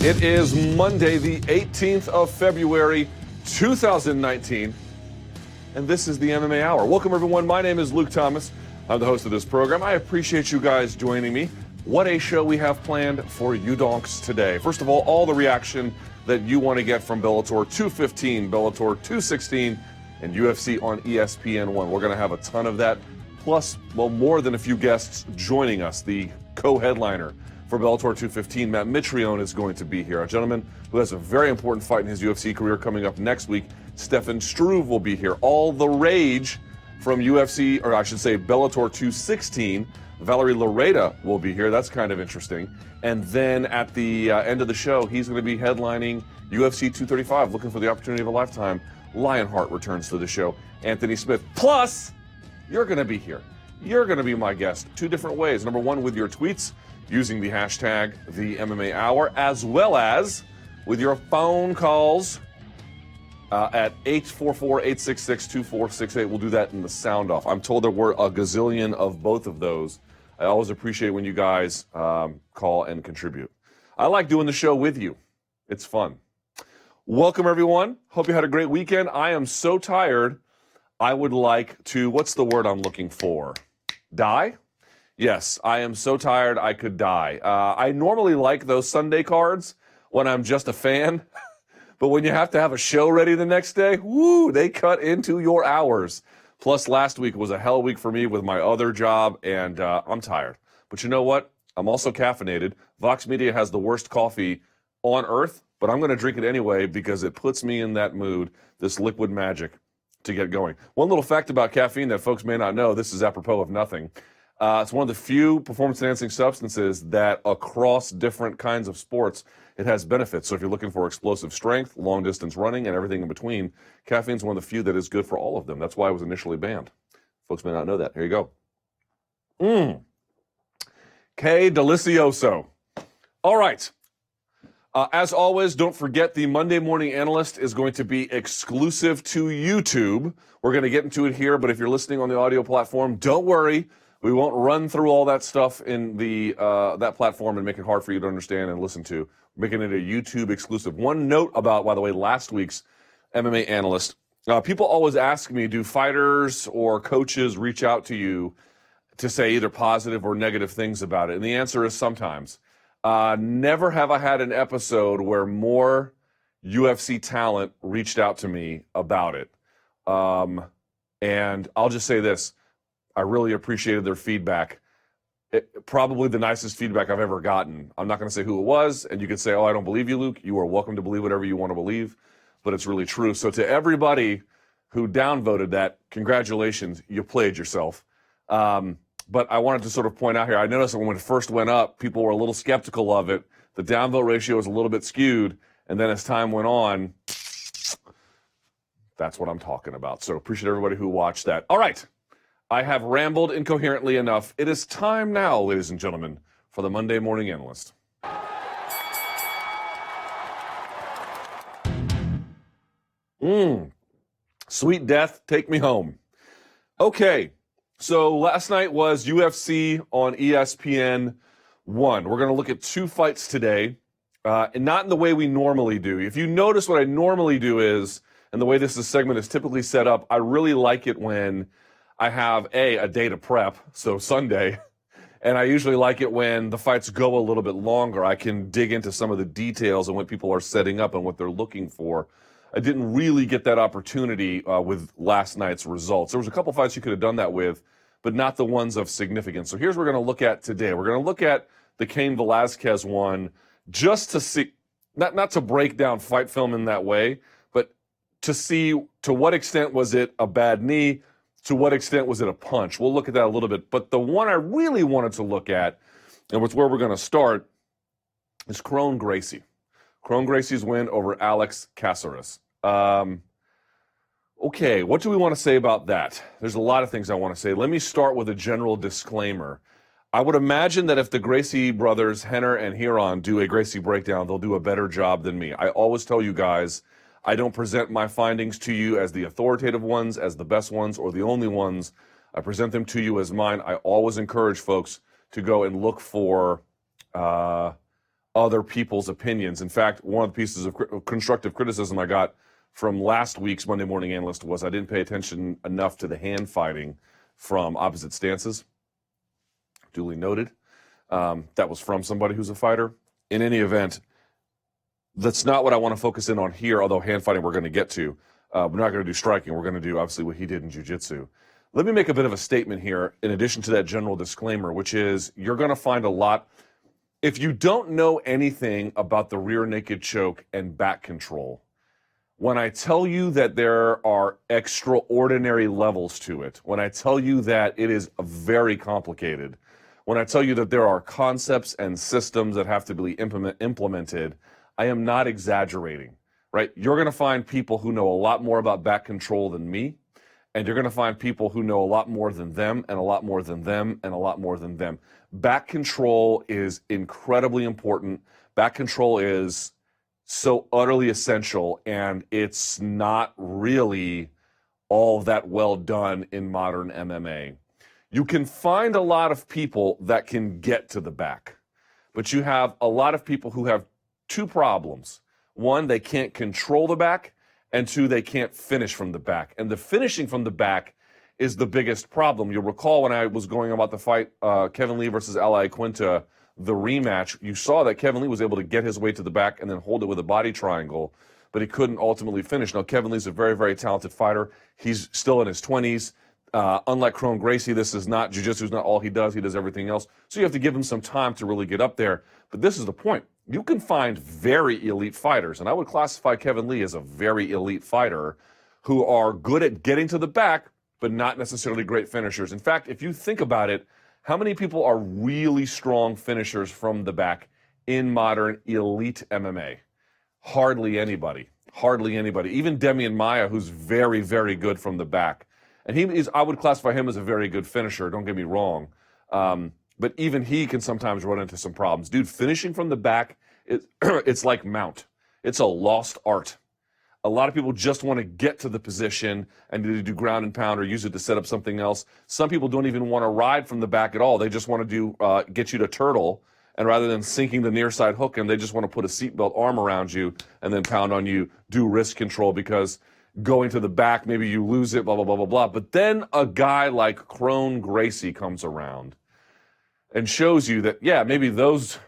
It is Monday, the 18th of February, 2019, and this is the MMA Hour. Welcome, everyone. My name is Luke Thomas. I'm the host of this program. I appreciate you guys joining me. What a show we have planned for you donks today. First of all the reaction that you want to get from Bellator 215, Bellator 216, and UFC on ESPN 1. We're going to have a ton of that, plus, well, more than a few guests joining us. The co-headliner for Bellator 215, Matt Mitrione, is going to be here. A gentleman who has a very important fight in his UFC career coming up next week. Stefan Struve will be here. All the rage from UFC, or I should say Bellator 216. Valerie Loureda will be here. That's kind of interesting. And then at the end of the show, he's going to be headlining UFC 235, looking for the opportunity of a lifetime. Lionheart returns to the show. Anthony Smith. Plus, you're going to be here. You're going to be my guest two different ways. Number one, with your tweets, using the hashtag #TheMMAHour, as well as with your phone calls at 844-866-2468. We'll do that in the sound off. I'm told there were a gazillion of both of those. I always appreciate when you guys call and contribute. I like doing the show with you. It's fun. Welcome, everyone. Hope you had a great weekend. I am so tired. I would like to, what's the word I'm looking for? Die? Yes, I am so tired I could die. I normally like those Sunday cards when I'm just a fan, but when you have to have a show ready the next day, whoo, they cut into your hours. Plus, last week was a hell week for me with my other job, and I'm tired. But you know what? I'm also caffeinated. Vox Media has the worst coffee on earth, but I'm going to drink it anyway because it puts me in that mood, this liquid magic, to get going. One little fact about caffeine that folks may not know, this is apropos of nothing. It's one of the few performance-enhancing substances that across different kinds of sports, it has benefits. So if you're looking for explosive strength, long-distance running, and everything in between, caffeine's one of the few that is good for all of them. That's why it was initially banned. Folks may not know that. Here you go. Que delicioso. All right. As always, don't forget the Monday Morning Analyst is going to be exclusive to YouTube. We're going to get into it here, but if you're listening on the audio platform, don't worry. We won't run through all that stuff in the that platform and make it hard for you to understand and listen to. We're making it a YouTube exclusive. One note about, by the way, last week's MMA Analyst. People always ask me, do fighters or coaches reach out to you to say either positive or negative things about it? And the answer is sometimes. Never have I had an episode where more UFC talent reached out to me about it. And I'll just say this. I really appreciated their feedback. Probably the nicest feedback I've ever gotten. I'm not going to say who it was, and you could say, oh, I don't believe you, Luke. You are welcome to believe whatever you want to believe, but it's really true. So to everybody who downvoted that, congratulations, you played yourself. But I wanted to sort of point out here, I noticed that when it first went up, people were a little skeptical of it. The downvote ratio was a little bit skewed, and then as time went on, that's what I'm talking about. So appreciate everybody who watched that. All right. I have rambled incoherently enough. It is time now, ladies and gentlemen, for the Monday Morning Analyst. Sweet death, take me home. Okay, so last night was UFC on ESPN 1. We're going to look at two fights today, and not in the way we normally do. If you notice what I normally do is, and the way this segment is typically set up, I really like it when I have, a day to prep, so Sunday, and I usually like it when the fights go a little bit longer. I can dig into some of the details and what people are setting up and what they're looking for. I didn't really get that opportunity with last night's results. There was a couple fights you could have done that with, but not the ones of significance. So here's what we're going to look at today. We're going to look at the Cain Velasquez one just to see, not to break down fight film in that way, but to see to what extent was it a bad knee, to what extent was it a punch? We'll look at that a little bit. But the one I really wanted to look at, and it's where we're going to start, is Kron Gracie. Kron Gracie's win over Alex Caceres. Okay, what do we want to say about that? There's a lot of things I want to say. Let me start with a general disclaimer. I would imagine that if the Gracie brothers, Henner and Huron, do a Gracie breakdown, they'll do a better job than me. I always tell you guys, I don't present my findings to you as the authoritative ones, as the best ones, or the only ones. I present them to you as mine. I always encourage folks to go and look for other people's opinions. In fact, one of the pieces of constructive criticism I got from last week's Monday Morning Analyst was I didn't pay attention enough to the hand fighting from opposite stances. Duly noted. That was from somebody who's a fighter. In any event, that's not what I want to focus in on here, although hand fighting we're going to get to. We're not going to do striking. We're going to do, obviously, what he did in jiu-jitsu. Let me make a bit of a statement here, in addition to that general disclaimer, which is you're going to find a lot. If you don't know anything about the rear naked choke and back control, when I tell you that there are extraordinary levels to it, when I tell you that it is very complicated, when I tell you that there are concepts and systems that have to be implemented, I am not exaggerating, right? You're going to find people who know a lot more about back control than me, and you're going to find people who know a lot more than them, and a lot more than them, and a lot more than them. Back control is incredibly important. Back control is so utterly essential, and it's not really all that well done in modern MMA. You can find a lot of people that can get to the back, but you have a lot of people who have two problems. One, they can't control the back, and two, they can't finish from the back. And the finishing from the back is the biggest problem. You'll recall when I was going about the fight, Kevin Lee versus Ali Quinta, the rematch, you saw that Kevin Lee was able to get his way to the back and then hold it with a body triangle, but he couldn't ultimately finish. Now, Kevin Lee's a very, very talented fighter. He's still in his 20s. Unlike Kron Gracie, this is not, jiu-jitsu is not all he does everything else. So you have to give him some time to really get up there. But this is the point. You can find very elite fighters, and I would classify Kevin Lee as a very elite fighter, who are good at getting to the back, but not necessarily great finishers. In fact, if you think about it, how many people are really strong finishers from the back in modern elite MMA? Hardly anybody. Hardly anybody. Even Demian Maia, who's very, very good from the back. And I would classify him as a very good finisher, don't get me wrong. But even he can sometimes run into some problems. Dude, finishing from the back, it's like Mount. It's a lost art. A lot of people just want to get to the position and do ground and pound or use it to set up something else. Some people don't even want to ride from the back at all. They just want to get you to turtle, and rather than sinking the near side hook, and they just want to put a seatbelt arm around you and then pound on you, do wrist control, because going to the back, maybe you lose it, blah, blah, blah, blah, blah. But then a guy like Kron Gracie comes around and shows you that, yeah, maybe those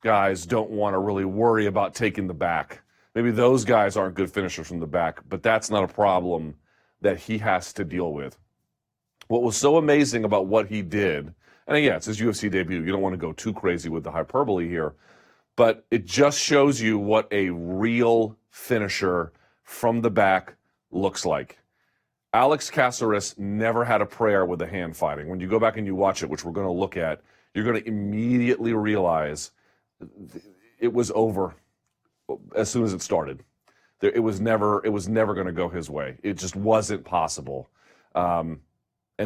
guys don't want to really worry about taking the back. Maybe those guys aren't good finishers from the back, but that's not a problem that he has to deal with. What was so amazing about what he did, and yeah, it's his UFC debut. You don't want to go too crazy with the hyperbole here, but it just shows you what a real finisher from the back looks like. Alex Caceres never had a prayer with the hand fighting. When you go back and you watch it, which we're going to look at, you're going to immediately realize it was over as soon as it started. It was never going to go his way. It just wasn't possible. And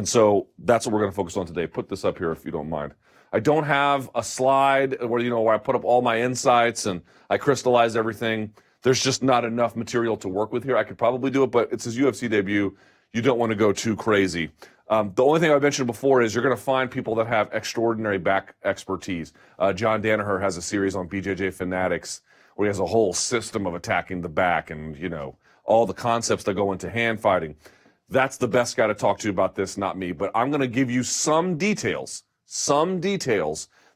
so that's what we're going to focus on today. Put this up here if you don't mind. I don't have a slide where I put up all my insights and I crystallize everything. There's just not enough material to work with here. I could probably do it, but it's his UFC debut. You don't want to go too crazy. The only thing I mentioned before is you're going to find people that have extraordinary back expertise. John Danaher has a series on BJJ Fanatics where he has a whole system of attacking the back and, all the concepts that go into hand fighting. That's the best guy to talk to about this, not me. But I'm going to give you some details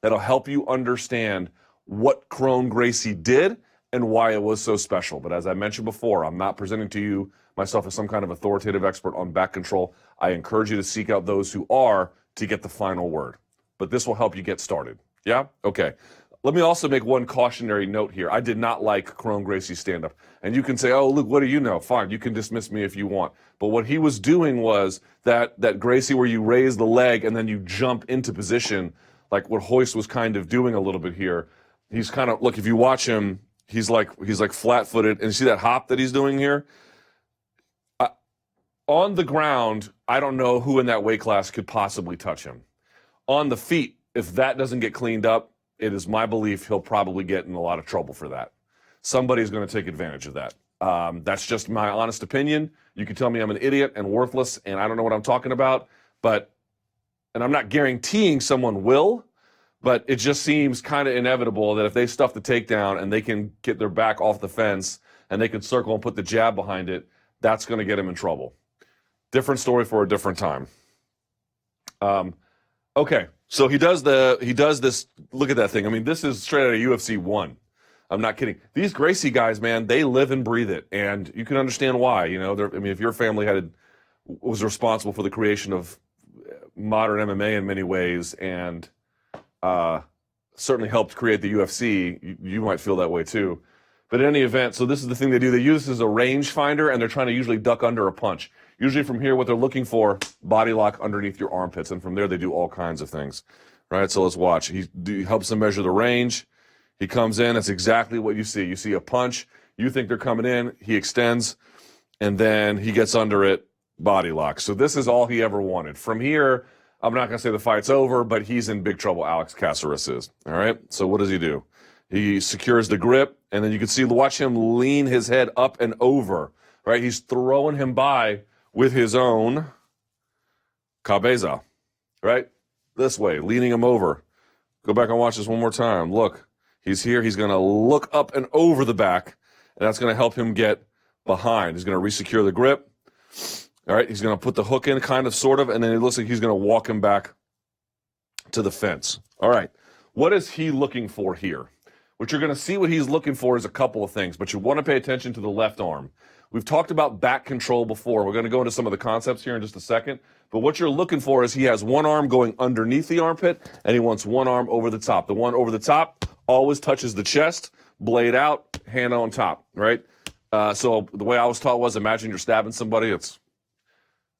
that'll help you understand what Kron Gracie did and why it was so special. But as I mentioned before, I'm not presenting to you myself as some kind of authoritative expert on back control. I encourage you to seek out those who are to get the final word. But this will help you get started. Yeah? Okay. Let me also make one cautionary note here. I did not like Kron Gracie's stand-up. And you can say, oh, look, what do you know? Fine, you can dismiss me if you want. But what he was doing was that Gracie where you raise the leg and then you jump into position, like what Hoist was kind of doing a little bit here. He's kind of, look, if you watch him, he's like flat-footed. And you see that hop that he's doing here? On the ground, I don't know who in that weight class could possibly touch him. On the feet, if that doesn't get cleaned up, it is my belief he'll probably get in a lot of trouble for that. Somebody's going to take advantage of that. That's just my honest opinion. You can tell me I'm an idiot and worthless and I don't know what I'm talking about, and I'm not guaranteeing someone will, But it just seems kind of inevitable that if they stuff the takedown and they can get their back off the fence and they can circle and put the jab behind it, that's going to get him in trouble. Different story for a different time. Okay, so he does this. Look at that thing. I mean, this is straight out of UFC 1. I'm not kidding. These Gracie guys, man, they live and breathe it, and you can understand why. You know, I mean, if your family was responsible for the creation of modern MMA in many ways, and certainly helped create the UFC, you might feel that way too. But in any event, so this is the thing they do. They use this as a range finder, and they're trying to usually duck under a punch. Usually from here, what they're looking for, body lock underneath your armpits, and from there they do all kinds of things. Right, so let's watch. He helps them measure the range. He comes in. That's exactly what you see. You see a punch. You think they're coming in. He extends, and then he gets under it, body lock. So this is all he ever wanted. From here, I'm not going to say the fight's over, but he's in big trouble, Alex Caceres is. All right, so what does he do? He secures the grip, and then you can watch him lean his head up and over. Right, he's throwing him by with his own cabeza. Right, this way, leaning him over. Go back and watch this one more time. Look. He's here. He's going to look up and over the back, and that's going to help him get behind. He's going to resecure the grip. All right, he's going to put the hook in, kind of, sort of, and then it looks like he's going to walk him back to the fence. All right, what is he looking for here? What you're going to see what he's looking for is a couple of things, but you want to pay attention to the left arm. We've talked about back control before. We're going to go into some of the concepts here in just a second, but what you're looking for is he has one arm going underneath the armpit, and he wants one arm over the top. The one over the top always touches the chest, blade out, hand on top, right? So the way I was taught was, imagine you're stabbing somebody. It's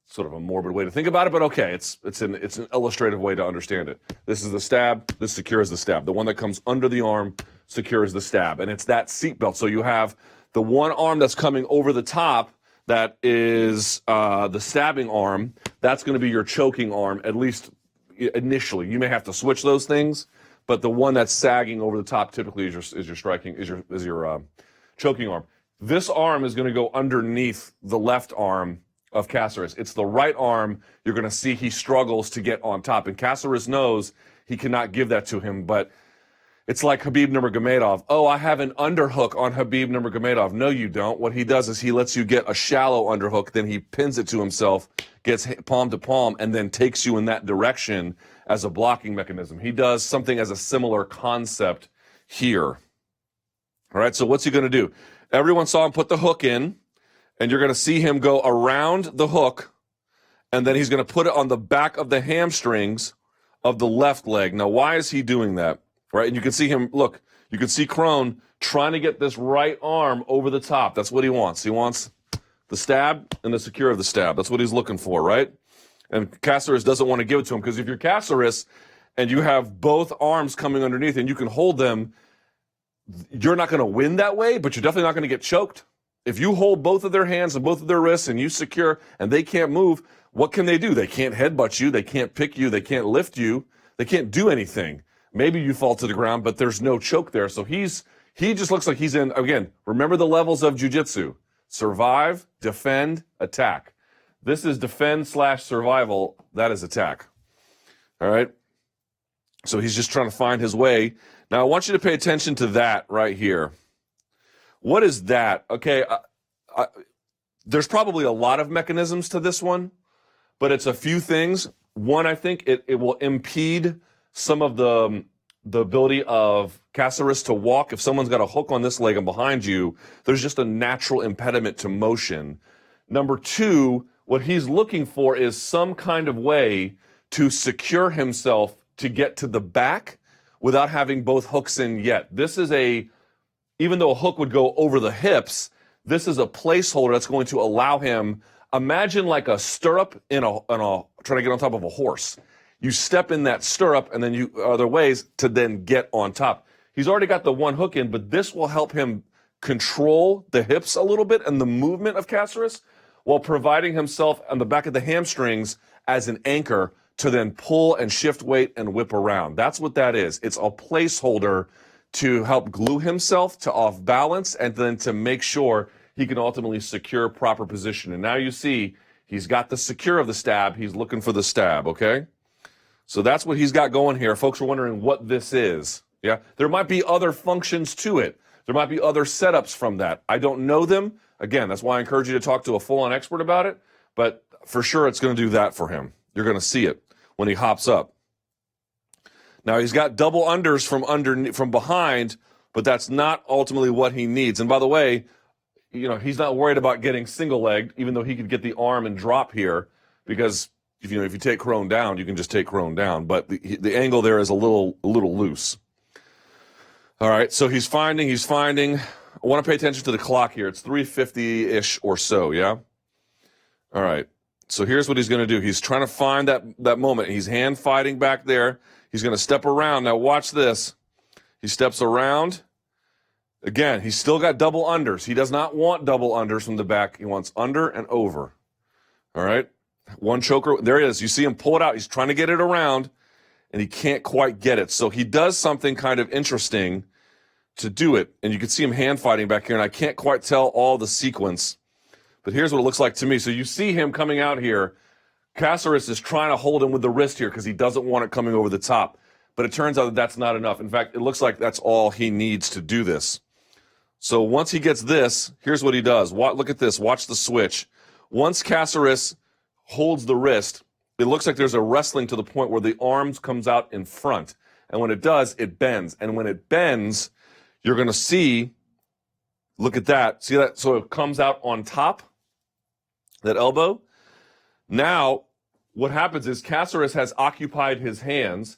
sort of a morbid way to think about it, but okay, it's an illustrative way to understand it. This is the stab. This secures the stab. The one that comes under the arm secures the stab, and it's that seatbelt. So you have the one arm that's coming over the top that is the stabbing arm. That's going to be your choking arm, at least initially. You may have to switch those things, but the one that's sagging over the top typically is your choking arm. This arm is going to go underneath the left arm of Caceres. It's the right arm. You're going to see he struggles to get on top, and Caceres knows he cannot give that to him, but it's like Khabib Nurmagomedov. Oh, I have an underhook on Khabib Nurmagomedov. No, you don't. What he does is he lets you get a shallow underhook, then he pins it to himself, gets palm to palm, and then takes you in that direction as a blocking mechanism. He does something as a similar concept here. All right, so what's he going to do? Everyone saw him put the hook in, and you're going to see him go around the hook, and then he's going to put it on the back of the hamstrings of the left leg. Now, why is he doing that? Right, and you can see him, look, you can see Kron trying to get this right arm over the top. That's what he wants. He wants the stab and the secure of the stab. That's what he's looking for, right? And Caceres doesn't want to give it to him, because if you're Caceres and you have both arms coming underneath and you can hold them, you're not going to win that way, but you're definitely not going to get choked. If you hold both of their hands and both of their wrists and you secure and they can't move, what can they do? They can't headbutt you. They can't pick you. They can't lift you. They can't do anything. Maybe you fall to the ground, but there's no choke there. So he just looks like he's in, again, remember the levels of jiu-jitsu. Survive, defend, attack. This is defend/survival. That is attack. All right? So he's just trying to find his way. Now, I want you to pay attention to that right here. What is that? Okay, there's probably a lot of mechanisms to this one, but it's a few things. One, I think it will impede some of the ability of Caceres to walk. If someone's got a hook on this leg and behind you, there's just a natural impediment to motion. Number two, what he's looking for is some kind of way to secure himself to get to the back without having both hooks in yet. This is even though a hook would go over the hips, this is a placeholder that's going to allow him, imagine like a stirrup in a trying to get on top of a horse. You step in that stirrup, and then other ways to then get on top. He's already got the one hook in, but this will help him control the hips a little bit and the movement of Caceres while providing himself on the back of the hamstrings as an anchor to then pull and shift weight and whip around. That's what that is. It's a placeholder to help glue himself to off balance and then to make sure he can ultimately secure proper position. And now you see he's got the secure of the stab. He's looking for the stab, okay? So that's what he's got going here. Folks are wondering what this is. Yeah, there might be other functions to it. There might be other setups from that. I don't know them. Again, that's why I encourage you to talk to a full-on expert about it. But for sure, it's going to do that for him. You're going to see it when he hops up. Now, he's got double unders from behind, but that's not ultimately what he needs. And by the way, he's not worried about getting single-legged, even though he could get the arm and drop here, because if you take Kron down, you can just take Kron down. But the angle there is a little loose. All right, so he's finding. I want to pay attention to the clock here. It's 3:50-ish or so, yeah? All right, so here's what he's going to do. He's trying to find that moment. He's hand fighting back there. He's going to step around. Now watch this. He steps around. Again, he's still got double unders. He does not want double unders from the back. He wants under and over. All right, one choker. There it is. You see him pull it out. He's trying to get it around, and he can't quite get it. So he does something kind of interesting to do it. And you can see him hand fighting back here, and I can't quite tell all the sequence. But here's what it looks like to me. So you see him coming out here. Caceres is trying to hold him with the wrist here because he doesn't want it coming over the top. But it turns out that that's not enough. In fact, it looks like that's all he needs to do this. So once he gets this, here's what he does. Look at this. Watch the switch. Once Caceres holds the wrist, it looks like there's a wrestling to the point where the arms comes out in front. And when it does, it bends. And when it bends, you're going to see, look at that. See that? So it comes out on top, that elbow. Now, what happens is Caceres has occupied his hands.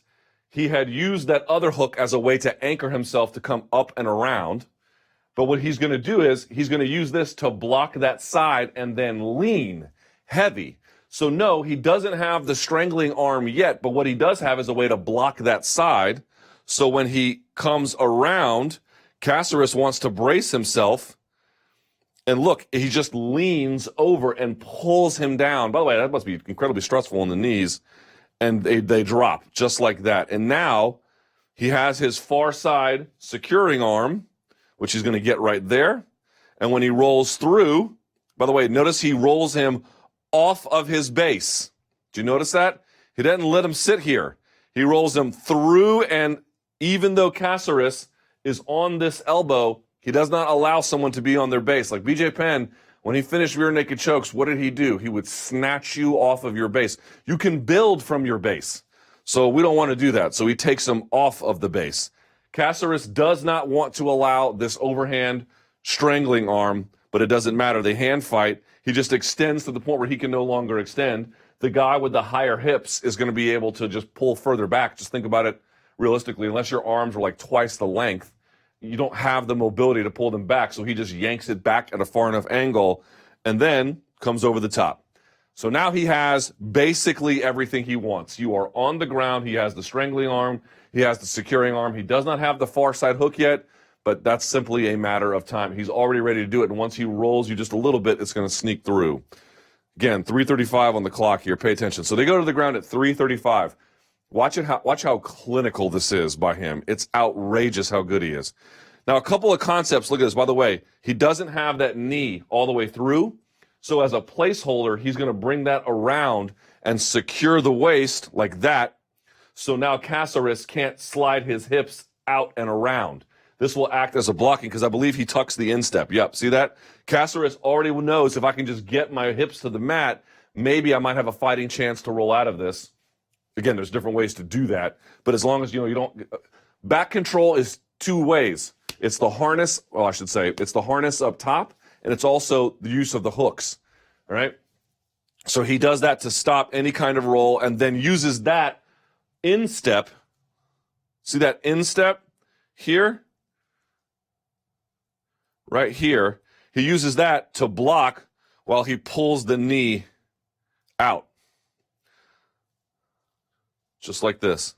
He had used that other hook as a way to anchor himself to come up and around. But what he's going to do is he's going to use this to block that side and then lean heavy. So no, he doesn't have the strangling arm yet, but what he does have is a way to block that side. So when he comes around, Caceres wants to brace himself. And look, he just leans over and pulls him down. By the way, that must be incredibly stressful on the knees. And they drop just like that. And now he has his far side securing arm, which he's going to get right there. And when he rolls through, by the way, notice he rolls him off of his base. Do you notice that? He doesn't let him sit here. He rolls him through, and even though Caceres is on this elbow, he does not allow someone to be on their base. Like BJ Penn, when he finished rear naked chokes, what did he do? He would snatch you off of your base. You can build from your base. So we don't want to do that. So he takes him off of the base. Caceres does not want to allow this overhand strangling arm, but it doesn't matter. They hand fight. He just extends to the point where he can no longer extend. The guy with the higher hips is going to be able to just pull further back. Just think about it realistically. Unless your arms are like twice the length, you don't have the mobility to pull them back. So he just yanks it back at a far enough angle and then comes over the top. So now he has basically everything he wants. You are on the ground. He has the strangling arm. He has the securing arm. He does not have the far side hook yet, but that's simply a matter of time. He's already ready to do it. And once he rolls you just a little bit, it's going to sneak through. Again, 3:35 on the clock here. Pay attention. So they go to the ground at 3:35. Watch how clinical this is by him. It's outrageous how good he is. Now, a couple of concepts. Look at this. By the way, he doesn't have that knee all the way through. So as a placeholder, he's going to bring that around and secure the waist like that. So now Caceres can't slide his hips out and around. This will act as a blocking because I believe he tucks the instep. Yep, see that? Caceres already knows if I can just get my hips to the mat, maybe I might have a fighting chance to roll out of this. Again, there's different ways to do that. But as long as, you don't... Back control is two ways. It's the harness, well, I should say, it's the harness up top, and it's also the use of the hooks, all right? So he does that to stop any kind of roll and then uses that instep. See that instep here? Right here. He uses that to block while he pulls the knee out. Just like this.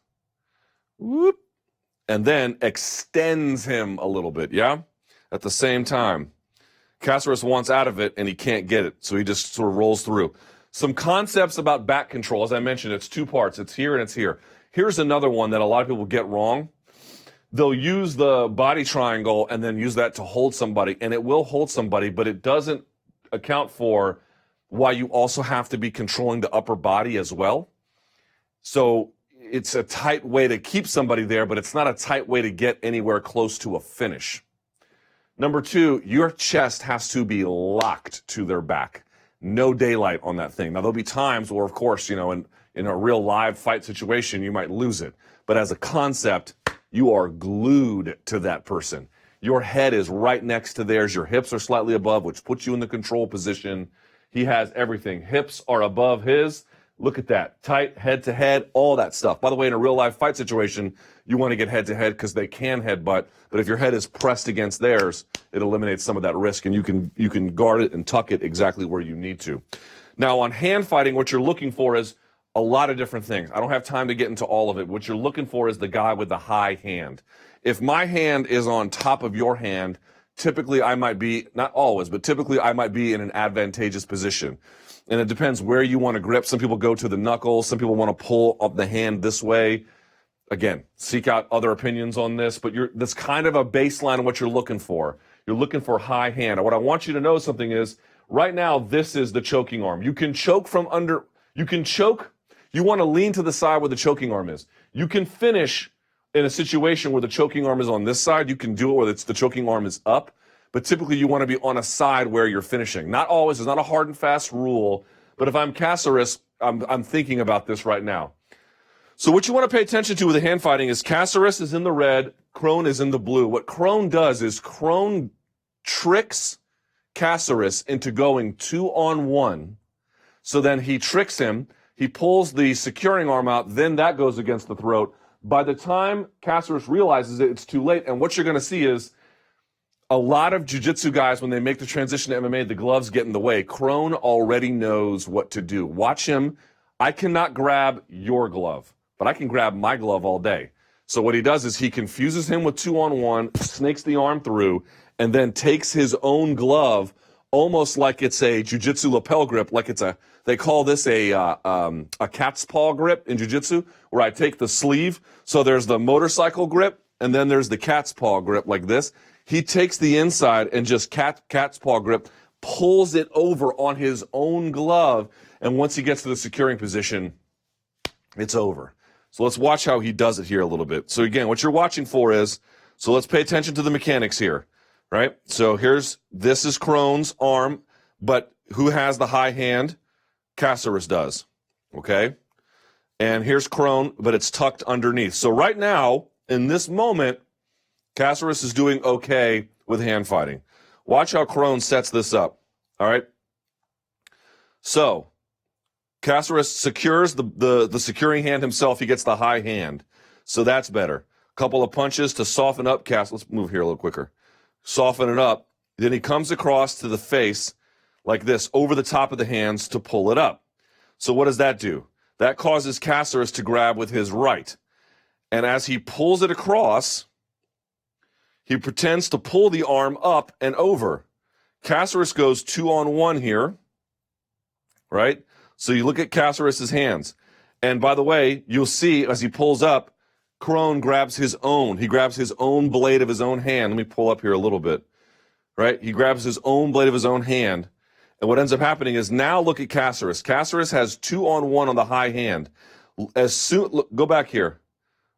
Whoop. And then extends him a little bit, yeah? At the same time. Caceres wants out of it, and he can't get it, so he just sort of rolls through. Some concepts about back control. As I mentioned, it's two parts. It's here and it's here. Here's another one that a lot of people get wrong. They'll use the body triangle and then use that to hold somebody, and it will hold somebody, but it doesn't account for why you also have to be controlling the upper body as well. So it's a tight way to keep somebody there, but it's not a tight way to get anywhere close to a finish. Number two, your chest has to be locked to their back. No daylight on that thing. Now, there'll be times where, of course, in a real live fight situation, you might lose it. But as a concept, you are glued to that person. Your head is right next to theirs. Your hips are slightly above, which puts you in the control position. He has everything. Hips are above his. Look at that. Tight, head to head, all that stuff. By the way, in a real life fight situation, you want to get head to head because they can headbutt. But if your head is pressed against theirs, it eliminates some of that risk, and you can guard it and tuck it exactly where you need to. Now, on hand fighting, what you're looking for is a lot of different things. I don't have time to get into all of it. What you're looking for is the guy with the high hand. If my hand is on top of your hand, typically I might be, not always, but typically I might be in an advantageous position. And it depends where you want to grip. Some people go to the knuckles. Some people want to pull up the hand this way. Again, seek out other opinions on this, but that's kind of a baseline of what you're looking for. You're looking for high hand. And what I want you to know something is, right now, this is the choking arm. You can choke from under, you can choke, you want to lean to the side where the choking arm is. You can finish in a situation where the choking arm is on this side. You can do it where the choking arm is up, but typically you want to be on a side where you're finishing. Not always, there's not a hard and fast rule, but if I'm Caceres, I'm thinking about this right now. So what you want to pay attention to with the hand fighting is Caceres is in the red, Kron is in the blue. What Kron does is Kron tricks Caceres into going 2-on-1. So then he tricks him, he pulls the securing arm out, then that goes against the throat. By the time Caceres realizes it, it's too late, and what you're going to see is a lot of jiu-jitsu guys, when they make the transition to MMA, the gloves get in the way. Kron already knows what to do. Watch him. I cannot grab your glove, but I can grab my glove all day. So what he does is he confuses him with 2-on-1, snakes the arm through, and then takes his own glove, almost like it's a jiu-jitsu lapel grip, like they call this a cat's paw grip in jiu-jitsu, where I take the sleeve. So there's the motorcycle grip, and then there's the cat's paw grip like this. He takes the inside and just cat's paw grip, pulls it over on his own glove, and once he gets to the securing position, it's over. So let's watch how he does it here a little bit. So again, what you're watching for is, so let's pay attention to the mechanics here, right? So this is Kron's arm, but who has the high hand? Caceres does, okay? And here's Kron, but it's tucked underneath. So right now, in this moment, Caceres is doing okay with hand fighting. Watch how Kron sets this up, all right? So Caceres secures the securing hand himself. He gets the high hand, so that's better. Couple of punches to soften up Caceres. Let's move here a little quicker. Soften it up. Then he comes across to the face like this, over the top of the hands to pull it up. So what does that do? That causes Caceres to grab with his right. And as he pulls it across, he pretends to pull the arm up and over. Caceres goes 2-on-1 here, right? So you look at Caceres' hands. And by the way, you'll see as he pulls up, Kron grabs his own. He grabs his own blade of his own hand. Let me pull up here a little bit, right? He grabs his own blade of his own hand. And what ends up happening is, now look at Caceres. Caceres has 2-on-1 on the high hand. Go back here,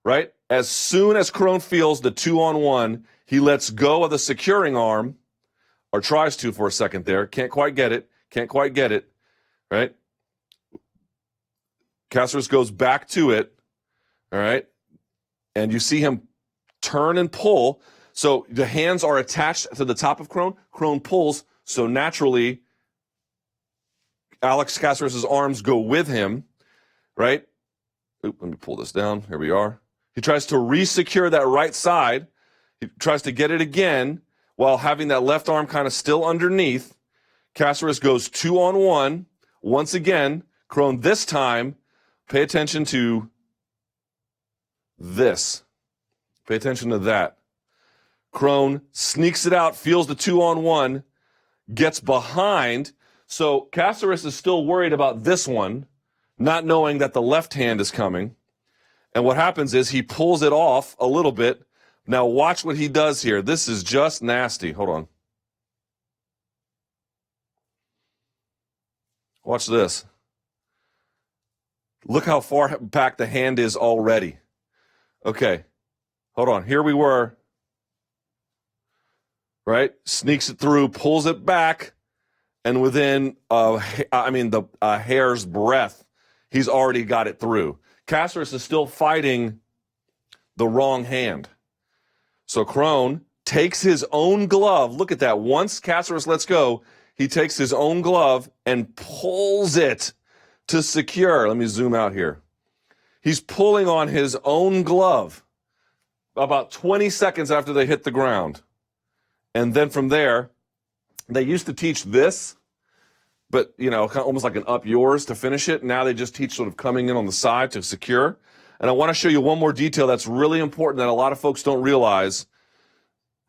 right? As soon as Kron feels the 2-on-1, he lets go of the securing arm, or tries to for a second there. Can't quite get it, right? Caceres goes back to it, all right? And you see him turn and pull. So the hands are attached to the top of Kron. Kron pulls, so naturally Alex Caceres' arms go with him, right? Let me pull this down. Here we are. He tries to re-secure that right side. He tries to get it again while having that left arm kind of still underneath. Caceres goes 2-on-1. Once again, Kron this time, pay attention to this. Pay attention to that. Kron sneaks it out, feels the 2-on-1, gets behind. So Caceres is still worried about this one, not knowing that the left hand is coming. And what happens is he pulls it off a little bit. Now watch what he does here. This is just nasty. Hold on. Watch this. Look how far back the hand is already. Okay, hold on. Here we were, right? Sneaks it through, pulls it back, and within, the hair's breadth, he's already got it through. Caceres is still fighting the wrong hand. So Kron takes his own glove. Look at that. Once Caceres lets go, he takes his own glove and pulls it to secure. Let me zoom out here. He's pulling on his own glove about 20 seconds after they hit the ground. And then from there, they used to teach this, but, kind of almost like an up yours to finish it. Now they just teach sort of coming in on the side to secure. And I want to show you one more detail that's really important that a lot of folks don't realize.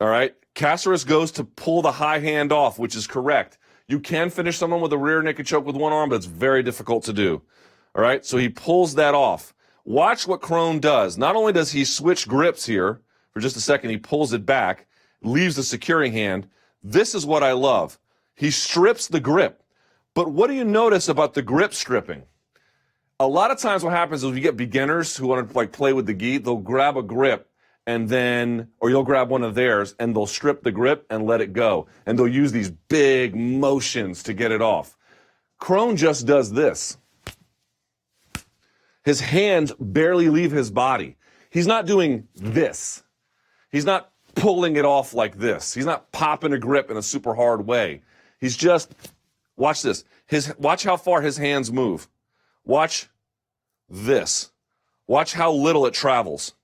All right? Caceres goes to pull the high hand off, which is correct. You can finish someone with a rear naked choke with one arm, but it's very difficult to do. All right? So he pulls that off. Watch what Kron does. Not only does he switch grips here for just a second, he pulls it back, leaves the securing hand. This is what I love. He strips the grip. But what do you notice about the grip stripping? A lot of times what happens is we get beginners who want to play with the gi, they'll grab a grip or you'll grab one of theirs and they'll strip the grip and let it go. And they'll use these big motions to get it off. Kron just does this. His hands barely leave his body. He's not doing this. He's not pulling it off like this. He's not popping a grip in a super hard way. He's just, watch this. Watch how far his hands move. Watch this. Watch how little it travels.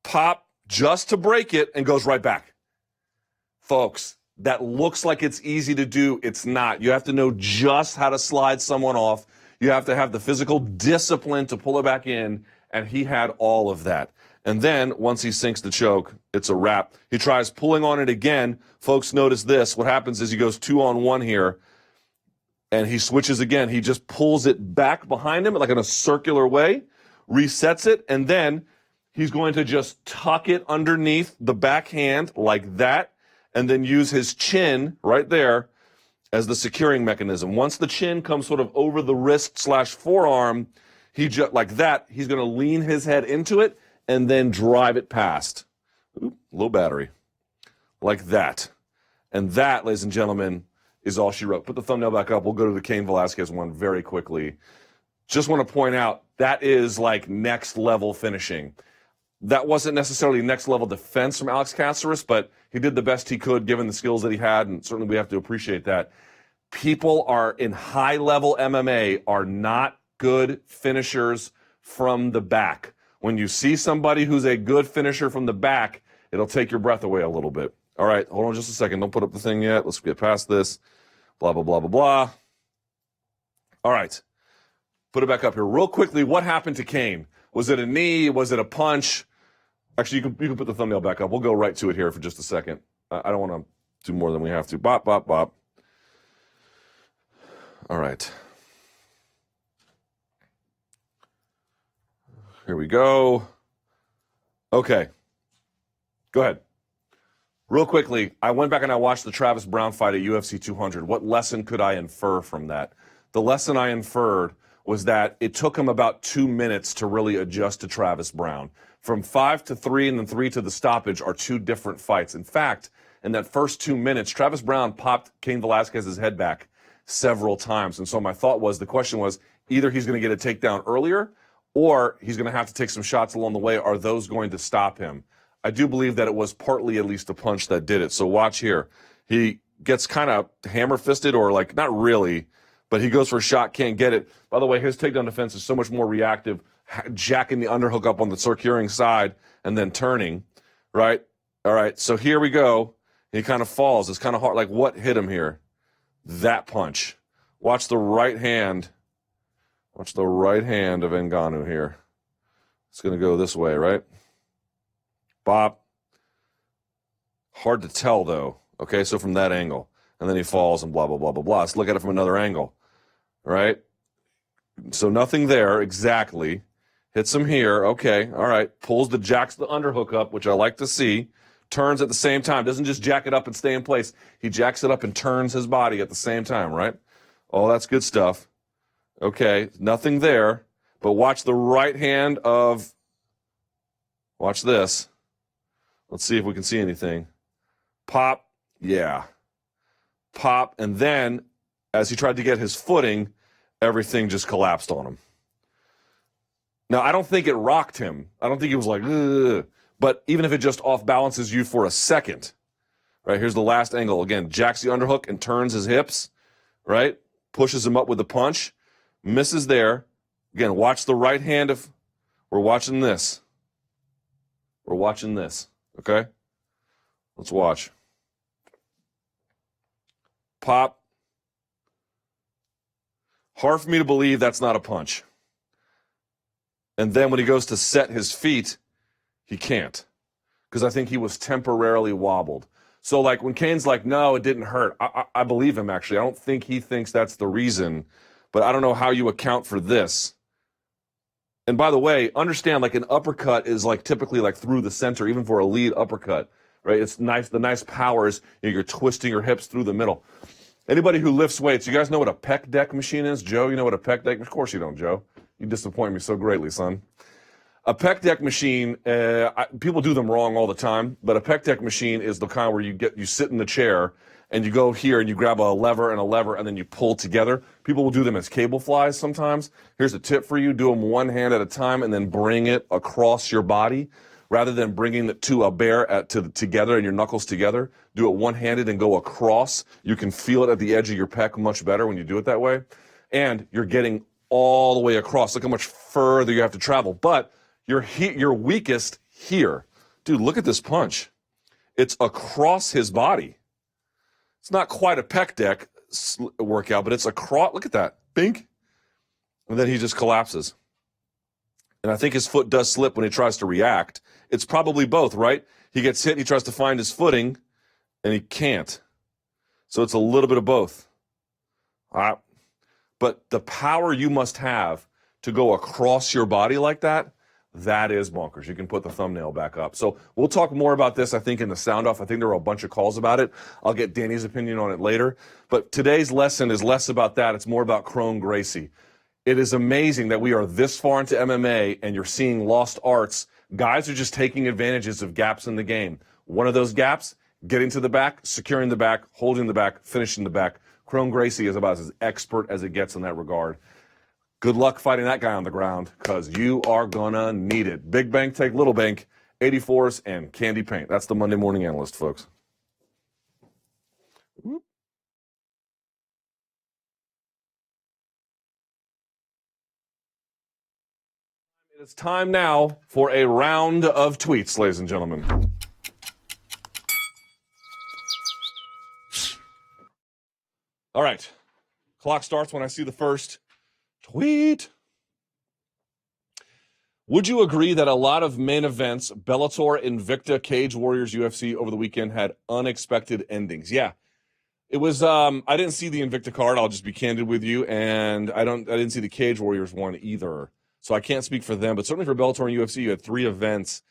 Pop just to break it and goes right back. Folks, that looks like it's easy to do. It's not. You have to know just how to slide someone off. You have to have the physical discipline to pull it back in, and he had all of that. And then, once he sinks the choke, it's a wrap. He tries pulling on it again. Folks, notice this. What happens is he goes 2-on-1 here, and he switches again. He just pulls it back behind him, like in a circular way, resets it, and then he's going to just tuck it underneath the backhand like that, and then use his chin right there as the securing mechanism. Once the chin comes sort of over the wrist/forearm, like that, he's going to lean his head into it and then drive it past. Oop, low battery. Like that. And that, ladies and gentlemen, is all she wrote. Put the thumbnail back up. We'll go to the Cain Velasquez one very quickly. Just want to point out, that is like next level finishing. That wasn't necessarily next level defense from Alex Caceres, but he did the best he could given the skills that he had, and certainly we have to appreciate that. People are in high-level MMA are not good finishers from the back. When you see somebody who's a good finisher from the back, it'll take your breath away a little bit. All right, hold on just a second. Don't put up the thing yet. Let's get past this. Blah, blah, blah, blah, blah. All right, put it back up here. Real quickly, what happened to Cain? Was it a knee? Was it a punch? Actually, you can put the thumbnail back up. We'll go right to it here for just a second. I don't want to do more than we have to. Bop, bop, bop. All right. Here we go. Okay. Go ahead. Real quickly, I went back and I watched the Travis Browne fight at UFC 200. What lesson could I infer from that? The lesson I inferred was that it took him about 2 minutes to really adjust to Travis Browne. From 5 to 3 and then 3 to the stoppage are two different fights. In fact, in that first 2 minutes, Travis Browne popped Cain Velasquez's head back several times. And so my thought was, the question was, either he's going to get a takedown earlier or he's going to have to take some shots along the way. Are those going to stop him? I do believe that it was partly at least a punch that did it. So watch here. He gets kind of hammer-fisted, or like not really, but he goes for a shot, can't get it. By the way, his takedown defense is so much more reactive, jacking the underhook up on the securing side and then turning, right? All right, so here we go. He kind of falls. It's kind of hard. Like, what hit him here? That punch. Watch the right hand. Watch the right hand of Ngannou here. It's going to go this way, right? Bop. Hard to tell, though. Okay, so from that angle. And then he falls and blah, blah, blah, blah, blah. Let's look at it from another angle. All right? So nothing there exactly. Hits him here. Okay, all right. Jacks the underhook up, which I like to see. Turns at the same time. Doesn't just jack it up and stay in place. He jacks it up and turns his body at the same time, right? Oh, that's good stuff. Okay, nothing there. But watch the right hand of, watch this. Let's see if we can see anything. Pop, yeah. Pop, and then as he tried to get his footing, everything just collapsed on him. Now, I don't think it rocked him. I don't think he was like, ugh. But even if it just off balances you for a second, right? Here's the last angle. Again, jacks the underhook and turns his hips, right? Pushes him up with the punch, misses there. Again, watch the right hand of, we're watching this. We're watching this, okay? Let's watch. Pop. Hard for me to believe that's not a punch. And then when he goes to set his feet, he can't. Because I think he was temporarily wobbled. So, like, when Cain's like, no, it didn't hurt, I believe him, actually. I don't think he thinks that's the reason. But I don't know how you account for this. And by the way, understand, like, an uppercut is, like, typically, like, through the center, even for a lead uppercut, right? It's nice. The nice power is you're twisting your hips through the middle. Anybody who lifts weights, you guys know what a pec deck machine is? Joe, you know what a pec deck? Of course you don't, Joe. You disappoint me so greatly, son. A pec deck machine, people do them wrong all the time, but a pec deck machine is the kind where you sit in the chair and you go here and you grab a lever and then you pull together. People will do them as cable flies sometimes. Here's a tip for you. Do them one hand at a time and then bring it across your body. Rather than bringing it to a bear together and your knuckles together, do it one-handed and go across. You can feel it at the edge of your pec much better when you do it that way. And you're getting all the way across. Look how much further you have to travel. But you're weakest here. Dude, look at this punch. It's across his body. It's not quite a pec deck workout, but it's across. Look at that. Bink. And then he just collapses. And I think his foot does slip when he tries to react. It's probably both, right? He gets hit, he tries to find his footing, and he can't. So it's a little bit of both. But the power you must have to go across your body like that, that is bonkers. You can put the thumbnail back up. So we'll talk more about this, I think, in the sound off. I think there were a bunch of calls about it. I'll get Danny's opinion on it later. But today's lesson is less about that. It's more about Kron Gracie. It is amazing that we are this far into MMA and you're seeing lost arts. Guys are just taking advantages of gaps in the game. One of those gaps, getting to the back, securing the back, holding the back, finishing the back. Kron Gracie is about as expert as it gets in that regard. Good luck fighting that guy on the ground because you are going to need it. Big bank, take little bank, 84s, and candy paint. That's the Monday Morning Analyst, folks. Whoop. It's time now for a round of tweets, ladies and gentlemen. All right. Clock starts when I see the first tweet. Would you agree that a lot of main events, Bellator, Invicta, Cage Warriors, UFC over the weekend had unexpected endings? Yeah. It was I didn't see the Invicta card, I'll just be candid with you, and I didn't see the Cage Warriors one either. So I can't speak for them, but certainly for Bellator and UFC, you had 3 events,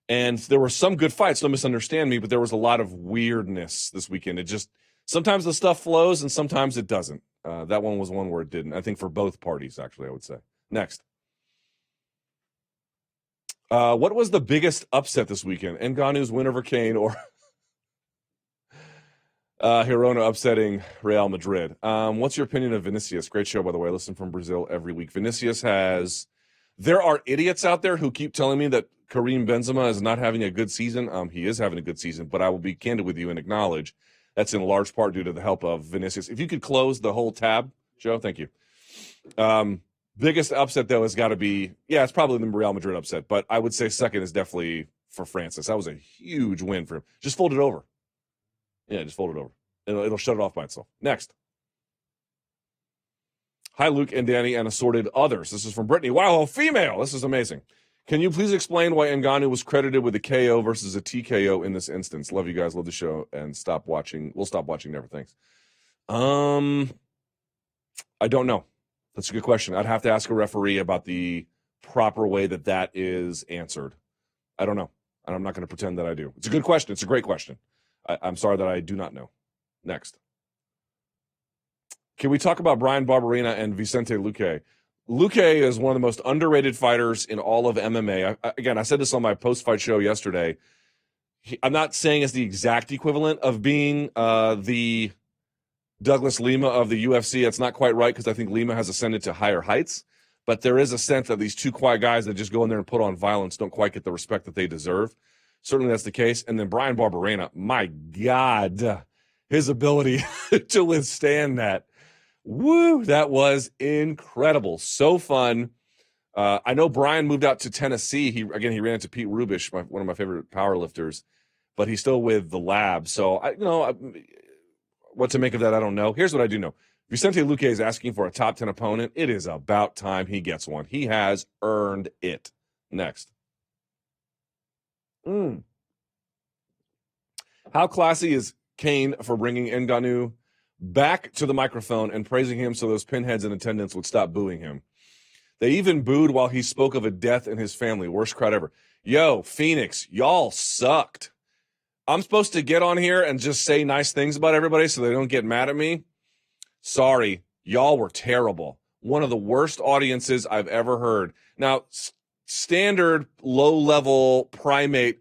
and there were some good fights, don't misunderstand me, but there was a lot of weirdness this weekend. It just, sometimes the stuff flows and sometimes it doesn't. That one was one where it didn't. I think for both parties, actually, I would say. Next. What was the biggest upset this weekend? Ngannou's win over Cain or Hirona upsetting Real Madrid? What's your opinion of Vinicius? Great show, by the way. I listen from Brazil every week. Vinicius has... There are idiots out there who keep telling me that Karim Benzema is not having a good season. He is having a good season, but I will be candid with you and acknowledge that's in large part due to the help of Vinicius. If you could close the whole tab, Joe, thank you. Biggest upset, though, has got to be, it's probably the Real Madrid upset, but I would say second is definitely for Francis. That was a huge win for him. Just fold it over. Yeah, just fold it over. It'll shut it off by itself. Next. Hi, Luke and Danny and assorted others. This is from Brittany. Wow, a female. This is amazing. Can you please explain why Ngannou was credited with a KO versus a TKO in this instance? Love you guys. Love the show. And stop watching. We'll stop watching Never Thanks. I don't know. That's a good question. I'd have to ask a referee about the proper way that is answered. I don't know. And I'm not going to pretend that I do. It's a good question. It's a great question. I'm sorry that I do not know. Next. Can we talk about Brian Barberena and Vicente Luque? Luque is one of the most underrated fighters in all of MMA. Again, I said this on my post-fight show yesterday. I'm not saying it's the exact equivalent of being the Douglas Lima of the UFC. That's not quite right because I think Lima has ascended to higher heights. But there is a sense that these two quiet guys that just go in there and put on violence don't quite get the respect that they deserve. Certainly that's the case. And then Brian Barberena, my God, his ability to withstand that. Woo, that was incredible. So fun. I know Brian moved out to Tennessee. He ran into Pete Rubish, one of my favorite powerlifters, but he's still with the lab. So, what to make of that, I don't know. Here's what I do know. Vicente Luque is asking for a top 10 opponent. It is about time he gets one. He has earned it. Next. How classy is Cain for bringing Ngannou back to the microphone and praising him so those pinheads in attendance would stop booing him? They even booed while he spoke of a death in his family. Worst crowd ever. Yo, Phoenix, y'all sucked. I'm supposed to get on here and just say nice things about everybody so they don't get mad at me? Sorry, y'all were terrible. One of the worst audiences I've ever heard. Now, standard low-level primate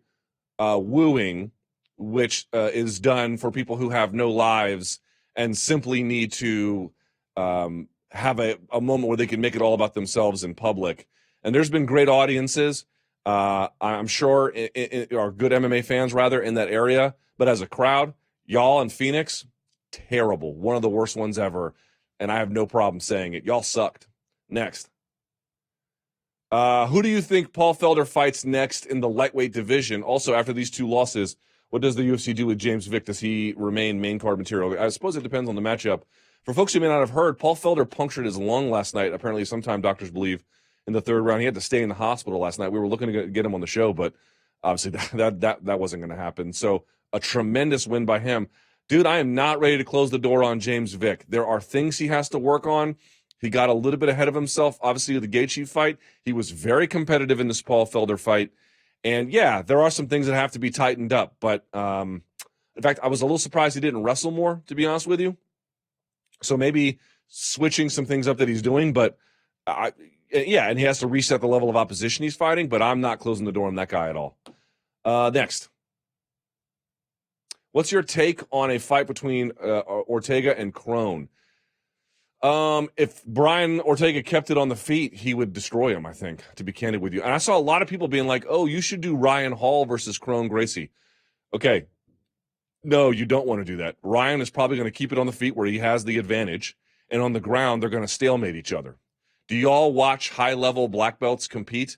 wooing, which is done for people who have no lives and simply need to have a moment where they can make it all about themselves in public. And there's been great audiences. I'm sure are good MMA fans, rather, in that area. But as a crowd, y'all in Phoenix, terrible. One of the worst ones ever. And I have no problem saying it. Y'all sucked. Next. Who do you think Paul Felder fights next in the lightweight division? Also, after these two losses, what does the UFC do with James Vick? Does he remain main card material? I suppose it depends on the matchup. For folks who may not have heard, Paul Felder punctured his lung last night, apparently sometime doctors believe, in the third round. He had to stay in the hospital last night. We were looking to get him on the show, but obviously that wasn't going to happen. So a tremendous win by him. Dude, I am not ready to close the door on James Vick. There are things he has to work on. He got a little bit ahead of himself, obviously, with the Gaethje fight. He was very competitive in this Paul Felder fight. And, yeah, there are some things that have to be tightened up. But, in fact, I was a little surprised he didn't wrestle more, to be honest with you. So maybe switching some things up that he's doing. But, and he has to reset the level of opposition he's fighting. But I'm not closing the door on that guy at all. Next. What's your take on a fight between Ortega and Kron? If Brian Ortega kept it on the feet, he would destroy him, I think, to be candid with you. And I saw a lot of people being like, oh, you should do Ryan Hall versus Kron Gracie. Okay. No, you don't want to do that. Ryan is probably going to keep it on the feet where he has the advantage. And on the ground, they're going to stalemate each other. Do y'all watch high-level black belts compete?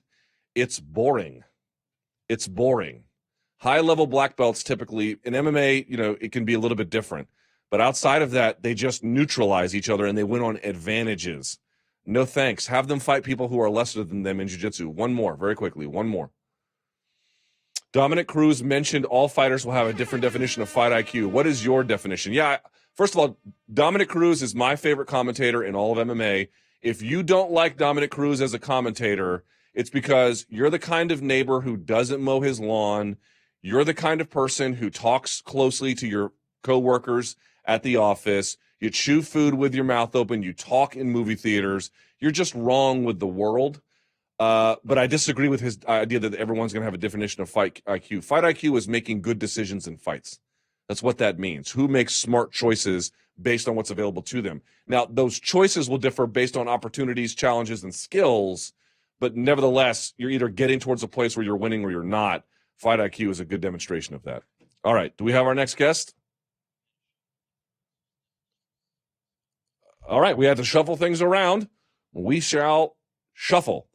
It's boring. It's boring. High-level black belts typically, in MMA, it can be a little bit different. But outside of that, they just neutralize each other and they win on advantages. No thanks. Have them fight people who are lesser than them in jiu-jitsu. One more, very quickly. One more. Dominic Cruz mentioned all fighters will have a different definition of fight IQ. What is your definition? Yeah, first of all, Dominic Cruz is my favorite commentator in all of MMA. If you don't like Dominic Cruz as a commentator, it's because you're the kind of neighbor who doesn't mow his lawn. You're the kind of person who talks closely to your coworkers at the office. You chew food with your mouth open. You talk in movie theaters. You're just wrong with the world. But I disagree with his idea that everyone's going to have a definition of fight IQ. Fight IQ is making good decisions in fights. That's what that means. Who makes smart choices based on what's available to them. Now, those choices will differ based on opportunities, challenges, and skills. But nevertheless, you're either getting towards a place where you're winning or you're not. Fight IQ is a good demonstration of that. All right. Do we have our next guest? All right. We had to shuffle things around. We shall shuffle.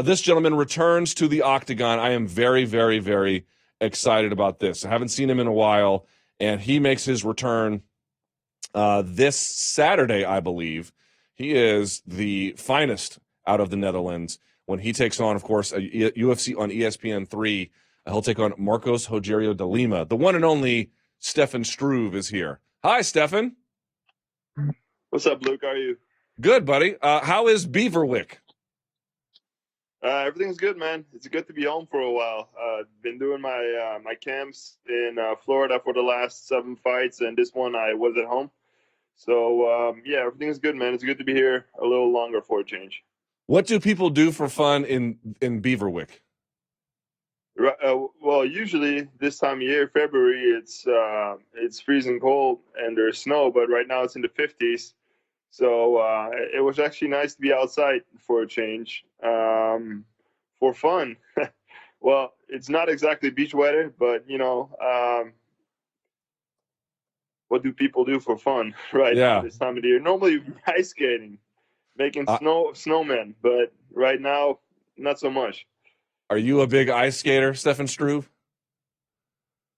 This gentleman returns to the Octagon. I am very, very, very excited about this. I haven't seen him in a while, and he makes his return this Saturday, I believe. He is the finest out of the Netherlands when he takes on, of course, a UFC on ESPN 3. He'll take on Marcos Rogerio de Lima. The one and only Stefan Struve is here. Hi, Stefan. What's up, Luke? How are you? Good, buddy. How is Beaverwick? Everything's good, man. It's good to be home for a while. Been doing my camps in Florida for the last 7 fights, and this one I was at home. So yeah, everything is good, man. It's good to be here a little longer for a change. What do people do for fun in Beaverwick? Well, usually this time of year, February, it's freezing cold and there's snow, but right now it's in the 50s. So it was actually nice to be outside for a change, for fun. Well, it's not exactly beach weather, but what do people do for fun right now Yeah. this time of the year? Normally ice skating, making Uh, snowmen, but right now not so much. are you a big ice skater, Stefan Struve?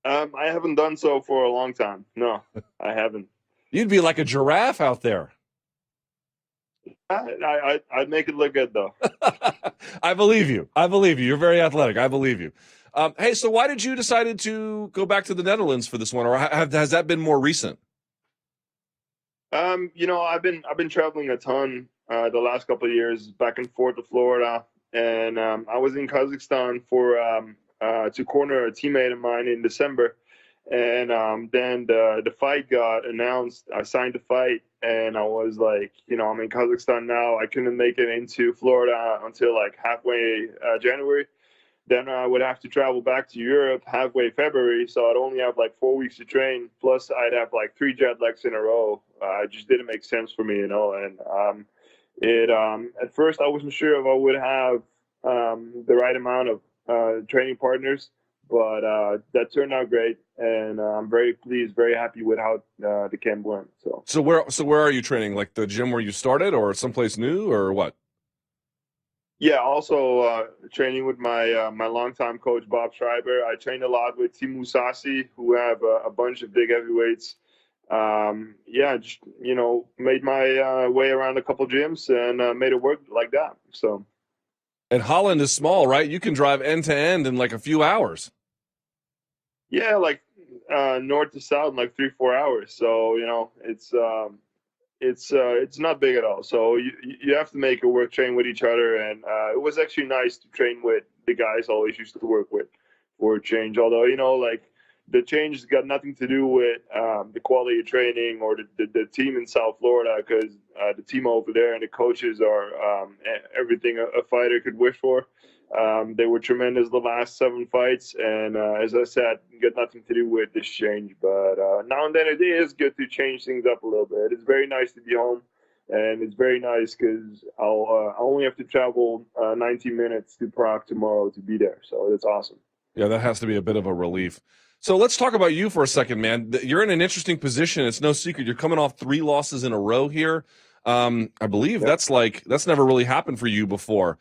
I haven't done so for a long time. No, I haven't. You'd be like a giraffe out there. I'd make it look good though. I believe you. I believe you. You're very athletic. I believe you. Hey, so why did you decide to go back to the Netherlands for this one, or has that been more recent? I've been traveling a ton the last couple of years, back and forth to Florida, and I was in Kazakhstan for to corner a teammate of mine in December, and then the fight got announced. I signed the fight, and I was like, I'm in Kazakhstan now. I couldn't make it into Florida until like halfway January. Then I would have to travel back to Europe halfway February, so I'd only have like 4 weeks to train. Plus, I'd have like 3 jet lags in a row. It just didn't make sense for me, And it at first I wasn't sure if I would have the right amount of training partners, but that turned out great, and I'm very pleased, very happy with how the camp went. So where are you training? Like the gym where you started, or someplace new, or what? Yeah, also training with my longtime coach Bob Schreiber. I trained a lot with Timu Sasi, who have a bunch of big heavyweights. Yeah, just made my way around a couple gyms and made it work like that. So And Holland is small, right? You can drive end to end in like a few hours. yeah, like north to south in like 3 4 hours. So it's not big at all. So you have to make it work, train with each other, and it was actually nice to train with the guys I always used to work with for a change. Although like the change has got nothing to do with the quality of training or the team in South Florida, because the team over there and the coaches are everything a fighter could wish for. They were tremendous the last 7 fights, and as I said, got nothing to do with this change. But now and then it is good to change things up a little bit. It's very nice to be home, and it's very nice because I only have to travel 19 minutes to Prague tomorrow to be there. So it's awesome. Yeah, that has to be a bit of a relief. So let's talk about you for a second, man. You're in an interesting position. It's no secret. You're coming off 3 losses in a row here. I believe Yep. that's never really happened for you before.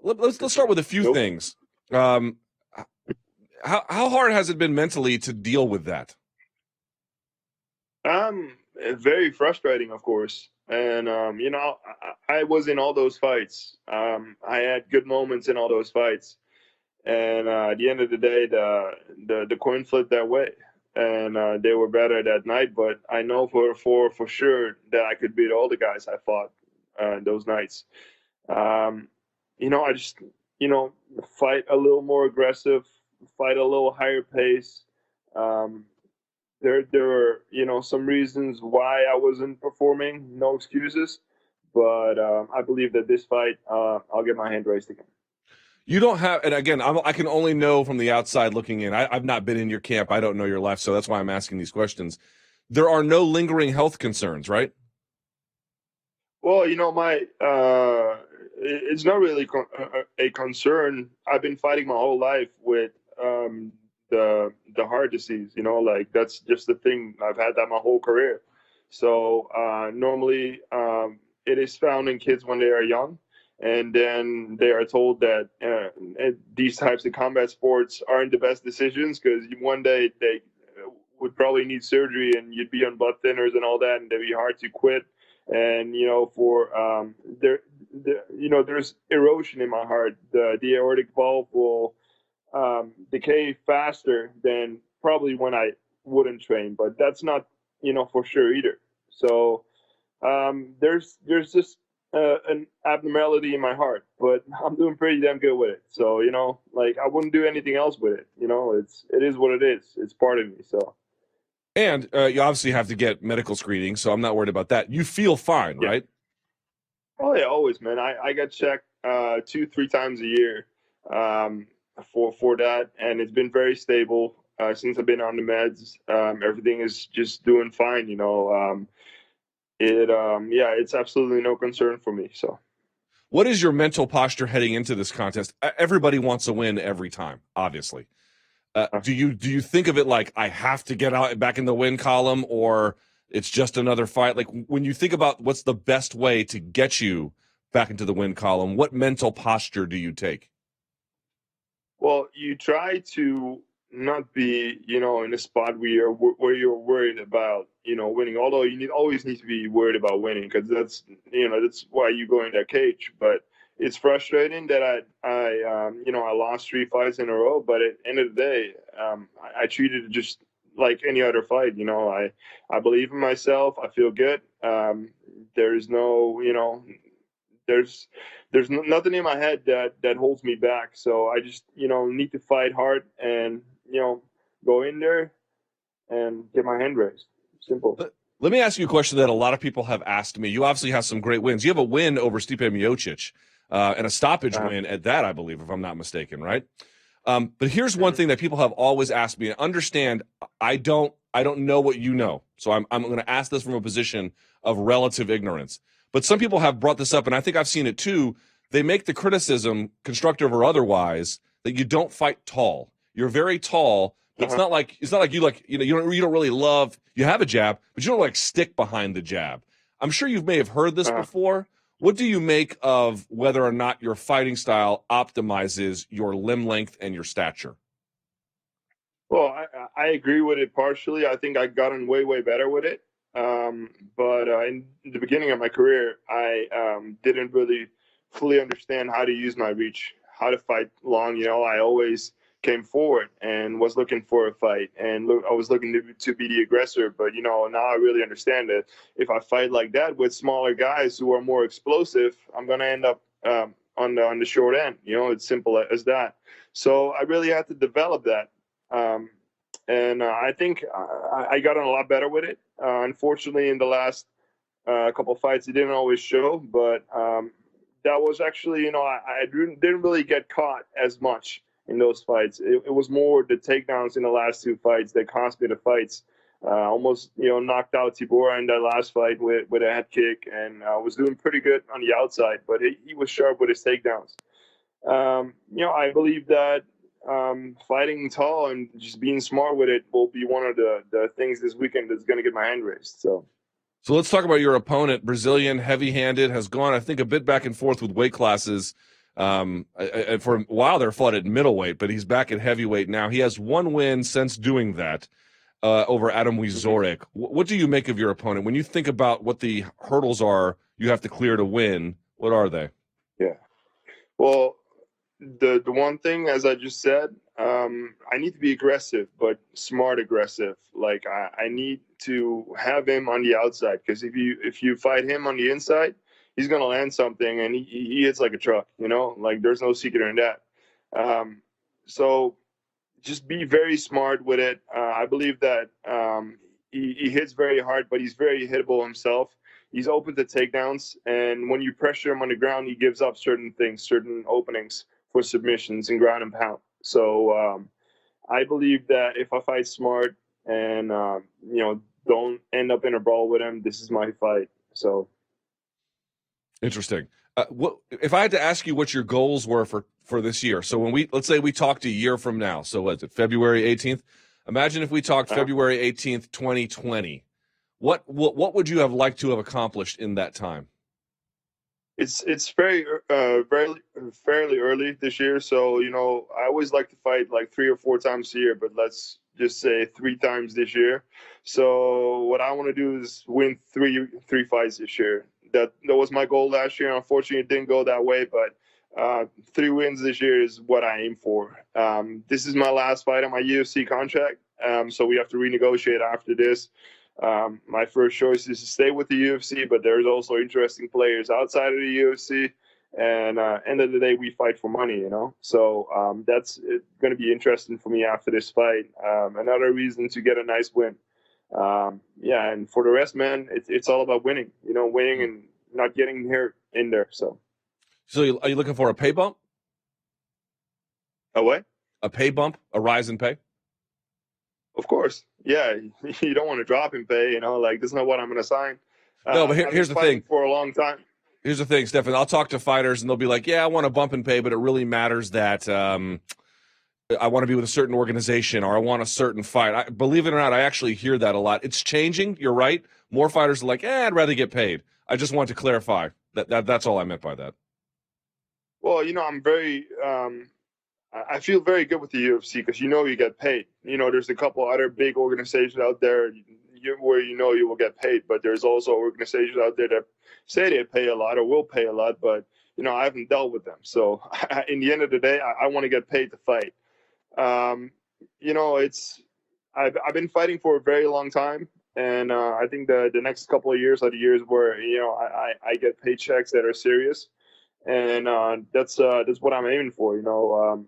Let's start with a few Nope. things. How hard has it been mentally to deal with that? Very frustrating, of course. And I was in all those fights. I had good moments in all those fights. And at the end of the day, the coin flipped that way, and they were better that night. But I know for sure that I could beat all the guys I fought those nights. I just fight a little more aggressive, fight a little higher pace. Um, there were some reasons why I wasn't performing. No excuses, but I believe that this fight I'll get my hand raised again. You don't have, and again, I can only know from the outside looking in. I've not been in your camp. I don't know your life, so that's why I'm asking these questions. There are no lingering health concerns, right? Well, my it's not really a concern. I've been fighting my whole life with the heart disease. Like that's just the thing. I've had that my whole career. So normally it is found in kids when they are young, and then they are told that these types of combat sports aren't the best decisions because one day they would probably need surgery and you'd be on blood thinners and all that, and it'd be hard to quit. And for there's erosion in my heart. The aortic valve will decay faster than probably when I wouldn't train, but that's not for sure either. So there's just an abnormality in my heart, but I'm doing pretty damn good with it. So like I wouldn't do anything else with it. It is what it is. It's part of me. So And you obviously have to get medical screening, so I'm not worried about that. You feel fine, Yeah. right? Oh yeah, always, man. I get checked 2-3 times a year for that, and it's been very stable since I've been on the meds. Everything is just doing fine. It's absolutely no concern for me. So. What is your mental posture heading into this contest? Everybody wants a win every time, obviously. Do you think of it like I have to get out back in the win column, or it's just another fight? Like when you think about what's the best way to get you back into the win column, what mental posture do you take? Well, you try to not be, in a spot where you're worried about, winning. Although always need to be worried about winning, because that's why you go in that cage. But it's frustrating that I lost 3 fights in a row. But at the end of the day, I treated it just like any other fight. I believe in myself. I feel good. There's no, there's nothing in my head that holds me back. So I just need to fight hard and go in there and get my hand raised. Simple. Let me ask you a question that a lot of people have asked me. You obviously have some great wins. You have a win over Stipe Miocic and a stoppage win at that, I believe, if I'm not mistaken, right? But here's one thing that people have always asked me. Understand, I don't know what you know, so I'm going to ask this from a position of relative ignorance. But some people have brought this up, and I think I've seen it too. They make the criticism, constructive or otherwise, that you don't fight tall. You're very tall. But it's not like you don't really love. You have a jab, but you don't like stick behind the jab. I'm sure you may have heard this before. What do you make of whether or not your fighting style optimizes your limb length and your stature? Well, I agree with it partially. I think I've gotten way better with it. But in the beginning of my career, I didn't really fully understand how to use my reach, how to fight long. I always came forward and was looking for a fight, and I was looking to be the aggressor. But now I really understand that if I fight like that with smaller guys who are more explosive, I'm gonna end up on the short end. It's simple as that. So I really had to develop that. And I think I got on a lot better with it. Unfortunately, in the last couple fights, it didn't always show, but that was actually, I didn't really get caught as much in those fights. It was more the takedowns in the last 2 fights that cost me the fights. Almost, knocked out Tibora in that last fight with a head kick, and was doing pretty good on the outside, but he was sharp with his takedowns. I believe that fighting tall and just being smart with it will be one of the things this weekend that's going to get my hand raised. So let's talk about your opponent. Brazilian, heavy-handed, has gone, I think, a bit back and forth with weight classes. For a while there, fought at middleweight, but he's back at heavyweight now. He has 1 win since doing that over Adam Wieczorek. What do you make of your opponent? When you think about what the hurdles are you have to clear to win, what are they? Yeah. Well, the one thing, as I just said, I need to be aggressive, but smart aggressive. Like I need to have him on the outside, because if you fight him on the inside, he's gonna land something, and he hits like a truck. Like there's no secret in that. So just be very smart with it. I believe that he hits very hard, but he's very hittable himself. He's open to takedowns, and when you pressure him on the ground, he gives up certain things, certain openings for submissions and ground and pound. So I believe that if I fight smart and don't end up in a brawl with him, this is my fight. So interesting. If I had to ask you what your goals were for this year? So let's say we talked a year from now. So what's it, February 18th? Imagine if we talked February 18th, 2020. What would you have liked to have accomplished in that time? It's very fairly early this year, so I always like to fight like 3 or 4 times a year, but let's just say 3 times this year. So what I want to do is win three fights this year. That was my goal last year. Unfortunately, it didn't go that way, but 3 wins this year is what I aim for. This is my last fight on my UFC contract, so we have to renegotiate after this. My first choice is to stay with the UFC, but there's also interesting players outside of the UFC. And end of the day, we fight for money, So that's going to be interesting for me after this fight. Another reason to get a nice win. Yeah, and for the rest, man, it's all about winning. Winning and not getting hurt in there. So, are you looking for a pay bump? a what? A pay bump? A rise in pay? Of course, yeah. You don't want to drop in pay. Like this is not what I'm going to sign. No, but I've here's been the fighting thing. for a long time. Here's the thing, Stefan. I'll talk to fighters, and they'll be like, "Yeah, I want a bump in pay, but it really matters that I want to be with a certain organization or I want a certain fight." Believe it or not, I actually hear that a lot. It's changing. You're right. More fighters are like, "I'd rather get paid." I just want to clarify that's all I meant by that. Well, I'm very. I feel very good with the UFC because you get paid. There's a couple other big organizations out there where you will get paid, but there's also organizations out there that say they pay a lot or will pay a lot, but I haven't dealt with them. So in the end of the day, I want to get paid to fight. It's I've been fighting for a very long time, and I think the next couple of years are the years where I get paychecks that are serious. And that's what I'm aiming for.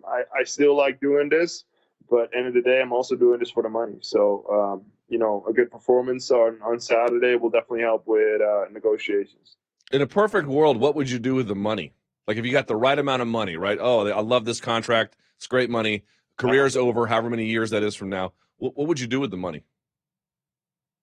I still like doing this, but end of the day, I'm also doing this for the money. So a good performance on Saturday will definitely help with negotiations. In a perfect world, what would you do with the money? Like if you got the right amount of money, right? Oh, I love this contract. It's great money. Career's over, however many years that is from now. What would you do with the money?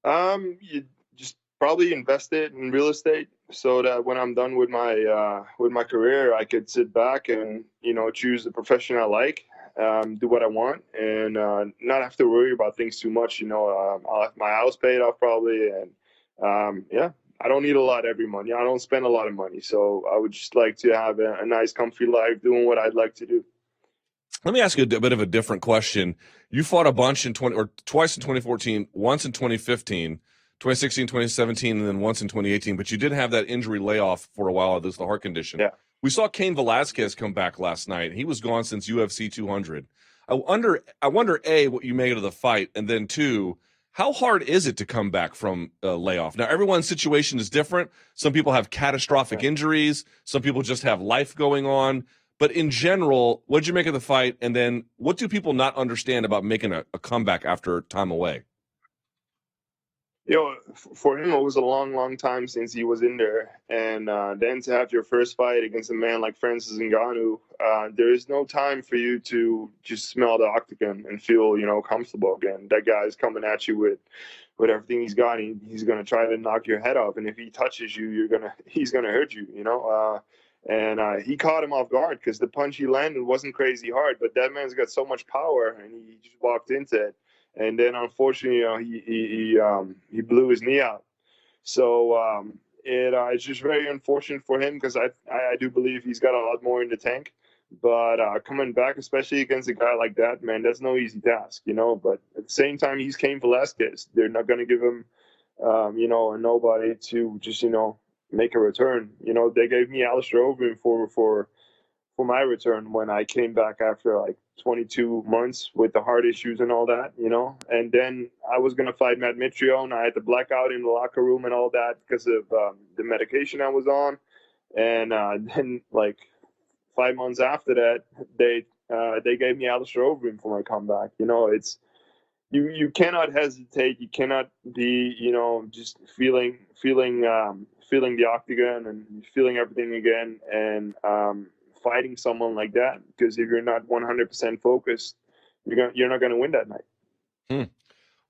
You just probably invest it in real estate so that when I'm done with my career, I could sit back and choose the profession I like, do what I want, and not have to worry about things too much. I'll have my house paid off probably, and yeah, I don't need a lot every month. I don't spend a lot of money, so I would just like to have a nice, comfy life doing what I'd like to do. Let me ask you a bit of a different question. You fought a bunch in twice in 2014, once in 2015, 2016, 2017, and then once in 2018. But you did have that injury layoff for a while. This the heart condition. Yeah. We saw Cain Velasquez come back last night. He was gone since UFC 200. I wonder A, what you made of the fight, and then two, how hard is it to come back from a layoff? Now, everyone's situation is different. Some people have catastrophic injuries. Some people just have life going on. But in general, what did you make of the fight? And then what do people not understand about making a comeback after time away? For him, it was a long, long time since he was in there. And then to have your first fight against a man like Francis Ngannou, there is no time for you to just smell the octagon and feel, comfortable again. That guy is coming at you with everything he's got. He's going to try to knock your head off. And if he touches you, he's going to hurt you, And he caught him off guard because the punch he landed wasn't crazy hard, but that man's got so much power, and he just walked into it. And then, unfortunately, he blew his knee out. So it's just very unfortunate for him because I do believe he's got a lot more in the tank. But coming back, especially against a guy like that, man, that's no easy task, But at the same time, he's Cain Velasquez. They're not going to give him, a nobody to just, make a return. They gave me Alistair Overeem for my return when I came back after like 22 months with the heart issues and all that, And then I was gonna fight Matt Mitrione. I had to black out in the locker room and all that because of the medication I was on. And then like 5 months after that, they gave me Alistair Overeem for my comeback. It's you cannot hesitate. You cannot be, just feeling the octagon and feeling everything again, and fighting someone like that. Because if you're not 100% focused, you're not gonna win that night.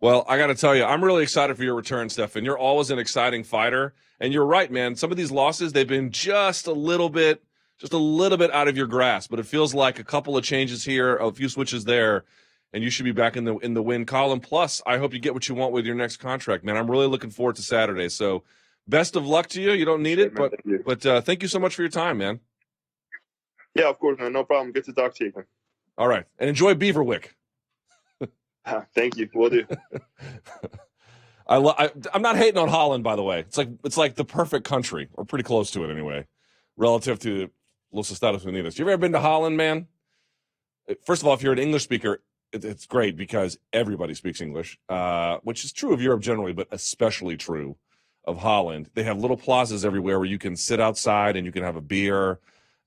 Well, I got to tell you, I'm really excited for your return, Stefan. You're always an exciting fighter, and you're right, man. Some of these losses, they've been just a little bit out of your grasp, but it feels like a couple of changes here, a few switches there, and you should be back in the win column. Plus, I hope you get what you want with your next contract, man. I'm really looking forward to Saturday. So, best of luck to you. You don't need it, but thank you so much for your time, man. Yeah, of course, man. No problem. Good to talk to you, man. All right, and enjoy Beaverwick. Thank you. Will do. I'm not hating on Holland, by the way. It's like the perfect country, or pretty close to it anyway, relative to Los Estados Unidos. You ever been to Holland, man? First of all, if you're an English speaker, it's great because everybody speaks English, which is true of Europe generally, but especially true of Holland. They have little plazas everywhere where you can sit outside and you can have a beer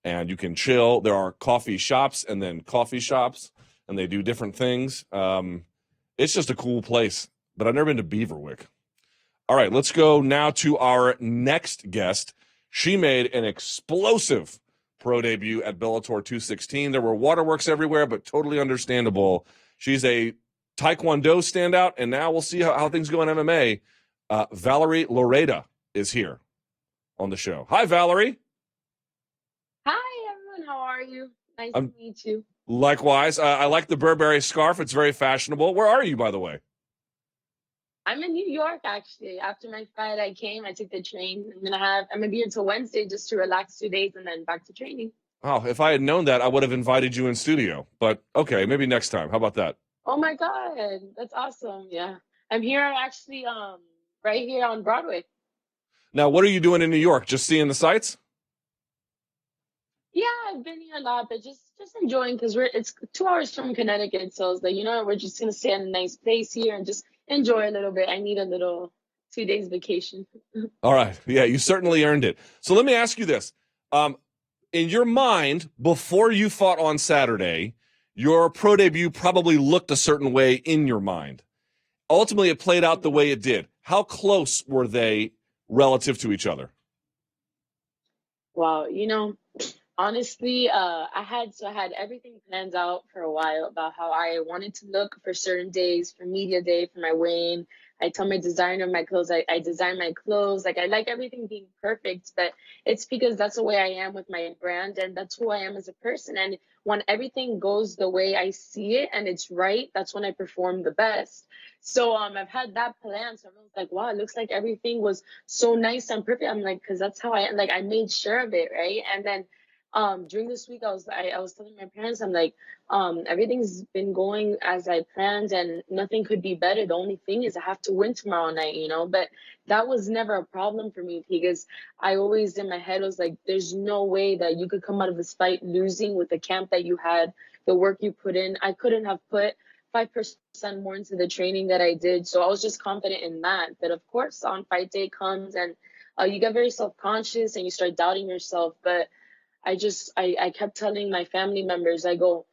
and you can chill. There are coffee shops and then coffee shops, and they do different things. It's just a cool place. but I've never been to Beaverwick. All right, let's go now to our next guest. She made an explosive pro debut at Bellator 216. There were waterworks everywhere, but totally understandable. She's a Taekwondo standout, and now we'll see how things go in MMA. Valerie Loureda is here on the show. Hi, Valerie. Hi, everyone. How are you? Nice to meet you. Likewise. I like the Burberry scarf. It's very fashionable. Where are you, by the way? I'm in New York, actually. After my fight, I took the train. I'm gonna be here until Wednesday just to relax 2 days and then back to training. Oh, if I had known that, I would have invited you in studio. But okay, maybe next time. How about that? Oh my God, that's awesome. Yeah. I'm here actually, right here on Broadway. Now, what are you doing in New York? Just seeing the sights? Yeah, I've been here a lot, but just enjoying because it's 2 hours from Connecticut. So I was like, we're just gonna stay in a nice place here and just enjoy a little bit. I need a little 2 days vacation. All right. Yeah, you certainly earned it. So let me ask you this. In your mind, before you fought on Saturday, your pro debut probably looked a certain way in your mind. Ultimately, it played out the way it did. How close were they relative to each other? Wow, honestly, I had everything planned out for a while about how I wanted to look for certain days, for media day, for my weigh-in. I told my designer my clothes. I design my clothes. Like I like everything being perfect, but it's because that's the way I am with my brand, and that's who I am as a person. And when everything goes the way I see it and it's right, that's when I perform the best. So I've had that plan. So everyone's like, wow, it looks like everything was so nice and perfect. I'm like, because that's how I like. I made sure of it, right? And then during this week, I was telling my parents, I'm like, everything's been going as I planned and nothing could be better. The only thing is I have to win tomorrow night, but that was never a problem for me because I always in my head was like, there's no way that you could come out of this fight losing with the camp that you had, the work you put in. I couldn't have put 5% more into the training that I did. So I was just confident in that. But of course, on fight day comes and you get very self-conscious and you start doubting yourself. But I kept telling my family members, I go,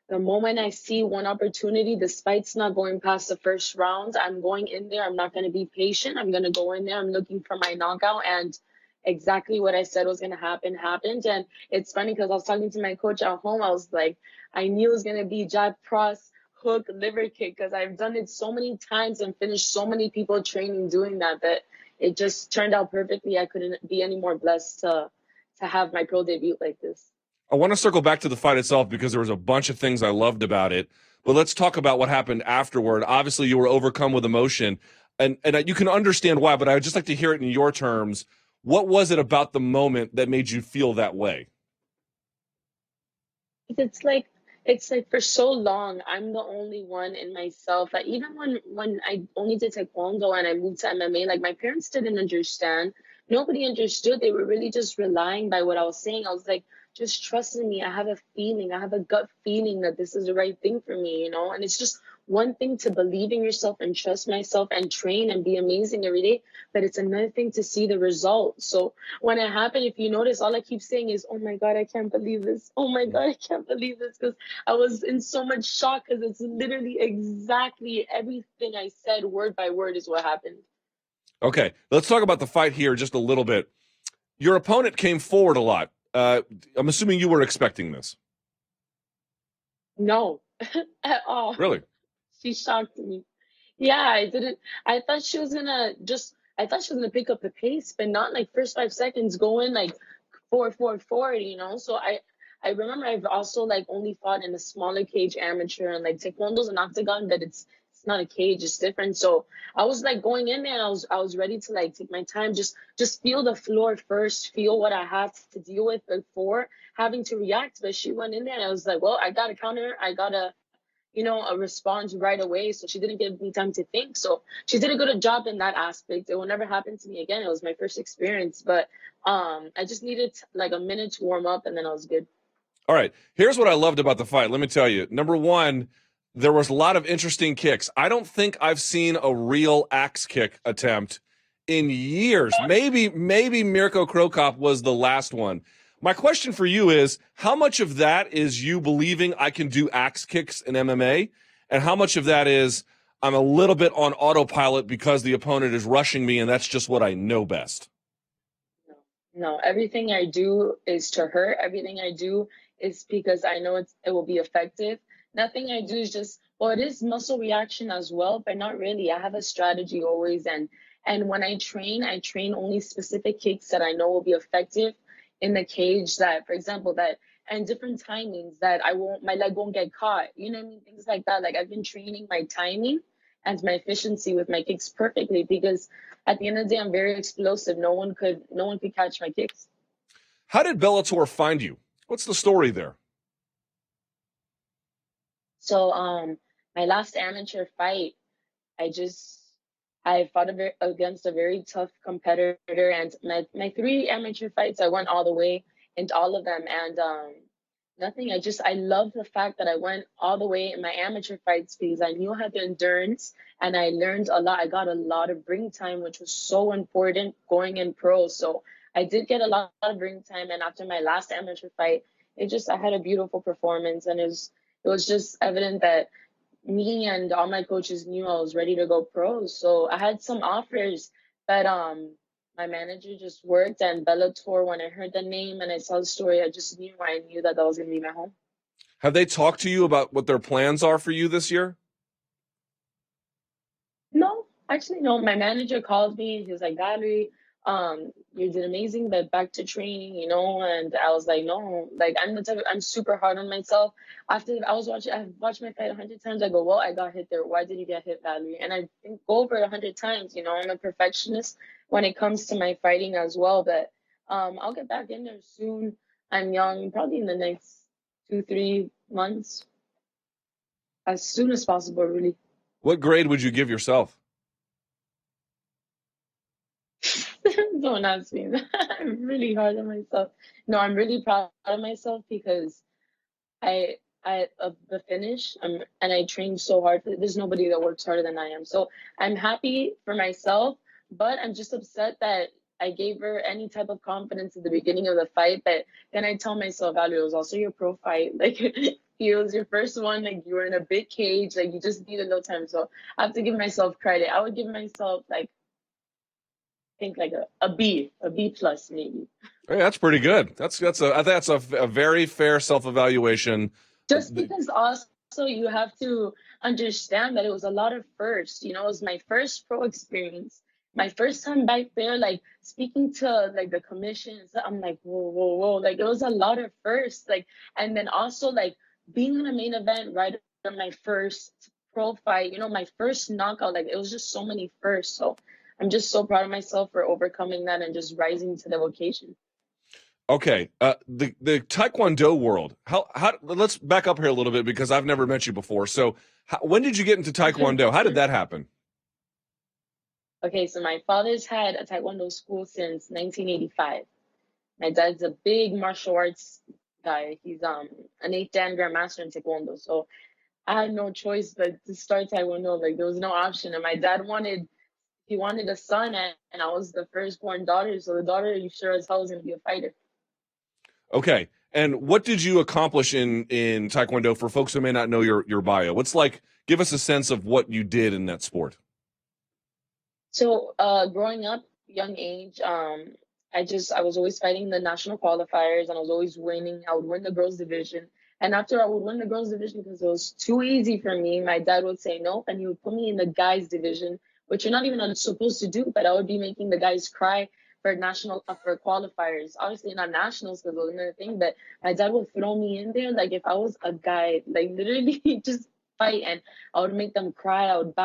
the moment I see one opportunity, the fight's not going past the first round, I'm going in there. I'm not going to be patient. I'm going to go in there. I'm looking for my knockout. And exactly what I said was going to happen happened. And it's funny because I was talking to my coach at home. I was like, I knew it was going to be jab, cross, hook, liver kick because I've done it so many times and finished so many people training doing that it just turned out perfectly. I couldn't be any more blessed to have my pro debut like this. I want to circle back to the fight itself because there was a bunch of things I loved about it. But let's talk about what happened afterward. Obviously, you were overcome with emotion, and you can understand why, but I would just like to hear it in your terms. What was it about the moment that made you feel that way? It's like for so long, I'm the only one in myself. Like even when I only did Taekwondo and I moved to MMA, like my parents didn't understand. Nobody understood. They were really just relying by what I was saying. I was like, just trust in me. I have a feeling. I have a gut feeling that this is the right thing for me, And it's just one thing to believe in yourself and trust myself and train and be amazing every day. But it's another thing to see the result. So when it happened, if you notice, all I keep saying is, oh my God, I can't believe this. Oh my God, I can't believe this. Because I was in so much shock because it's literally exactly everything I said word by word is what happened. Okay, let's talk about the fight here just a little bit. Your opponent came forward a lot. I'm assuming you were expecting this. No, at all. Really? She shocked me. Yeah, I didn't. I thought she was gonna pick up the pace, but not like first 5 seconds going like 4 4 4, So I remember I've also like only fought in a smaller cage amateur and like Taekwondo's an octagon, but it's not a cage, it's different. So I was like going in there and I was ready to like take my time, just feel the floor first, feel what I have to deal with before having to react. But she went in there and I was like, well, I gotta counter her, I gotta a response right away. So she didn't give me time to think. So she did a good job in that aspect. It will never happen to me again. It was my first experience, but I just needed like a minute to warm up and then I was good. All right. Here's what I loved about the fight. Let me tell you. Number one, there was a lot of interesting kicks. I don't think I've seen a real axe kick attempt in years. Maybe Mirko Krokop was the last one. My question for you is, how much of that is you believing I can do axe kicks in MMA? And how much of that is I'm a little bit on autopilot because the opponent is rushing me, and that's just what I know best. No, everything I do is to hurt. Everything I do is because I know it will be effective. Nothing I do is just, well, it is muscle reaction as well, but not really. I have a strategy always, and when I train only specific kicks that I know will be effective in the cage. That, for example, that and different timings that my leg won't get caught. You know what I mean? Things like that. Like I've been training my timing and my efficiency with my kicks perfectly because at the end of the day, I'm very explosive. No one could catch my kicks. How did Bellator find you? What's the story there? So, my last amateur fight, I fought against a very tough competitor, and my 3 amateur fights, I went all the way into all of them, and nothing. I love the fact that I went all the way in my amateur fights because I knew I had the endurance and I learned a lot. I got a lot of ring time, which was so important going in pro. So I did get a lot of ring time, and after my last amateur fight, I had a beautiful performance, and it was just evident that me and all my coaches knew I was ready to go pro. So I had some offers, but my manager just worked, and Bellator, when I heard the name and I saw the story, I knew that was gonna be my home. Have they talked to you about what their plans are for you this year? No, actually, no. My manager called me. He was like, Valerie, you did amazing, but back to training, you know? And I was like, no, like I'm super hard on myself. After I've watched my fight 100 times. I go, well, I got hit there. Why did you get hit, Valerie? And I think go over it 100 times. You know, I'm a perfectionist when it comes to my fighting as well. But I'll get back in there soon. I'm young, probably in the next 2-3 months, as soon as possible, really. What grade would you give yourself? Don't ask me that. I'm really hard on myself. No, I'm really proud of myself because I the finish and I trained so hard. There's nobody that works harder than I am. So I'm happy for myself, but I'm just upset that I gave her any type of confidence at the beginning of the fight. But then I tell myself, Valerie, it was also your pro fight. Like it was your first one. Like you were in a big cage. Like you just needed no time. So I have to give myself credit. I would give myself think like a B plus maybe. Hey, that's pretty good. I think that's a very fair self-evaluation. Just because also you have to understand that it was a lot of first. You know, it was my first pro experience, my first time back there, like speaking to like the commission. So I'm like, whoa, like it was a lot of first, like, and then also like being in a main event right on my first pro fight. You know, my first knockout. Like it was just so many firsts. So I'm just so proud of myself for overcoming that and just rising to the occasion. Okay, the Taekwondo world. How let's back up here a little bit because I've never met you before. So, when did you get into Taekwondo? How did that happen? Okay, so my father's had a Taekwondo school since 1985. My dad's a big martial arts guy. He's an 8th Dan grandmaster in Taekwondo. So I had no choice but to start Taekwondo. Like there was no option. And my dad wanted a son, and I was the firstborn daughter. So the daughter, you sure as hell was gonna be a fighter. Okay, and what did you accomplish in Taekwondo for folks who may not know your bio? What's like? Give us a sense of what you did in that sport. So growing up, young age, I was always fighting the national qualifiers, and I was always winning. I would win the girls division, and after I would win the girls division because it was too easy for me, my dad would say nope, and he would put me in the guys division, which you're not even supposed to do. But I would be making the guys cry for for qualifiers. Obviously not nationals because it was another thing, but my dad would throw me in there like if I was a guy, like literally just fight, and I would make them cry. I would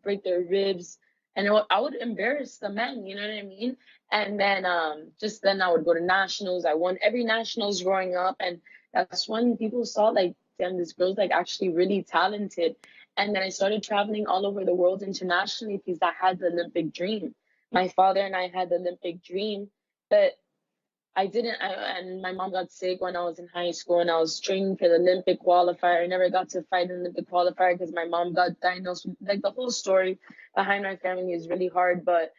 break their ribs, and I would embarrass the men, you know what I mean? And then just then I would go to nationals. I won every nationals growing up, and that's when people saw like, damn, this girl's like actually really talented. And then I started traveling all over the world internationally because I had the Olympic dream. My father and I had the Olympic dream, but and my mom got sick when I was in high school, and I was training for the Olympic qualifier. I never got to fight an Olympic qualifier because my mom got diagnosed. Like the whole story behind my family is really hard, but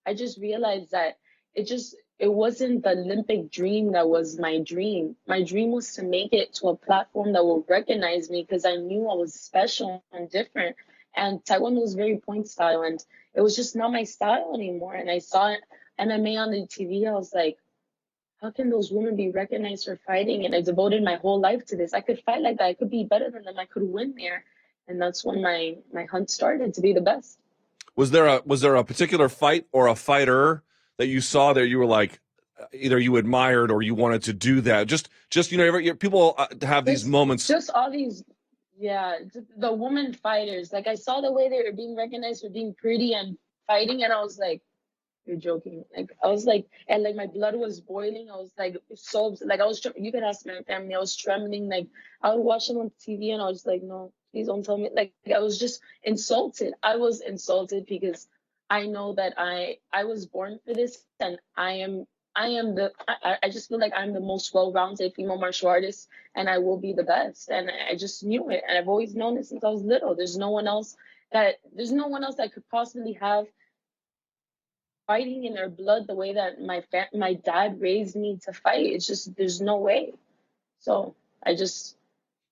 I just realized that it wasn't the Olympic dream that was my dream. My dream was to make it to a platform that will recognize me because I knew I was special and different. And Taekwondo was very point style, and it was just not my style anymore. And I saw MMA on the TV. I was like, how can those women be recognized for fighting? And I devoted my whole life to this. I could fight like that. I could be better than them. I could win there. And that's when my hunt started to be the best. Was there a particular fight or a fighter that you saw there you were like, either you admired or you wanted to do that? Just people have these moments. Just all these, yeah, the woman fighters. Like I saw the way they were being recognized for being pretty and fighting, and I was like, you're joking. Like I was like, and like my blood was boiling. I was like so like I was. You could ask my family. I was trembling. Like I would watch them on TV, and I was like, no, please don't tell me. Like I was just insulted. I was insulted because I know that I was born for this, and I just feel like I'm the most well-rounded female martial artist, and I will be the best. And I just knew it, and I've always known it since I was little. There's no one else that could possibly have fighting in their blood the way that my dad raised me to fight. It's just there's no way. So I just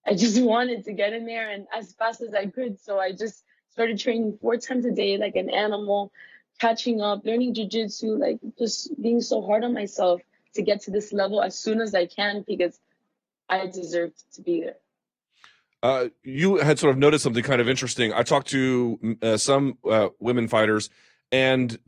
wanted to get in there and as fast as I could. So I just started training 4 times a day like an animal, catching up, learning jiu-jitsu, like just being so hard on myself to get to this level as soon as I can because I deserved to be there. You had sort of noticed something kind of interesting. I talked to some women fighters, and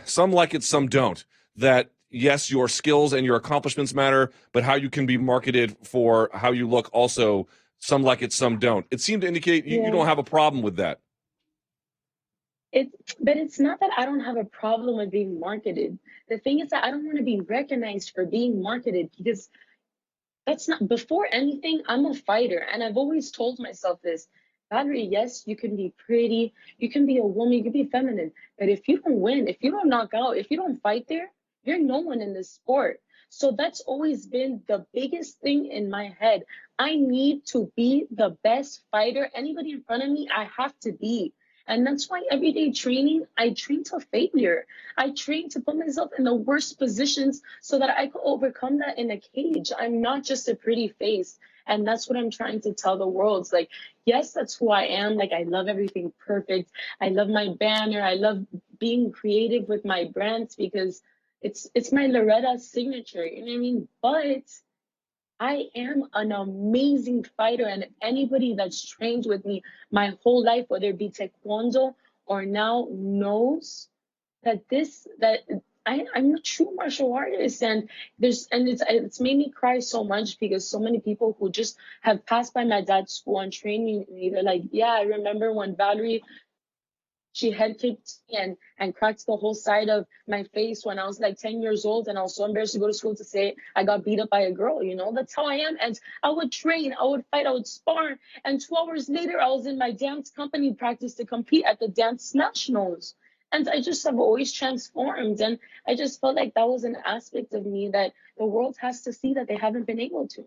some like it, some don't. That yes, your skills and your accomplishments matter, but how you can be marketed for how you look also, some like it, some don't. It seemed to indicate you don't have a problem with that. But it's not that I don't have a problem with being marketed. The thing is that I don't want to be recognized for being marketed because that's not, before anything, I'm a fighter. And I've always told myself this, Valerie, yes, you can be pretty, you can be a woman, you can be feminine. But if you don't win, if you don't knock out, if you don't fight there, you're no one in this sport. So that's always been the biggest thing in my head. I need to be the best fighter. Anybody in front of me, I have to be. And that's why everyday training, I train to failure. I train to put myself in the worst positions so that I could overcome that in a cage. I'm not just a pretty face. And that's what I'm trying to tell the world. It's like, yes, that's who I am. Like, I love everything perfect. I love my banner. I love being creative with my brands because it's my Loureda signature. You know what I mean? But I am an amazing fighter, and anybody that's trained with me my whole life, whether it be taekwondo or now, knows that I'm a true martial artist, and it's made me cry so much because so many people who just have passed by my dad's school and trained me, they're like, yeah, I remember when Valerie, she head kicked me and cracked the whole side of my face when I was like 10 years old. And I was so embarrassed to go to school to say I got beat up by a girl, you know? That's how I am. And I would train, I would fight, I would spar. And 2 hours later, I was in my dance company practice to compete at the dance nationals. And I just have always transformed. And I just felt like that was an aspect of me that the world has to see that they haven't been able to.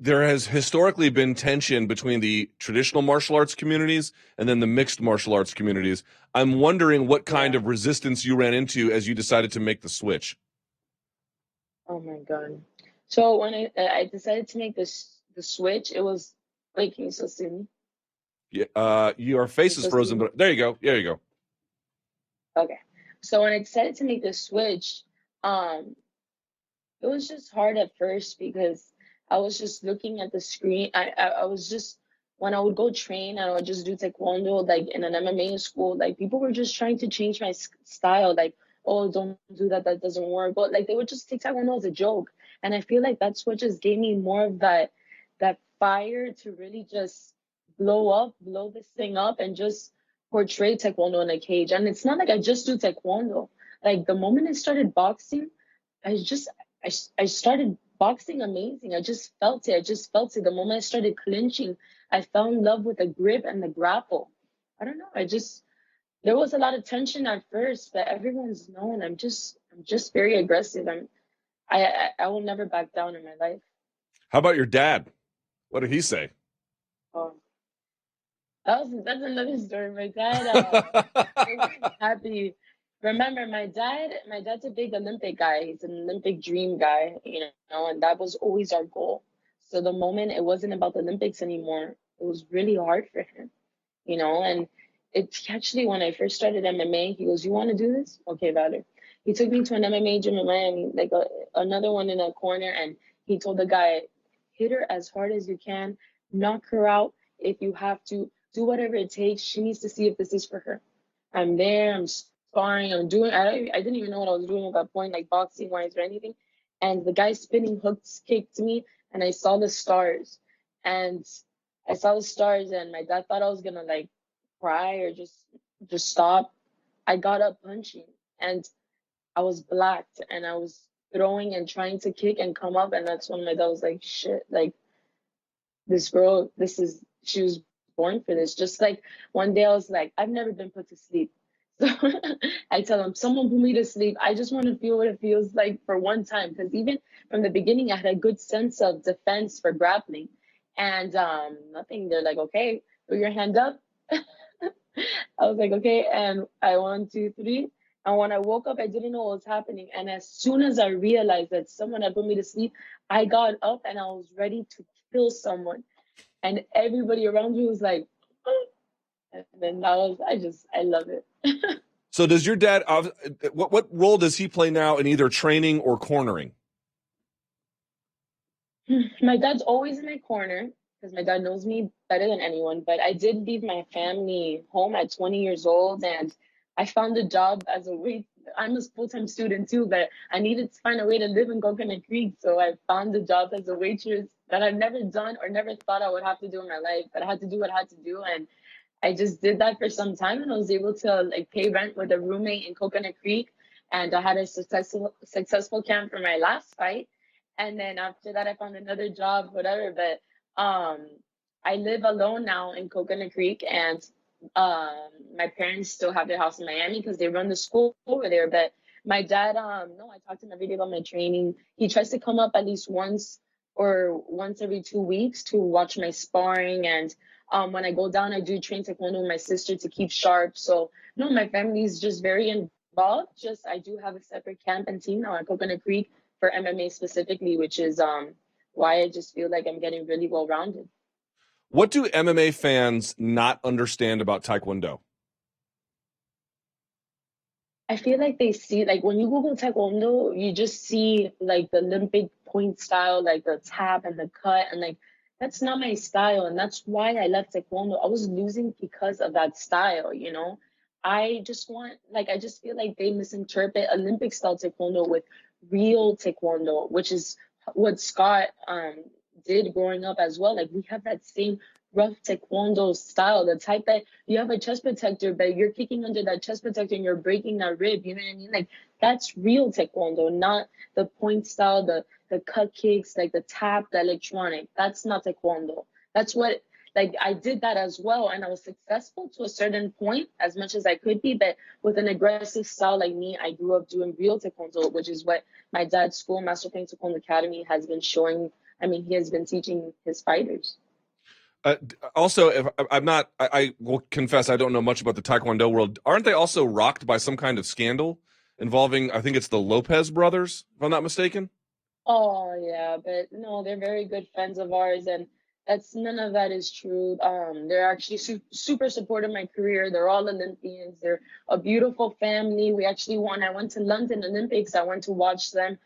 There has historically been tension between the traditional martial arts communities and then the mixed martial arts communities. I'm wondering what kind of resistance you ran into as you decided to make the switch. Oh my God. So when I decided to make the switch, it was, wait, can you still see me? Yeah, your face is frozen, but there you go. There you go. Okay. So when I decided to make the switch, it was just hard at first because I was just looking at the screen. I was just, when I would go train, I would just do taekwondo, like in an MMA school, like people were just trying to change my style. Like, oh, don't do that. That doesn't work. But like, they would just take taekwondo as a joke. And I feel like that's what just gave me more of that fire to really just blow this thing up and just portray taekwondo in a cage. And it's not like I just do taekwondo. Like the moment I started boxing, I started boxing amazing. I just felt it. The moment I started clinching, I fell in love with the grip and the grapple. I don't know. There was a lot of tension at first, but everyone's known I'm just very aggressive. I will never back down in my life. How about your dad? What did he say? Oh, that's another story. My dad was happy. Remember, my dad's a big Olympic guy. He's an Olympic dream guy, you know, and that was always our goal. So the moment it wasn't about the Olympics anymore, it was really hard for him. you know. And it's actually, when I first started MMA, he goes, "You want to do this? Okay, Valerie." He took me to an MMA gym in Miami, like another one in a corner, and he told the guy, "Hit her as hard as you can, knock her out if you have to, do whatever it takes. She needs to see if this is for her." I'm there, I'm sparring, I didn't even know what I was doing at that point, like boxing wise or anything. And the guy spinning hooks kicked me, and I saw the stars. And I saw the stars, and my dad thought I was gonna like cry or just stop. I got up punching, and I was blacked, and I was throwing and trying to kick and come up. And that's when my dad was like, "Shit, like this girl, she was born for this." Just like one day I was like, "I've never been put to sleep." So I tell him, "Someone put me to sleep. I just want to feel what it feels like for one time." Because even from the beginning, I had a good sense of defense for grappling. And nothing, they're like, "Okay, put your hand up." I was like, "Okay." And I 1, 2, 3. And when I woke up, I didn't know what was happening. And as soon as I realized that someone had put me to sleep, I got up and I was ready to kill someone. And everybody around me was like, "Oh." And then I love it. So does your dad, what role does he play now in either training or cornering? My dad's always in my corner because my dad knows me better than anyone. But I did leave my family home at 20 years old, and I found a job as a wait. I'm a full-time student too, but I needed to find a way to live in Coconut Creek. So I found a job as a waitress that I've never done or never thought I would have to do in my life. But I had to do what I had to do, and I just did that for some time, and I was able to like pay rent with a roommate in Coconut Creek. And I had a successful camp for my last fight. And then after that, I found another job, whatever. But I live alone now in Coconut Creek, and my parents still have their house in Miami because they run the school over there. But my dad, no, I talk to him every day about my training. He tries to come up at least once every 2 weeks to watch my sparring. And when I go down, I do train taekwondo with my sister to keep sharp. So no, my family is just very involved. Just I do have a separate camp and team now at Coconut Creek for MMA specifically, which is why I just feel like I'm getting really well rounded. What do MMA fans not understand about Taekwondo? I feel like they see, like when you Google Taekwondo, you just see like the Olympic point style, like the tap and the cut, and like that's not my style, and that's why I left Taekwondo. I was losing because of that style, you know. I just feel like they misinterpret Olympic style Taekwondo with real Taekwondo, which is what Scott did growing up as well. Like we have that same rough Taekwondo style, the type that you have a chest protector, but you're kicking under that chest protector and you're breaking that rib. You know what I mean? Like that's real Taekwondo, not the point style, the cut kicks, like the tap, the electronic. That's not Taekwondo. That's what like I did that as well, and I was successful to a certain point, as much as I could be. But with an aggressive style like me, I grew up doing real Taekwondo, which is what my dad's school, Master Payne Taekwondo Academy, has been showing. I mean, he has been teaching his fighters. Also, if I'm not, I will confess I don't know much about the Taekwondo world. Aren't they also rocked by some kind of scandal involving, I think it's the Lopez brothers, if I'm not mistaken? Oh yeah, but no, they're very good friends of ours, and that's none of that is true. They're actually super supportive of my career. They're all Olympians. They're a beautiful family. We actually won. I went to London Olympics. I went to watch them.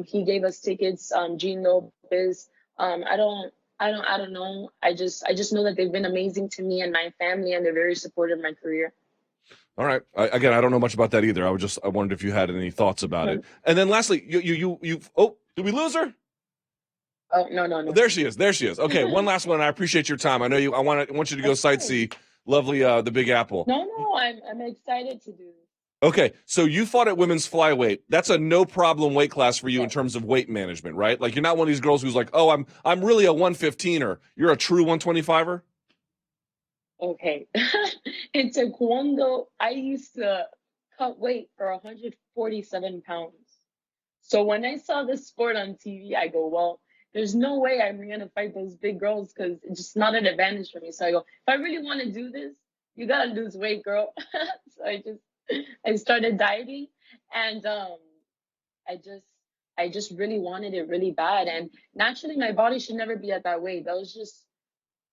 He gave us tickets. Gene Lopez. I don't know. I just know that they've been amazing to me and my family, and they're very supportive of my career. All right. Again, I don't know much about that either. I wondered if you had any thoughts about it. And then lastly, you. Oh, did we lose her? Oh no. Oh, there she is. There she is. Okay, one last one. I appreciate your time. I know you. I want you to go sightsee. Lovely, the Big Apple. No, I'm excited to do this. Okay, so you fought at women's flyweight. That's a no problem weight class for you in terms of weight management, right? Like you're not one of these girls who's like, oh, I'm really a 115er. You're a true 125er. Okay. In Taekwondo, I used to cut weight for 147 pounds. So when I saw this sport on TV, I go, well, there's no way I'm going to fight those big girls because it's just not an advantage for me. So I go, if I really want to do this, you got to lose weight, girl. So I started dieting, and I just really wanted it really bad. And naturally, my body should never be at that weight. That was just,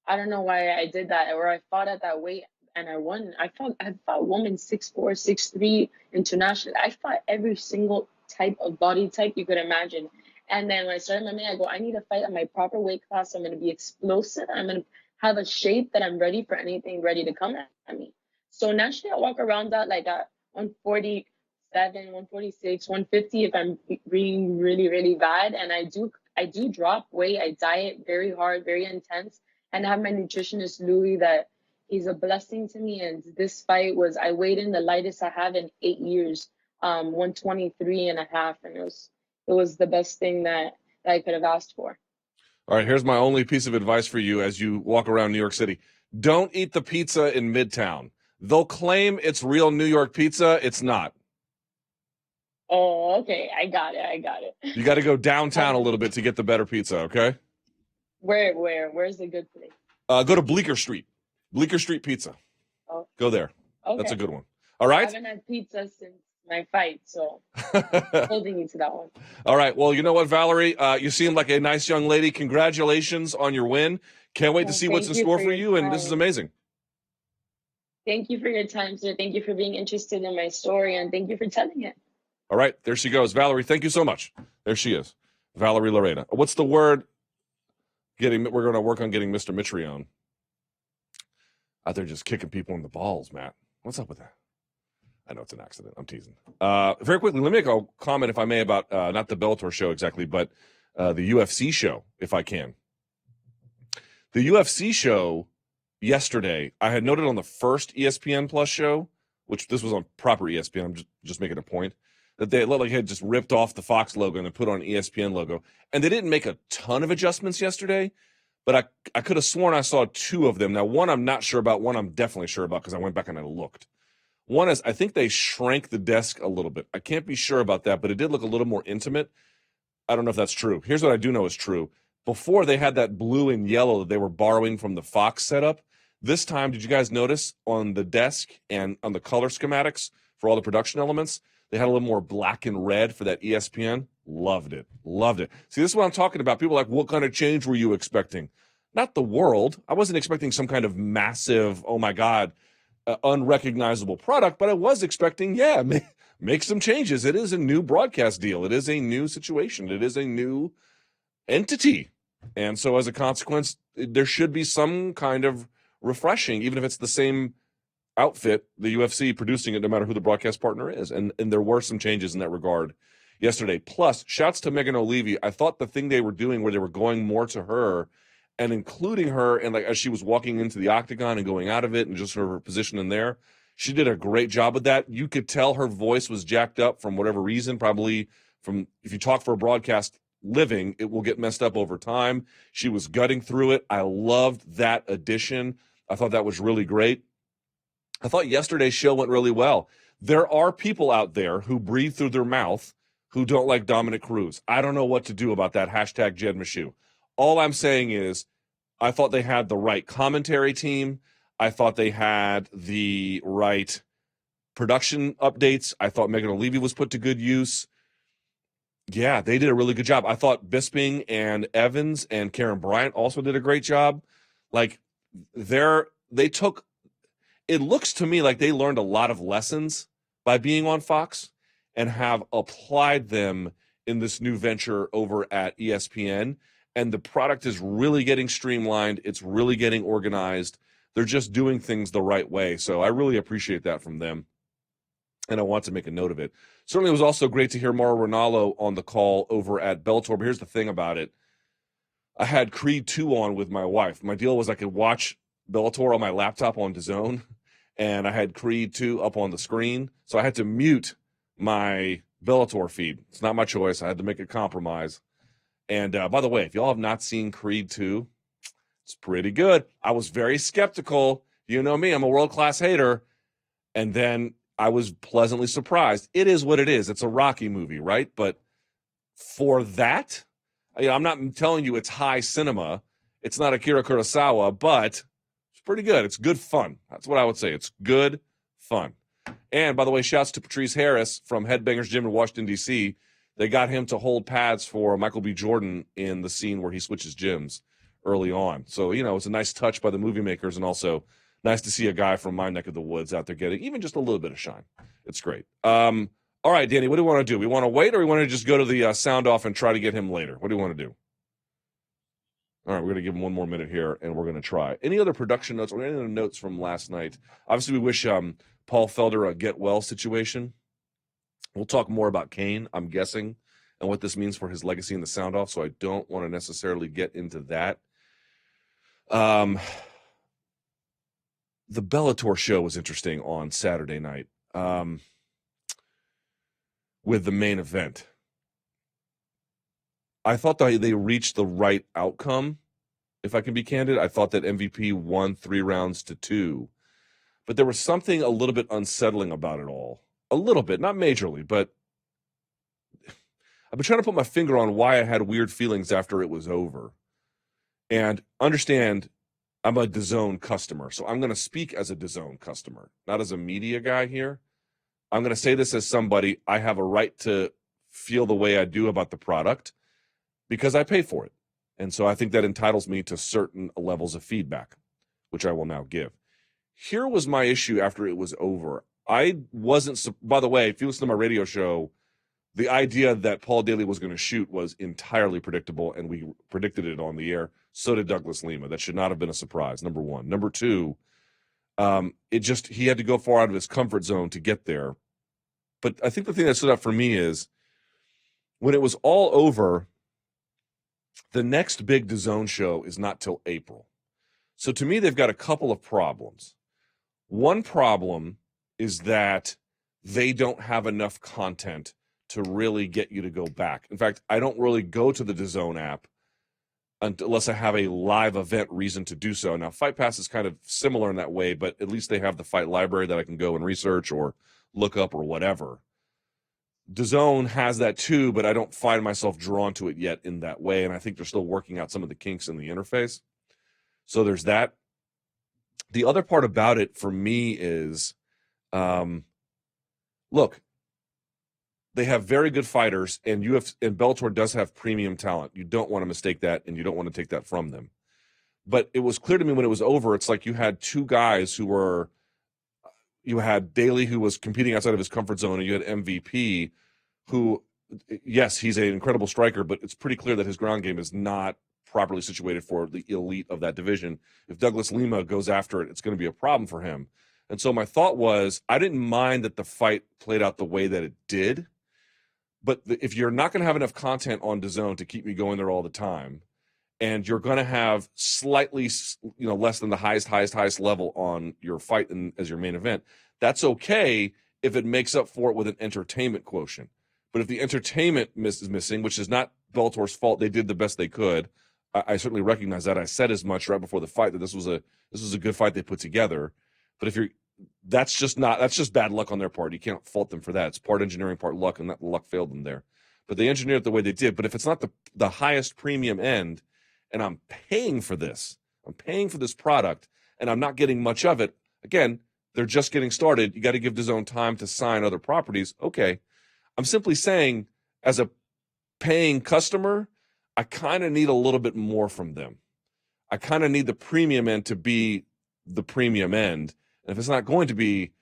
I don't know why I did that or I fought at that weight. and I won. I fought women 6'4", 6'3", international. I fought every single type of body type you could imagine. And then when I started MMA, I go, I need to fight at my proper weight class. I'm going to be explosive. I'm going to have a shape that I'm ready for anything ready to come at me. So naturally, I walk around that like at 147, 146, 150 if I'm being really, really bad. And I do drop weight. I diet very hard, very intense. And I have my nutritionist, Louis, that he's a blessing to me. And this fight I weighed in the lightest I have in 8 years, 123 and a half. And it was the best thing that I could have asked for. All right, here's my only piece of advice for you as you walk around New York City. Don't eat the pizza in Midtown. They'll claim it's real New York pizza. It's not. Oh, okay. I got it. You got to go downtown a little bit to get the better pizza, okay? Where's the good place? Go to Bleecker Street. Bleecker Street Pizza. Oh, go there. Okay. That's a good one. All right? I haven't had pizza since my fight, so holding you to that one. All right. Well, you know what, Valerie? You seem like a nice young lady. Congratulations on your win. Can't wait to see what's in store for you, and this is amazing. Thank you for your time, sir. Thank you for being interested in my story, and thank you for telling it. All right. There she goes. Valerie, thank you so much. There she is. Valerie Loureda. What's the word? We're going to work on getting Mr. Mitrione out there just kicking people in the balls, Matt. What's up with that? I know it's an accident. I'm teasing. Very quickly, let me make a comment, if I may, about not the Bellator show exactly, but the UFC show, if I can. The UFC show yesterday, I had noted on the first ESPN Plus show, which this was on proper ESPN, I'm just making a point, that they looked like they had just ripped off the Fox logo and then put on ESPN logo. And they didn't make a ton of adjustments yesterday, but I could have sworn I saw two of them. Now, one I'm not sure about, one I'm definitely sure about because I went back and I looked. One is, I think they shrank the desk a little bit. I can't be sure about that, but it did look a little more intimate. I don't know if that's true. Here's what I do know is true. Before, they had that blue and yellow that they were borrowing from the Fox setup. This time, did you guys notice on the desk and on the color schematics for all the production elements, they had a little more black and red for that ESPN? Loved it. Loved it. See, this is what I'm talking about. People are like, what kind of change were you expecting? Not the world. I wasn't expecting some kind of massive, oh my God, unrecognizable product, but I was expecting, make some changes. It is a new broadcast deal. It is a new situation. It is a new entity. And so as a consequence, there should be some kind of refreshing, even if it's the same outfit, the UFC producing it, no matter who the broadcast partner is. And there were some changes in that regard yesterday. Plus, shouts to Megan O'Leary. I thought the thing they were doing where they were going more to her and including her, and like as she was walking into the Octagon and going out of it and just her position in there, she did a great job of that. You could tell her voice was jacked up from whatever reason, probably from, if you talk for a broadcast living, it will get messed up over time. She was gutting through it. I loved that addition. I thought that was really great. I thought yesterday's show went really well. There are people out there who breathe through their mouth who don't like Dominic Cruz. I don't know what to do about that. Hashtag Jed Meshew. All I'm saying is I thought they had the right commentary team. I thought they had the right production updates. I thought Megan O'Leary was put to good use. Yeah, they did a really good job. I thought Bisping and Evans and Karen Bryant also did a great job. Like, they took, it looks to me like they learned a lot of lessons by being on Fox and have applied them in this new venture over at ESPN. And the product is really getting streamlined. It's really getting organized. They're just doing things the right way. So I really appreciate that from them. And I want to make a note of it. Certainly, it was also great to hear Mauro Ranallo on the call over at Bellator. But here's the thing about it. I had Creed 2 on with my wife. My deal was I could watch Bellator on my laptop on DAZN, and I had Creed 2 up on the screen. So I had to mute my Bellator feed. It's not my choice. I had to make a compromise. And by the way, if y'all have not seen Creed 2, it's pretty good. I was very skeptical. You know me, I'm a world-class hater. And then I was pleasantly surprised. It is what it is. It's a Rocky movie, right? But for that, I'm not telling you it's high cinema. It's not Akira Kurosawa, but it's pretty good. It's good fun. That's what I would say. It's good fun. And by the way, shouts to Patrice Harris from Headbangers Gym in Washington, D.C. They got him to hold pads for Michael B. Jordan in the scene where he switches gyms early on. So, it's a nice touch by the movie makers and also nice to see a guy from my neck of the woods out there getting even just a little bit of shine. It's great. All right, Danny, what do we want to do? We want to wait, or we want to just go to the sound off and try to get him later? What do you want to do? All right, we're going to give him one more minute here, and we're going to try. Any other production notes or any other notes from last night? Obviously, we wish Paul Felder a get well situation. We'll talk more about Cain, I'm guessing, and what this means for his legacy in the sound off, so I don't want to necessarily get into that. The Bellator show was interesting on Saturday night. With the main event. I thought that they reached the right outcome, if I can be candid. I thought that MVP won 3 rounds to 2. But there was something a little bit unsettling about it all. A little bit, not majorly, but I've been trying to put my finger on why I had weird feelings after it was over. And understand, I'm a DAZN customer, so I'm going to speak as a DAZN customer, not as a media guy here. I'm going to say this as somebody, I have a right to feel the way I do about the product because I pay for it. And so I think that entitles me to certain levels of feedback, which I will now give. Here was my issue after it was over. I wasn't, by the way, if you listen to my radio show, the idea that Paul Daly was going to shoot was entirely predictable, and we predicted it on the air. So did Douglas Lima. That should not have been a surprise, number one. Number two, he had to go far out of his comfort zone to get there. But I think the thing that stood out for me is when it was all over, the next big DAZN show is not till April. So to me, they've got a couple of problems. One problem is that they don't have enough content to really get you to go back. In fact, I don't really go to the DAZN app unless I have a live event reason to do so. Now, Fight Pass is kind of similar in that way, but at least they have the fight library that I can go and research or look up or whatever. DAZN has that too, but I don't find myself drawn to it yet in that way, and I think they're still working out some of the kinks in the interface. So there's that. The other part about it for me is, look, they have very good fighters, and Bellator does have premium talent. You don't want to mistake that, and you don't want to take that from them. But it was clear to me when it was over, it's like you had 2 guys who were, you had Daly, who was competing outside of his comfort zone, and you had MVP, who, yes, he's an incredible striker, but it's pretty clear that his ground game is not properly situated for the elite of that division. If Douglas Lima goes after it, it's going to be a problem for him. And so my thought was, I didn't mind that the fight played out the way that it did, but if you're not going to have enough content on DAZN to keep me going there all the time, and you're going to have slightly, less than the highest level on your fight as your main event, that's okay if it makes up for it with an entertainment quotient. But if the entertainment is missing, which is not Bellator's fault, they did the best they could. I certainly recognize that. I said as much right before the fight that this was a good fight they put together. But that's just bad luck on their part. You can't fault them for that. It's part engineering, part luck, and that luck failed them there. But they engineered it the way they did. But if it's not the highest premium end, and I'm paying for this product, and I'm not getting much of it, again, they're just getting started. You got to give DAZN time to sign other properties. Okay. I'm simply saying, as a paying customer, I kind of need a little bit more from them. I kind of need the premium end to be the premium end. And if it's not going to be,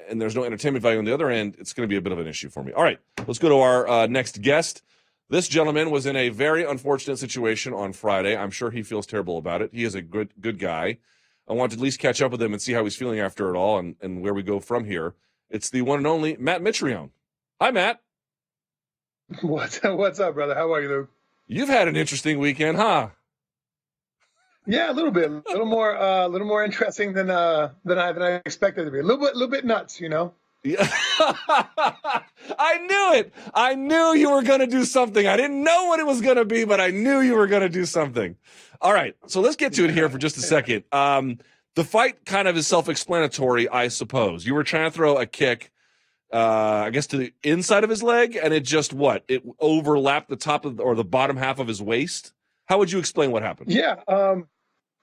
and there's no entertainment value on the other end, it's going to be a bit of an issue for me. All right, let's go to our next guest. This gentleman was in a very unfortunate situation on Friday. I'm sure he feels terrible about it. He is a good guy. I want to at least catch up with him and see how he's feeling after it all and where we go from here. It's the one and only Matt Mitrione. Hi, Matt. What's up, brother? How are you, Luke? You've had an interesting weekend, huh? Yeah, a little bit, a little more interesting than I expected it to be. A little bit nuts, Yeah. I knew it. I knew you were going to do something. I didn't know what it was going to be, but I knew you were going to do something. All right, so let's get to it here for just a second. The fight kind of is self-explanatory, I suppose. You were trying to throw a kick, I guess, to the inside of his leg, and it just it overlapped the top of or the bottom half of his waist. How would you explain what happened? Yeah,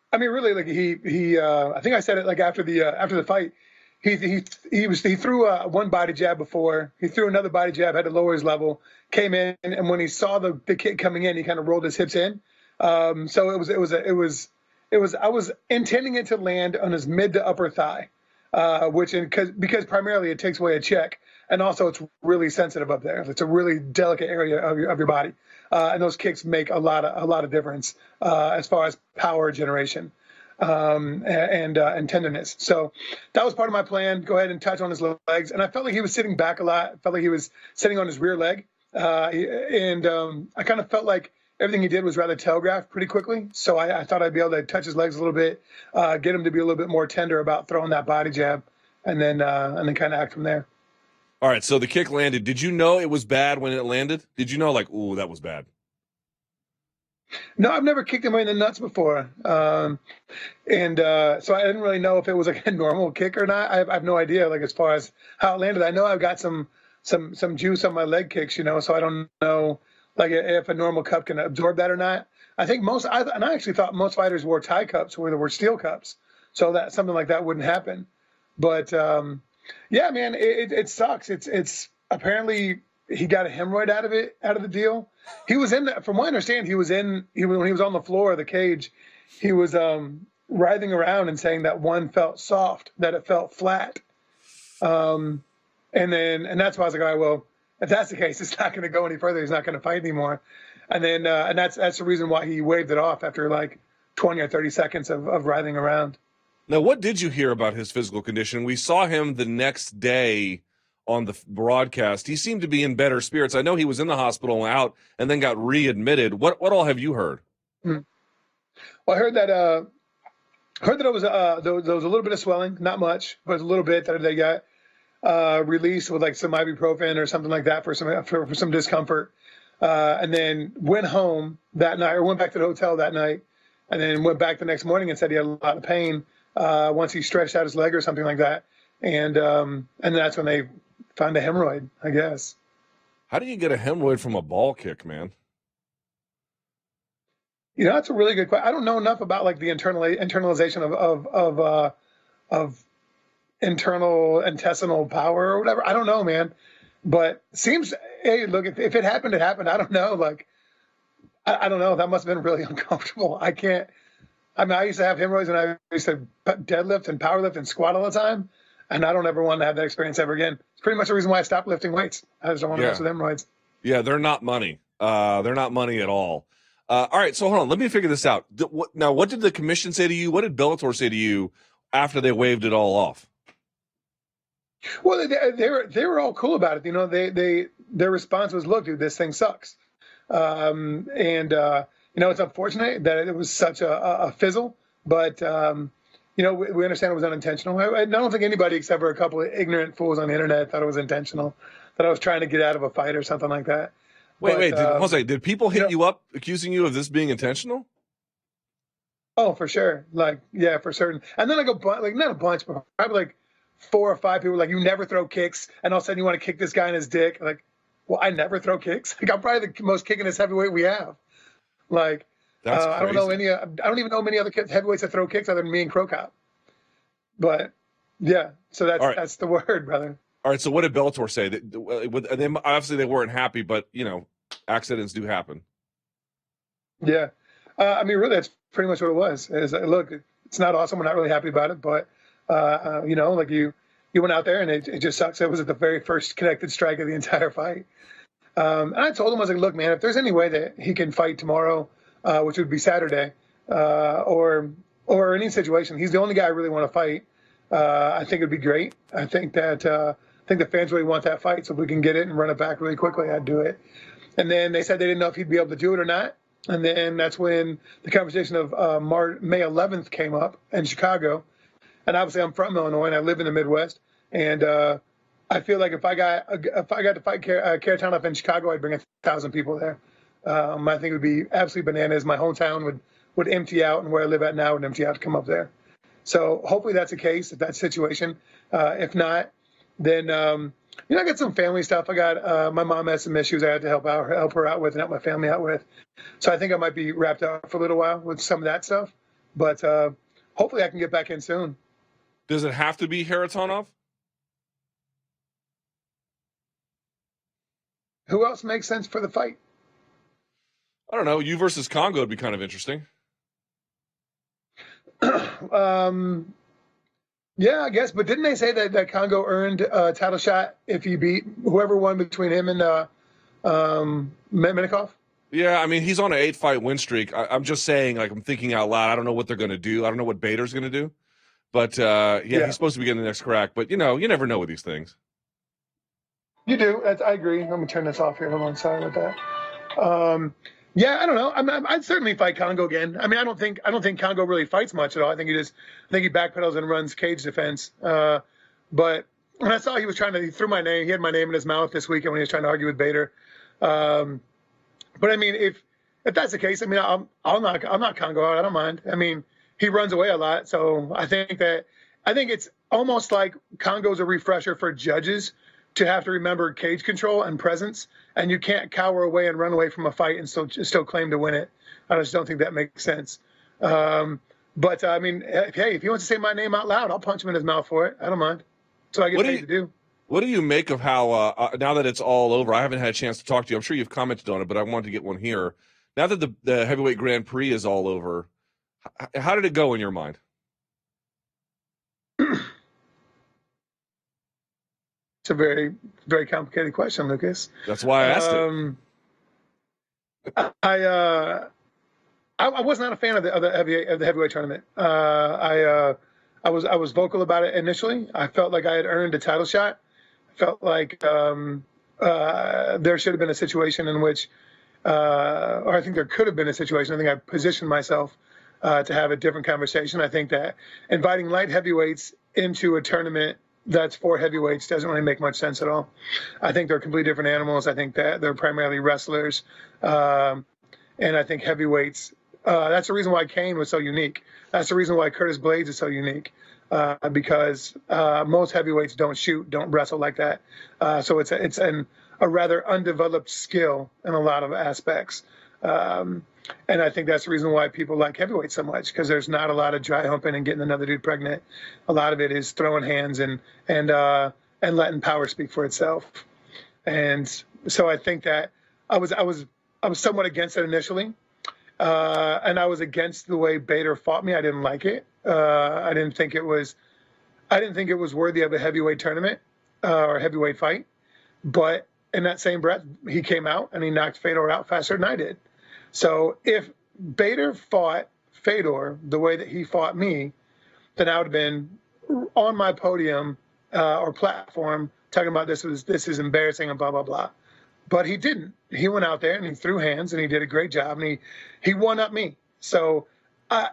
I mean, really, like he I think I said it like after the fight. He threw one body jab before. He threw another body jab, had to lower his level, came in, and when he saw the kick coming in, he kind of rolled his hips in. So it was I was intending it to land on his mid to upper thigh, because primarily it takes away a check, and also it's really sensitive up there. It's a really delicate area of your body, and those kicks make a lot of difference as far as power generation and tenderness. So that was part of my plan. Go ahead and touch on his legs, and I felt like he was sitting back a lot. I felt like he was sitting on his rear leg, and I kind of felt like everything he did was rather telegraphed pretty quickly. So I thought I'd be able to touch his legs a little bit, get him to be a little bit more tender about throwing that body jab, and then kind of act from there. All right, so the kick landed. Did you know it was bad when it landed? Did you know, like, ooh, that was bad? No, I've never kicked him in the nuts before. So I didn't really know if it was like a normal kick or not. I have no idea, like, as far as how it landed. I know I've got some juice on my leg kicks, so I don't know, like, if a normal cup can absorb that or not. I think I actually thought most fighters wore tie cups where there were steel cups, so that something like that wouldn't happen. But yeah, man, it sucks. It's apparently he got a hemorrhoid out of the deal. He was from what I understand, when he was on the floor of the cage, he was writhing around and saying that one felt soft, that it felt flat. And that's why I was like, all right, well, if that's the case, it's not going to go any further. He's not going to fight anymore. And then, and that's the reason why he waved it off after like 20 or 30 seconds of writhing around. Now, what did you hear about his physical condition? We saw him the next day on the broadcast. He seemed to be in better spirits. I know he was in the hospital and out and then got readmitted. What all have you heard? Well, I heard that it was there was a little bit of swelling, not much, but a little bit that they got released with like some ibuprofen or something like that for some discomfort, and then went home that night, or went back to the hotel that night, and then went back the next morning and said he had a lot of pain once he stretched out his leg or something like that, and that's when they found a hemorrhoid, I guess. How do you get a hemorrhoid from a ball kick, man? That's a really good question. I don't know enough about like the internalization of internal intestinal power or whatever. I don't know, man. But seems, hey, look, if it happened, it happened. I don't know. Like, I don't know. That must have been really uncomfortable. I used to have hemorrhoids and I used to deadlift and powerlift and squat all the time. And I don't ever want to have that experience ever again. It's pretty much the reason why I stopped lifting weights. I just don't want to mess with hemorrhoids. Yeah, they're not money. They're not money at all. All right, so hold on. Let me figure this out. Now, what did the commission say to you? What did Bellator say to you after they waved it all off? Well, they were all cool about it. Their response was, "Look, dude, this thing sucks," and it's unfortunate that it was such a fizzle, but we understand it was unintentional. I don't think anybody except for a couple of ignorant fools on the internet thought it was intentional, that I was trying to get out of a fight or something like that. Wait, Jose, did people hit you up accusing you of this being intentional? Oh, for sure. Like, yeah, for certain. And then like not a bunch, but probably like 4 or 5 people like, you never throw kicks, and all of a sudden you want to kick this guy in his dick. Like, well, I never throw kicks. Like, I'm probably the most kickingest heavyweight we have. Like, that's I don't know I don't even know many other heavyweights that throw kicks other than me and Krokop. But yeah, so that's the word, brother. All right, so what did Bellator say? Obviously, they weren't happy, but, accidents do happen. Yeah. Really, that's pretty much what it was. Look, it's not awesome. We're not really happy about it, but, like you went out there and it just sucks. It was at the very first connected strike of the entire fight. And I told him, I was like, look, man, if there's any way that he can fight tomorrow, which would be Saturday, or any situation, he's the only guy I really want to fight. I think it'd be great. I think the fans really want that fight, so if we can get it and run it back really quickly, I'd do it. And then they said they didn't know if he'd be able to do it or not. And then that's when the conversation of May 11th came up in Chicago. And obviously I'm from Illinois and I live in the Midwest. And I feel like if I got to fight Kharitonov in Chicago, I'd bring 1,000 people there. I think it would be absolutely bananas. My hometown would empty out, and where I live at now would empty out to come up there. So hopefully that's the case, if that's the situation. If not, then I got some family stuff. I got my mom has some issues I had to help her out with and help my family out with. So I think I might be wrapped up for a little while with some of that stuff. But hopefully I can get back in soon. Does it have to be Kharitonov? Who else makes sense for the fight? I don't know. You versus Congo would be kind of interesting. Yeah, I guess. But didn't they say that Congo earned a title shot if he beat whoever won between him and Minikov? Yeah, I mean, he's on an 8-fight win streak. I'm just saying, like, I'm thinking out loud. I don't know what they're going to do. I don't know what Bader's going to do. But, yeah, he's supposed to be getting the next crack. But, you know, you never know with these things. You do. I agree. Let me turn this off here. Hold on. Sorry about that. Yeah, I don't know. I'd certainly fight Congo again. I mean, I don't think Congo really fights much at all. I think he backpedals and runs cage defense. But when I saw he threw my name, he had my name in his mouth this weekend when he was trying to argue with Bader. But I mean, if that's the case, I mean, I'm not Congo out. I don't mind. I mean, he runs away a lot, so I think it's almost like Congo's a refresher for judges to have to remember cage control and presence, and you can't cower away and run away from a fight and still claim to win it. I just don't think that makes sense. But I mean, hey, if he wants to say my name out loud, I'll punch him in his mouth for it. I don't mind. That's what I get paid to do. What do you make of how, now that it's all over, I haven't had a chance to talk to you. I'm sure you've commented on it, but I wanted to get one here. Now that the heavyweight Grand Prix is all over, how did it go in your mind? It's a very, very complicated question, Lucas. That's why I asked it. I was not a fan of the heavyweight tournament. I was vocal about it initially. I felt like I had earned a title shot. Felt like there should have been a situation in which, or I think there could have been a situation. I think I positioned myself to have a different conversation. I think that inviting light heavyweights into a tournament that's for heavyweights doesn't really make much sense at all. I think they're completely different animals. I think that they're primarily wrestlers. And I think heavyweights, that's the reason why Cain was so unique. That's the reason why Curtis Blades is so unique. Because most heavyweights don't shoot, don't wrestle like that. So it's a rather undeveloped skill in a lot of aspects. And I think that's the reason why people like heavyweights so much, because there's not a lot of dry humping and getting another dude pregnant. A lot of it is throwing hands and letting power speak for itself. And so I think that I was somewhat against it initially. And I was against the way Bader fought me. I didn't like it. I didn't think it was worthy of a heavyweight tournament or a heavyweight fight. But in that same breath, he came out and he knocked Fedor out faster than I did. So if Bader fought Fedor the way that he fought me, then I would have been on my podium or platform talking about this is embarrassing and blah, blah, blah. But he didn't. He went out there and he threw hands and he did a great job and he won up me. So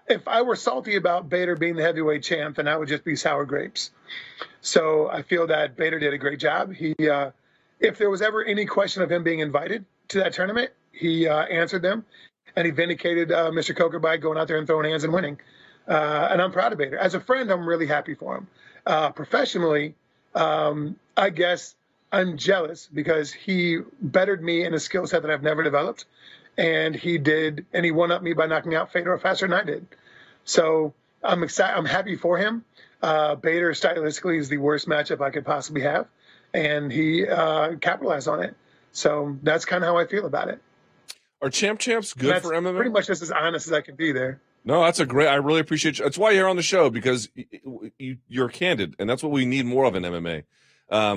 if I were salty about Bader being the heavyweight champ, then I would just be sour grapes. So I feel that Bader did a great job. If there was ever any question of him being invited to that tournament, he answered them, and he vindicated Mr. Coker by going out there and throwing hands and winning. And I'm proud of Bader. As a friend, I'm really happy for him. Professionally, I guess I'm jealous because he bettered me in a skill set that I've never developed. And he won up me by knocking out Fedor faster than I did. So I'm excited. I'm happy for him. Bader stylistically is the worst matchup I could possibly have. And he capitalized on it. So that's kind of how I feel about it. Are champs good for MMA? Pretty much just as honest as I can be there. No, I really appreciate you. That's why you're on the show, because you're candid, and that's what we need more of in MMA,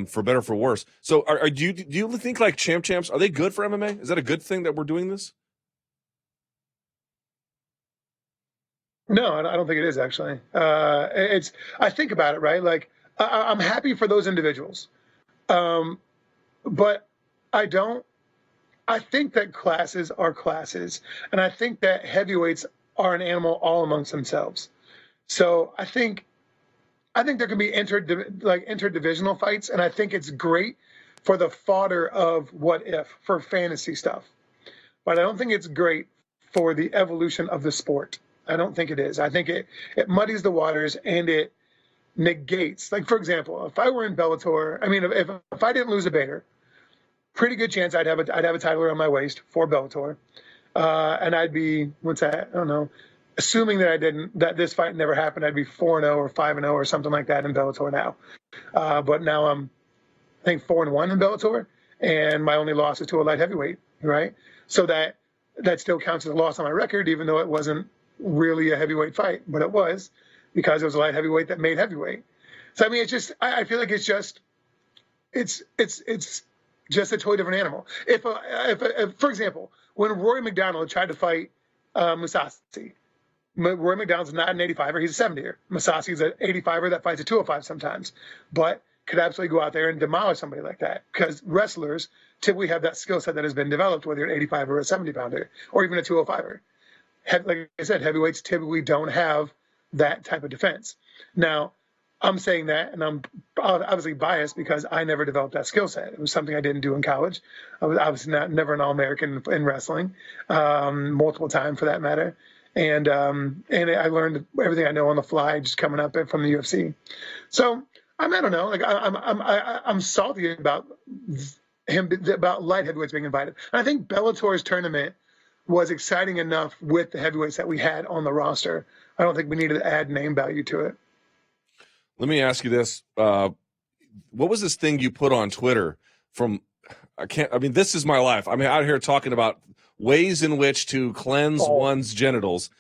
for better, for worse. So do you think like champs, are they good for MMA? Is that a good thing that we're doing this? No, I don't think it is, actually. I think about it, right? Like, I'm happy for those individuals. But I think that classes are classes, and I think that heavyweights are an animal all amongst themselves. So I think there can be interdivisional fights, and I think it's great for the fodder of what if, for fantasy stuff. But I don't think it's great for the evolution of the sport. I don't think it is. I think it muddies the waters and it negates. Like, for example, if I were in Bellator, I mean, if I didn't lose a Bader, pretty good chance I'd have a title around my waist for Bellator, and I'd be, what's that? I don't know. Assuming that this fight never happened, I'd be 4-0 or 5-0 or something like that in Bellator now. But now I'm, I think, 4-1 in Bellator, and my only loss is to a light heavyweight, right? So that still counts as a loss on my record, even though it wasn't really a heavyweight fight, but it was, because it was a light heavyweight that made heavyweight. So I mean, it's just, I feel like it's just a totally different animal. If for example, when Rory McDonald tried to fight Mousasi, Rory McDonald's not an 85er, he's a 70er. Mousasi's an 85er that fights a 205 sometimes, but could absolutely go out there and demolish somebody like that, because wrestlers typically have that skill set that has been developed, whether you're an 85 or a 70 pounder or even a 205er. Like I said, heavyweights typically don't have that type of defense. Now, I'm saying that, and I'm obviously biased because I never developed that skill set. It was something I didn't do in college. I was obviously never an All-American in wrestling, multiple times for that matter. And I learned everything I know on the fly just coming up from the UFC. So I don't know. Like I'm salty about about light heavyweights being invited. And I think Bellator's tournament was exciting enough with the heavyweights that we had on the roster. I don't think we needed to add name value to it. Let me ask you this. What was this thing you put on Twitter this is my life. I'm out here talking about ways in which to cleanse one's genitals.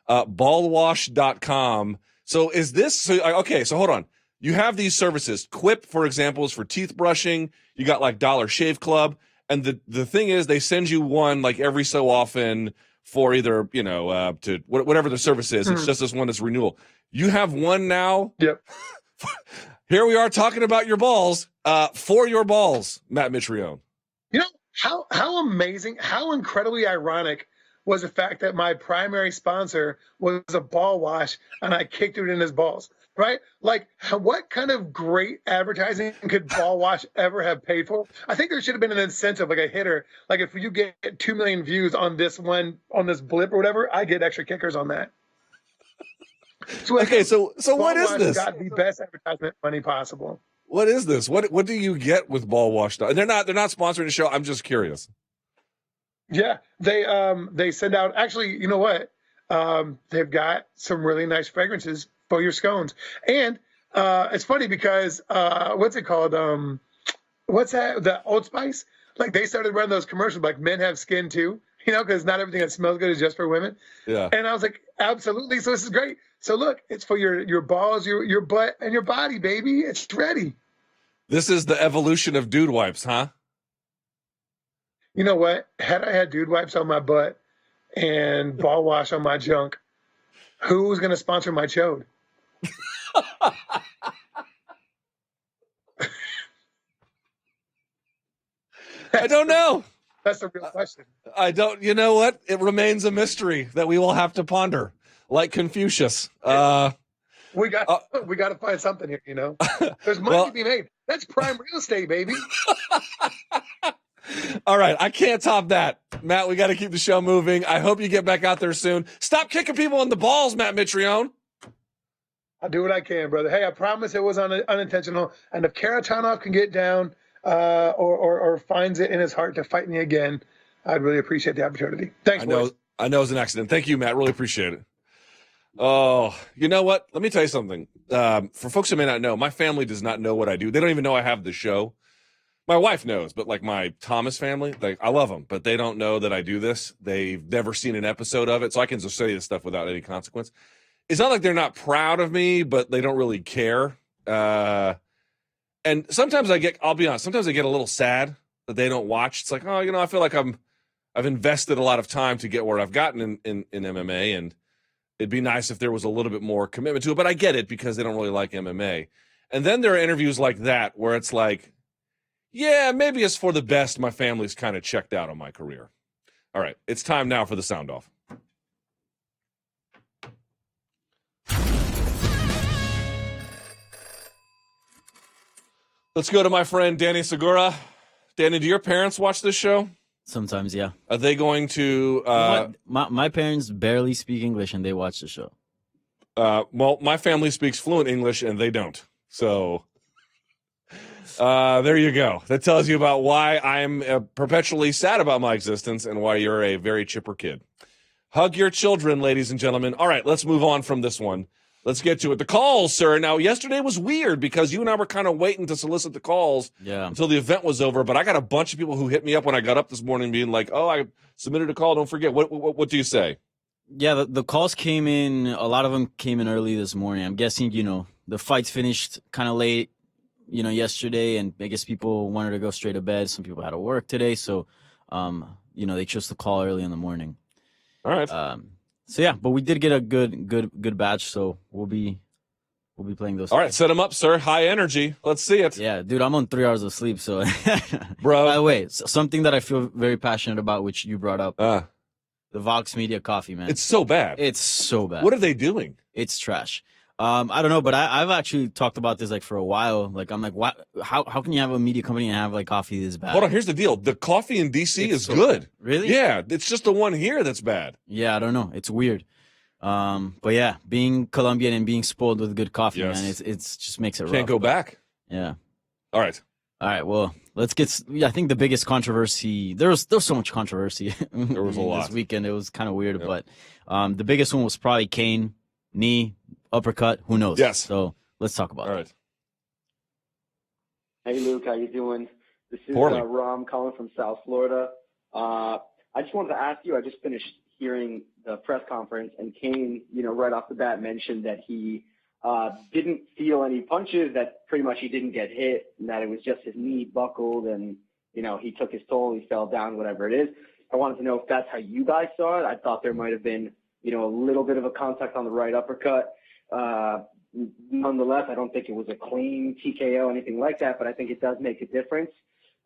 Ballwash.com. So so hold on. You have these services. Quip, for example, is for teeth brushing. You got like Dollar Shave Club. And the thing is, they send you one like every so often for either, to whatever the service is. It's just this one that's renewal. You have one now. Yep. Here we are talking about your balls, for your balls, Matt Mitrione. You know, how amazing, how incredibly ironic was the fact that my primary sponsor was a ball wash and I kicked it in his balls, right? Like, what kind of great advertising could ball wash ever have paid for? I think there should have been an incentive, like a hitter. Like, if you get 2 million views on this blip or whatever, I get extra kickers on that. So what is this? Got the best advertisement money possible. What is this? What do you get with Ball Wash? They're not sponsoring the show. I'm just curious. Yeah, they send out. Actually, you know what? They've got some really nice fragrances for your scones, and it's funny because what's it called? What's that? The Old Spice. Like, they started running those commercials like men have skin too. Because not everything that smells good is just for women. Yeah. And I was like, absolutely. So this is great. So look, it's for your balls, your butt, and your body, baby. It's ready. This is the evolution of dude wipes, huh? You know what? Had I had dude wipes on my butt and ball wash on my junk, who's going to sponsor my chode? I don't know. That's the real question. You know what? It remains a mystery that we will have to ponder, like Confucius. We got to find something here, There's money to be made. That's prime real estate, baby. All right, I can't top that. Matt, we got to keep the show moving. I hope you get back out there soon. Stop kicking people in the balls, Matt Mitrione. I'll do what I can, brother. Hey, I promise it was unintentional. And if Kharitonov can get down or finds it in his heart to fight me again, I'd really appreciate the opportunity. Thanks, boys. I know it was an accident. Thank you, Matt. Really appreciate it. Oh, you know what? Let me tell you something. For folks who may not know, my family does not know what I do. They don't even know I have the show. My wife knows, but like my Thomas family, I love them, but they don't know that I do this. They've never seen an episode of it, so I can just say this stuff without any consequence. It's not like they're not proud of me, but they don't really care. And sometimes I'll be honest, sometimes I get a little sad that they don't watch. It's like, I feel like I've invested a lot of time to get where I've gotten in MMA, and it'd be nice if there was a little bit more commitment to it, but I get it because they don't really like MMA. And then there are interviews like that where it's like, yeah, maybe it's for the best. My family's kind of checked out on my career. All right, it's time now for the sound off. Let's go to my friend Danny Segura. Danny, do your parents watch this show? Sometimes, yeah. Are they going to... My parents barely speak English, and they watch the show. Well, my family speaks fluent English, and they don't. So there you go. That tells you about why I'm perpetually sad about my existence and why you're a very chipper kid. Hug your children, ladies and gentlemen. All right, let's move on from this one. Let's get to it. The calls, sir. Now, yesterday was weird because you and I were kind of waiting to solicit the calls until the event was over. But I got a bunch of people who hit me up when I got up this morning being like, I submitted a call. Don't forget. What do you say? Yeah, the calls came in. A lot of them came in early this morning. I'm guessing, the fights finished kind of late, yesterday, and I guess people wanted to go straight to bed. Some people had to work today, so, they chose to call early in the morning. All right. So yeah, but we did get a good batch, so we'll be playing those. All right, set them up, sir. High energy. Let's see it. Yeah, dude, I'm on 3 hours of sleep, so. Bro. By the way, something that I feel very passionate about, which you brought up, the Vox Media coffee, man. It's so bad. It's so bad. What are they doing? It's trash. I don't know, but I've actually talked about this for a while. I'm like, what? How can you have a media company and have coffee this bad? Hold on, here's the deal. The coffee in DC is so good. Really? Yeah, it's just the one here that's bad. Yeah, I don't know. It's weird. But yeah, being Colombian and being spoiled with good coffee, man, it's just makes it rough. Can't go back. Yeah. All right. Well, let's get. I think the biggest controversy. There's so much controversy. There was a lot this weekend. It was kind of weird, but the biggest one was probably Cain, knee, uppercut. Who knows? Yes. So let's talk about it. All right. Hey Luke, how you doing? This is Ram calling from South Florida. I just wanted to ask you. I just finished hearing the press conference, and Cain, right off the bat mentioned that he didn't feel any punches, that pretty much he didn't get hit, and that it was just his knee buckled, and he took his toll, he fell down, whatever it is. I wanted to know if that's how you guys saw it. I thought there might have been, a little bit of a contact on the right uppercut. Nonetheless, I don't think it was a clean TKO, anything like that, but I think it does make a difference.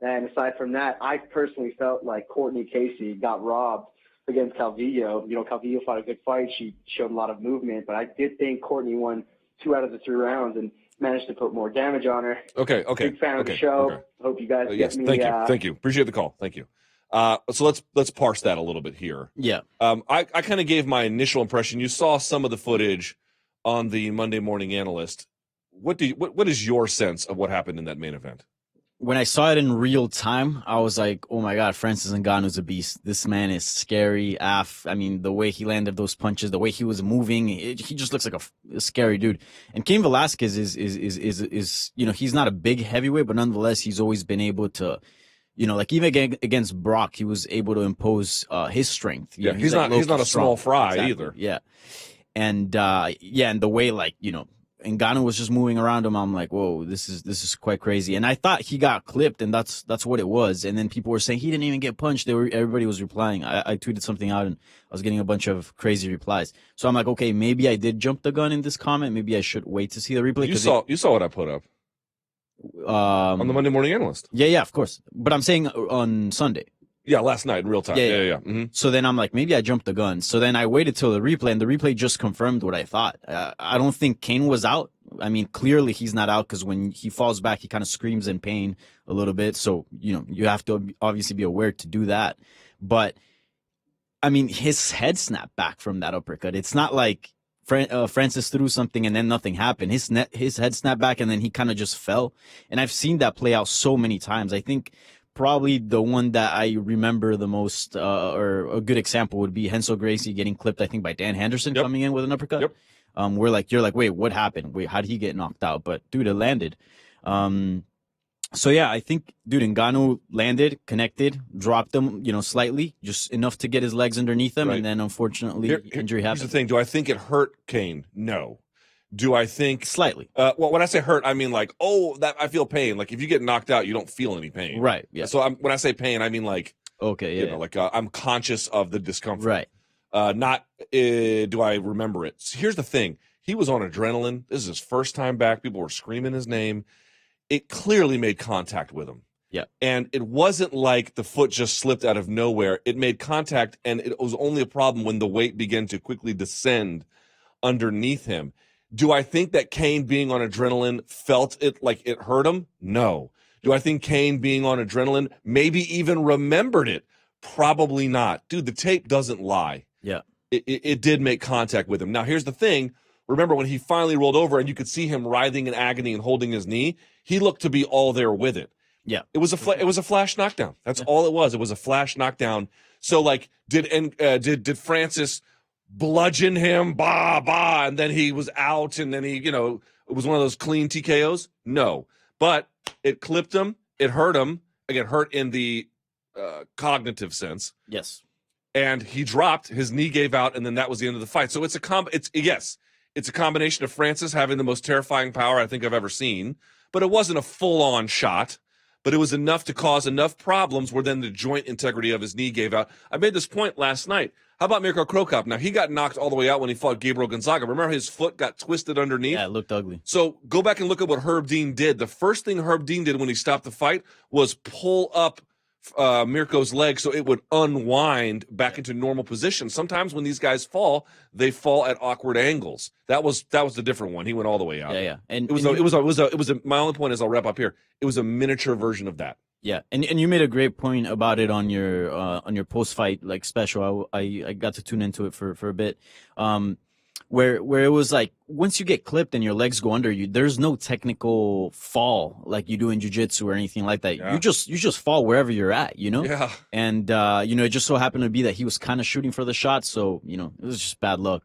And aside from that, I personally felt like Courtney Casey got robbed against Calvillo. Calvillo fought a good fight. She showed a lot of movement, but I did think Courtney won 2 out of the 3 rounds and managed to put more damage on her. Okay. Big fan of the show. Okay. Hope you guys get me. Thank you. Appreciate the call. Thank you. So let's parse that a little bit here. Yeah. I kind of gave my initial impression. You saw some of the footage on the Monday Morning Analyst. What is your sense of what happened in that main event? When I saw it in real time, I was like, oh my God, Francis Ngannou's a beast. This man is scary. I mean, the way he landed those punches, the way he was moving, he just looks like a scary dude. And Cain Velasquez is he's not a big heavyweight, but nonetheless, he's always been able to, even against Brock, he was able to impose his strength. Yeah, he's not a small fry either. Yeah. And and the way Ngannou was just moving around him, I'm like, whoa, this is quite crazy. And I thought he got clipped, and that's what it was. And then people were saying he didn't even get punched. Everybody was replying. I tweeted something out, and I was getting a bunch of crazy replies. So I'm like, okay, maybe I did jump the gun in this comment. Maybe I should wait to see the replay. You saw what I put up on the Monday Morning Analyst. Yeah, of course. But I'm saying on Sunday. Yeah, last night in real time. Yeah. Mm-hmm. So then I'm like, maybe I jumped the gun. So then I waited till the replay, and the replay just confirmed what I thought. I don't think Cain was out. I mean, clearly he's not out, because when he falls back, he kind of screams in pain a little bit. So, you have to obviously be aware to do that. But, I mean, his head snapped back from that uppercut. It's not like Francis threw something and then nothing happened. His head snapped back, and then he kind of just fell. And I've seen that play out so many times. I think probably the one that I remember the most, or a good example, would be Kron Gracie getting clipped, I think, by Dan Henderson coming in with an uppercut. Yep. You're like, wait, what happened? Wait, how did he get knocked out? But dude, it landed. So yeah, I think, dude, Ngannou landed, connected, dropped him, slightly, just enough to get his legs underneath him, and then unfortunately, injury happened. Here's the thing: do I think it hurt Cain? No. Do I think slightly? Well, when I say hurt, I mean like, that I feel pain. Like if you get knocked out, you don't feel any pain, right? Yeah. So when I say pain, I mean like, okay, yeah, I'm conscious of the discomfort, right? Not do I remember it? So here's the thing: he was on adrenaline. This is his first time back. People were screaming his name. It clearly made contact with him. Yeah. And it wasn't like the foot just slipped out of nowhere. It made contact, and it was only a problem when the weight began to quickly descend underneath him. Do I think that Cain being on adrenaline felt it like it hurt him? No. Do I think Cain being on adrenaline maybe even remembered it? Probably not. Dude, the tape doesn't lie. Yeah. It did make contact with him. Now, here's the thing. Remember when he finally rolled over and you could see him writhing in agony and holding his knee? He looked to be all there with it. Yeah. It was a flash knockdown. That's all it was. It was a flash knockdown. So like did Francis bludgeon him, and then he was out, and then he, it was one of those clean TKOs? No. But it clipped him, it hurt him, again, hurt in the cognitive sense. Yes. and he dropped, his knee gave out, and then that was the end of the fight. So it's a combination of Francis having the most terrifying power I think I've ever seen, but it wasn't a full-on shot, but it was enough to cause enough problems where then the joint integrity of his knee gave out. I made this point last night. How about Mirko Krokop? Now, he got knocked all the way out when he fought Gabriel Gonzaga. Remember his foot got twisted underneath? Yeah, it looked ugly. So go back and look at what Herb Dean did. The first thing Herb Dean did when he stopped the fight was pull up Mirko's leg so it would unwind back into normal position. Sometimes when these guys fall, they fall at awkward angles. That was the different one. He went all the way out. Yeah. And my only point is, I'll wrap up here. It was a miniature version of that. Yeah, and you made a great point about it on your post fight like special. I got to tune into it for a bit, where it was like once you get clipped and your legs go under you, there's no technical fall like you do in jiu-jitsu or anything like that. Yeah. You just fall wherever you're at, you know. Yeah. And it just so happened to be that he was kind of shooting for the shot, so it was just bad luck,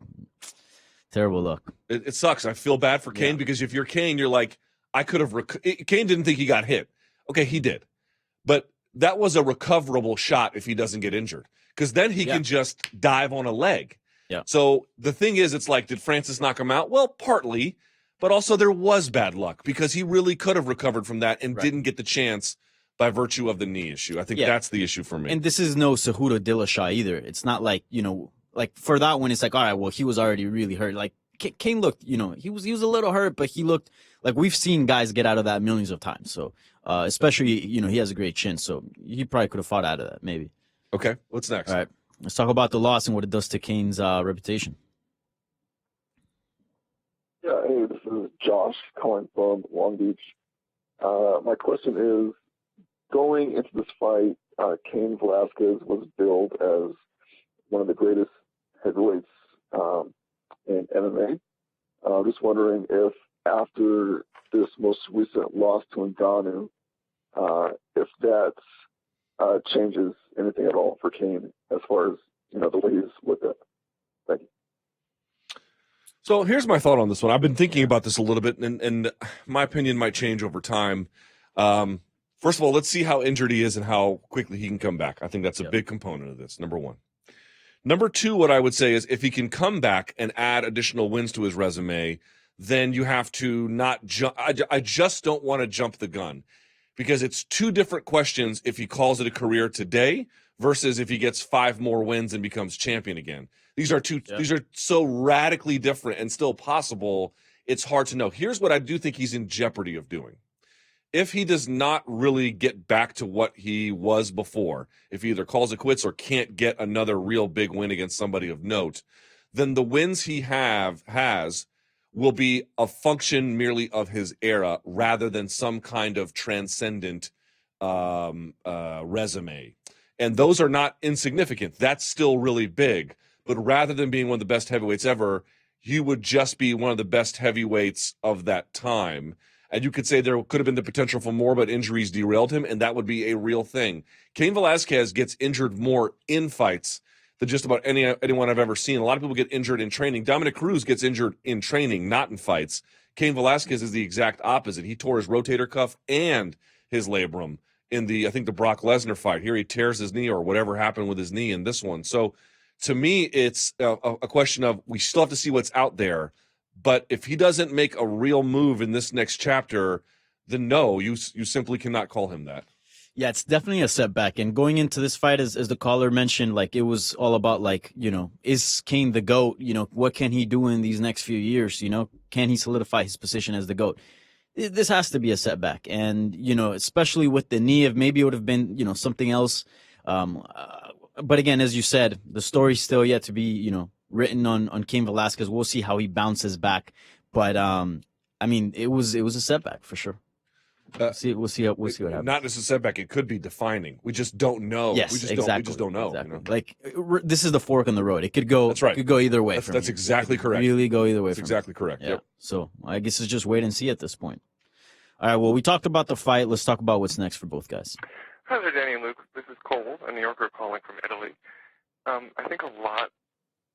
terrible luck. It sucks. I feel bad for Cain because if you're Cain, you're like, I could have. Cain didn't think he got hit. Okay, he did. But that was a recoverable shot if he doesn't get injured, because then he can just dive on a leg. Yeah. So the thing is, it's like, did Francis knock him out? Well, partly, but also there was bad luck because he really could have recovered from that and didn't get the chance by virtue of the knee issue. I think that's the issue for me. And this is no Cejudo Dillashaw either. It's not like, like for that one, it's like, all right, well, he was already really hurt. Like Cain looked, he was a little hurt, but he looked like we've seen guys get out of that millions of times. So especially, he has a great chin, so he probably could have fought out of that, maybe. Okay, what's next? All right, let's talk about the loss and what it does to Cain's reputation. Yeah, hey, this is Josh calling from Long Beach. My question is, going into this fight, Cain Velasquez was billed as one of the greatest heavyweights in MMA. I'm just wondering if after this most recent loss to Ngannou, if that changes anything at all for Cain as far as, the way he's looked at. Thank you. So here's my thought on this one. I've been thinking about this a little bit, and my opinion might change over time. First of all, let's see how injured he is and how quickly he can come back. I think that's a big component of this, number one. Number two, what I would say is if he can come back and add additional wins to his resume, then you have to not jump. I just don't want to jump the gun, because it's two different questions if he calls it a career today versus if he gets 5 more wins and becomes champion again. These are so radically different and still possible. It's hard to know. Here's what I do think he's in jeopardy of doing. If he does not really get back to what he was before, if he either calls it quits or can't get another real big win against somebody of note, then the wins he has will be a function merely of his era rather than some kind of transcendent resume. And those are not insignificant. That's still really big. But rather than being one of the best heavyweights ever, he would just be one of the best heavyweights of that time. And you could say there could have been the potential for more, but injuries derailed him, and that would be a real thing. Cain Velasquez gets injured more in fights than just about anyone I've ever seen. A lot of people get injured in training. Dominic Cruz gets injured in training, not in fights. Cain Velasquez is the exact opposite. He tore his rotator cuff and his labrum in the Brock Lesnar fight. Here he tears his knee, or whatever happened with his knee in this one. So to me, it's a question of we still have to see what's out there. But if he doesn't make a real move in this next chapter, then no, you simply cannot call him that. Yeah, it's definitely a setback. And going into this fight, as the caller mentioned, like it was all about like, is Cain the GOAT? What can he do in these next few years? Can he solidify his position as the GOAT? This has to be a setback. And, especially with the knee, if maybe it would have been, something else. But again, as you said, the story's still yet to be, written on Cain Velasquez. We'll see how he bounces back. But, it was a setback for sure. We'll see what happens. Not just a setback; it could be defining. We just don't know. Yes, exactly. We just don't know. Exactly. Like this is the fork in the road. It could go. That's right. It could go either way. That's exactly correct. Really go either way. That's exactly correct. Yeah. Yep. So I guess it's just wait and see at this point. All right. Well, we talked about the fight. Let's talk about what's next for both guys. Hi there, Danny and Luke. This is Cole, a New Yorker calling from Italy. I think a lot.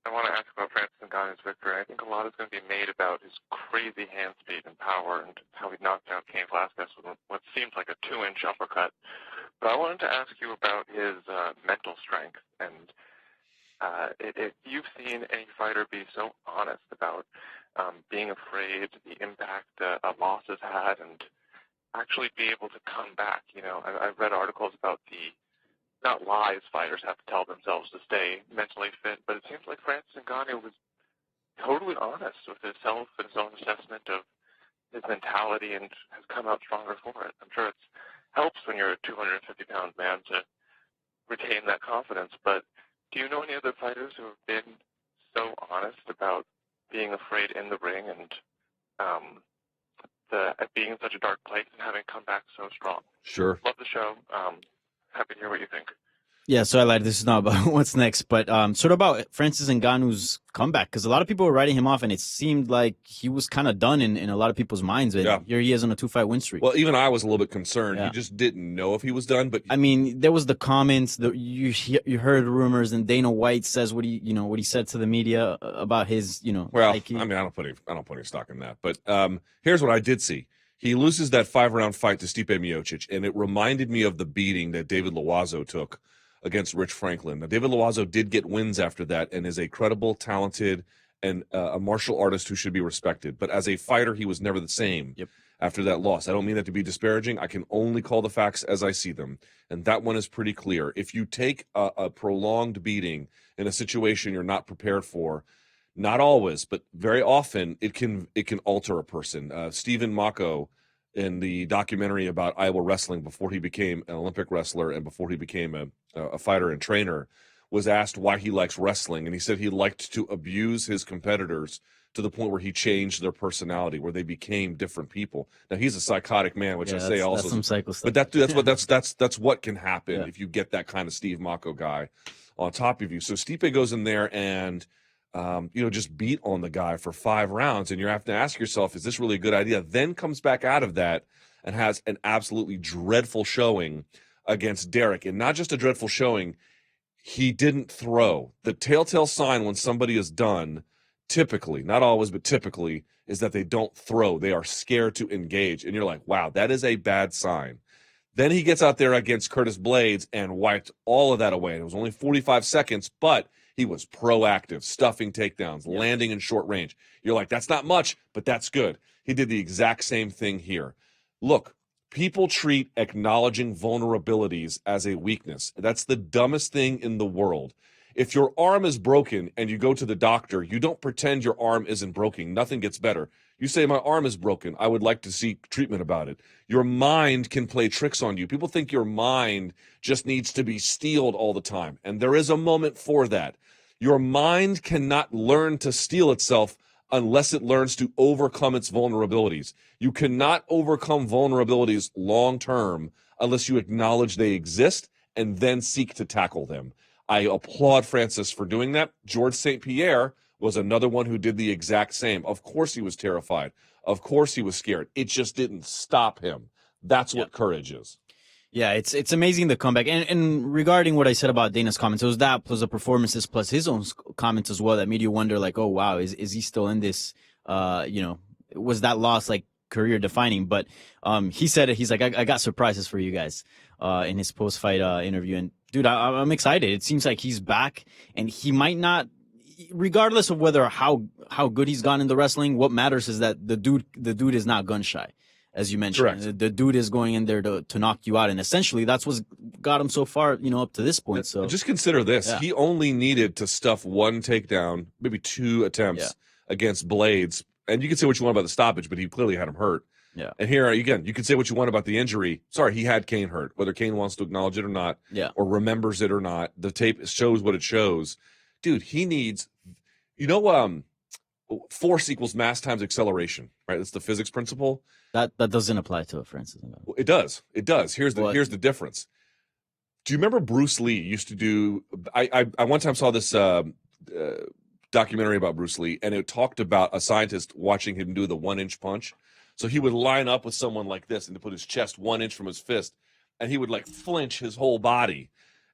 I want to ask about Francis Ngannou's victory. I think a lot is going to be made about his crazy hand speed and power and how he knocked out Cain Velasquez with what seemed like a 2-inch uppercut. But I wanted to ask you about his mental strength and If you've seen any fighter be so honest about being afraid, the impact a loss has had, and actually be able to come back. I've read articles about not lies fighters have to tell themselves to stay mentally fit, but it seems like Francis Ngannou was totally honest with himself and his own assessment of his mentality and has come out stronger for it. I'm sure it helps when you're a 250-pound man to retain that confidence, but do you know any other fighters who have been so honest about being afraid in the ring and being in such a dark place and having come back so strong? Sure. Love the show. Happy to hear what you think. Yeah, so I lied. This is not about what's next, but sort of about Francis Ngannou's comeback, because a lot of people were writing him off, and it seemed like he was kind of done in a lot of people's minds. And here he is on a 2-fight win streak. Well, even I was a little bit concerned. He just didn't know if he was done. But I mean, there was the comments that you heard rumors, and Dana White says what he said to the media about his Well, I mean, I don't put any stock in that. But here's what I did see. He loses that 5-round fight to Stipe Miocic, and it reminded me of the beating that David Loiseau took against Rich Franklin. Now, David Loiseau did get wins after that and is a credible, talented, and a martial artist who should be respected. But as a fighter, he was never the same after that loss. I don't mean that to be disparaging. I can only call the facts as I see them. And that one is pretty clear. If you take a prolonged beating in a situation you're not prepared for, not always, but very often, it can alter a person. Stephen Mako, in the documentary about Iowa wrestling before he became an Olympic wrestler and before he became a fighter and trainer, was asked why he likes wrestling. And he said he liked to abuse his competitors to the point where he changed their personality, where they became different people. Now, he's a psychotic man, which I say also. That's some psycho stuff. But that's what can happen if you get that kind of Steve Mako guy on top of you. So Stipe goes in there and just beat on the guy for 5 rounds, and you have to ask yourself, is this really a good idea? Then comes back out of that and has an absolutely dreadful showing against Derek. And not just a dreadful showing, he didn't throw. The telltale sign when somebody is done, typically, not always, but typically, is that they don't throw. They are scared to engage. And you're like, wow, that is a bad sign. Then he gets out there against Curtis Blades and wiped all of that away. And it was only 45 seconds, but he was proactive, stuffing takedowns, landing in short range. You're like, that's not much, but that's good. He did the exact same thing here. Look, people treat acknowledging vulnerabilities as a weakness. That's the dumbest thing in the world. If your arm is broken and you go to the doctor, you don't pretend your arm isn't broken. Nothing gets better. You say, my arm is broken. I would like to seek treatment about it. Your mind can play tricks on you. People think your mind just needs to be steeled all the time. And there is a moment for that. Your mind cannot learn to steel itself unless it learns to overcome its vulnerabilities. You cannot overcome vulnerabilities long term unless you acknowledge they exist and then seek to tackle them. I applaud Francis for doing that. George St. Pierre was another one who did the exact same. Of course he was terrified. Of course he was scared. It just didn't stop him. That's what courage is. Yeah, it's amazing, the comeback. And regarding what I said about Dana's comments, it was that plus the performances plus his own comments as well that made you wonder, like, oh, wow, is he still in this? Was that loss like career defining? But he said it. He's like, I got surprises for you guys in his post-fight interview. And dude, I'm excited. It seems like he's back, and he might not, regardless of whether how good he's gone in the wrestling, what matters is that the dude is not gun shy. As you mentioned, correct. The dude is going in there to knock you out, and essentially that's what's got him so far, up to this point. So just consider this: he only needed to stuff 1 takedown, maybe 2 attempts against Blades, and you can say what you want about the stoppage, but he clearly had him hurt. Yeah. And here again, you can say what you want about the injury. Sorry, he had Cain hurt, whether Cain wants to acknowledge it or not, or remembers it or not. The tape shows what it shows. Dude, he needs, force equals mass times acceleration, right? That's the physics principle. That doesn't apply to it, Francis. It does. It does. Here's the difference. Do you remember Bruce Lee used to do? I one time saw this documentary about Bruce Lee, and it talked about a scientist watching him do the 1-inch punch. So he would line up with someone like this and to put his chest 1 inch from his fist, and he would like flinch his whole body,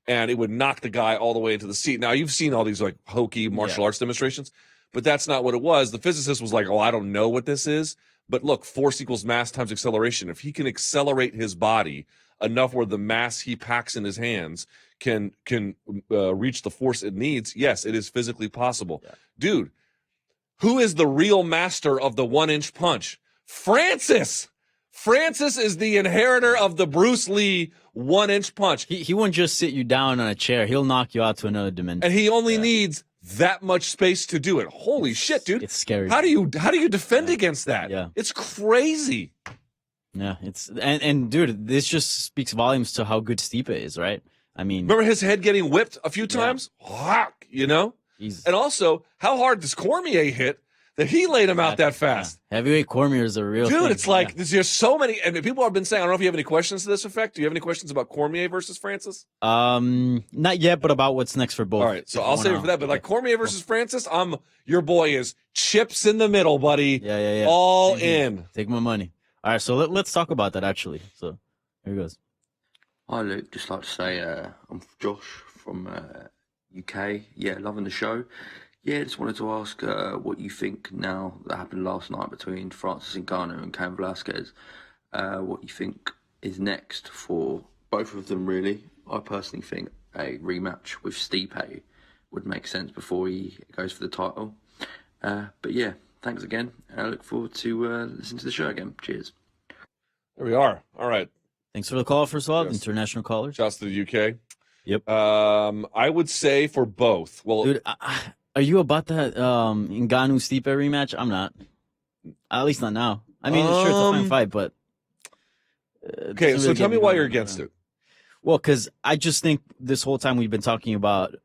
and it would knock the guy all the way into the seat. Now you've seen all these like hokey martial arts demonstrations, but that's not what it was. The physicist was like, "Oh, I don't know what this is." But look, force equals mass times acceleration. If he can accelerate his body enough where the mass he packs in his hands can reach the force it needs, yes, it is physically possible. Yeah. Dude, who is the real master of the 1-inch punch? Francis! Francis is the inheritor of the Bruce Lee 1-inch punch. He won't just sit you down on a chair. He'll knock you out to another dimension. And he only needs that much space to do it. Holy shit, dude. It's scary. How do you defend against that? Yeah. It's crazy. Yeah, and dude, this just speaks volumes to how good Stipe is, right? I mean, remember his head getting whipped a few times? Whack, you know? And also, how hard does Cormier hit that he laid him out that fast? Yeah. Heavyweight Cormier is a real dude, thing. It's like, there's just so many, and people have been saying, I don't know if you have any questions to this effect. Do you have any questions about Cormier versus Francis? Not yet, but about what's next for both. All right, so I'll save it for that. But like Cormier versus Francis, your boy is chips in the middle, buddy. Yeah. All in. Take my money. All right, so let's talk about that, actually. So here goes. Hi, Luke. Just like to say I'm Josh from UK. Yeah, loving the show. Yeah, just wanted to ask what you think now that happened last night between Francis Ngannou and Cain Velasquez. What you think is next for both of them, really. I personally think a rematch with Stipe would make sense before he goes for the title. But yeah, thanks again. I look forward to listening to the show again. Cheers. There we are. All right. Thanks for the call, first of all. Yes. International callers. Shouts to the UK. Yep. I would say for both. Well, dude, are you about that Ngannou-Stipe rematch? I'm not. At least not now. I mean, sure, it's a fine fight, but... okay, so tell me why you're against it. Well, because I just think this whole time we've been talking about,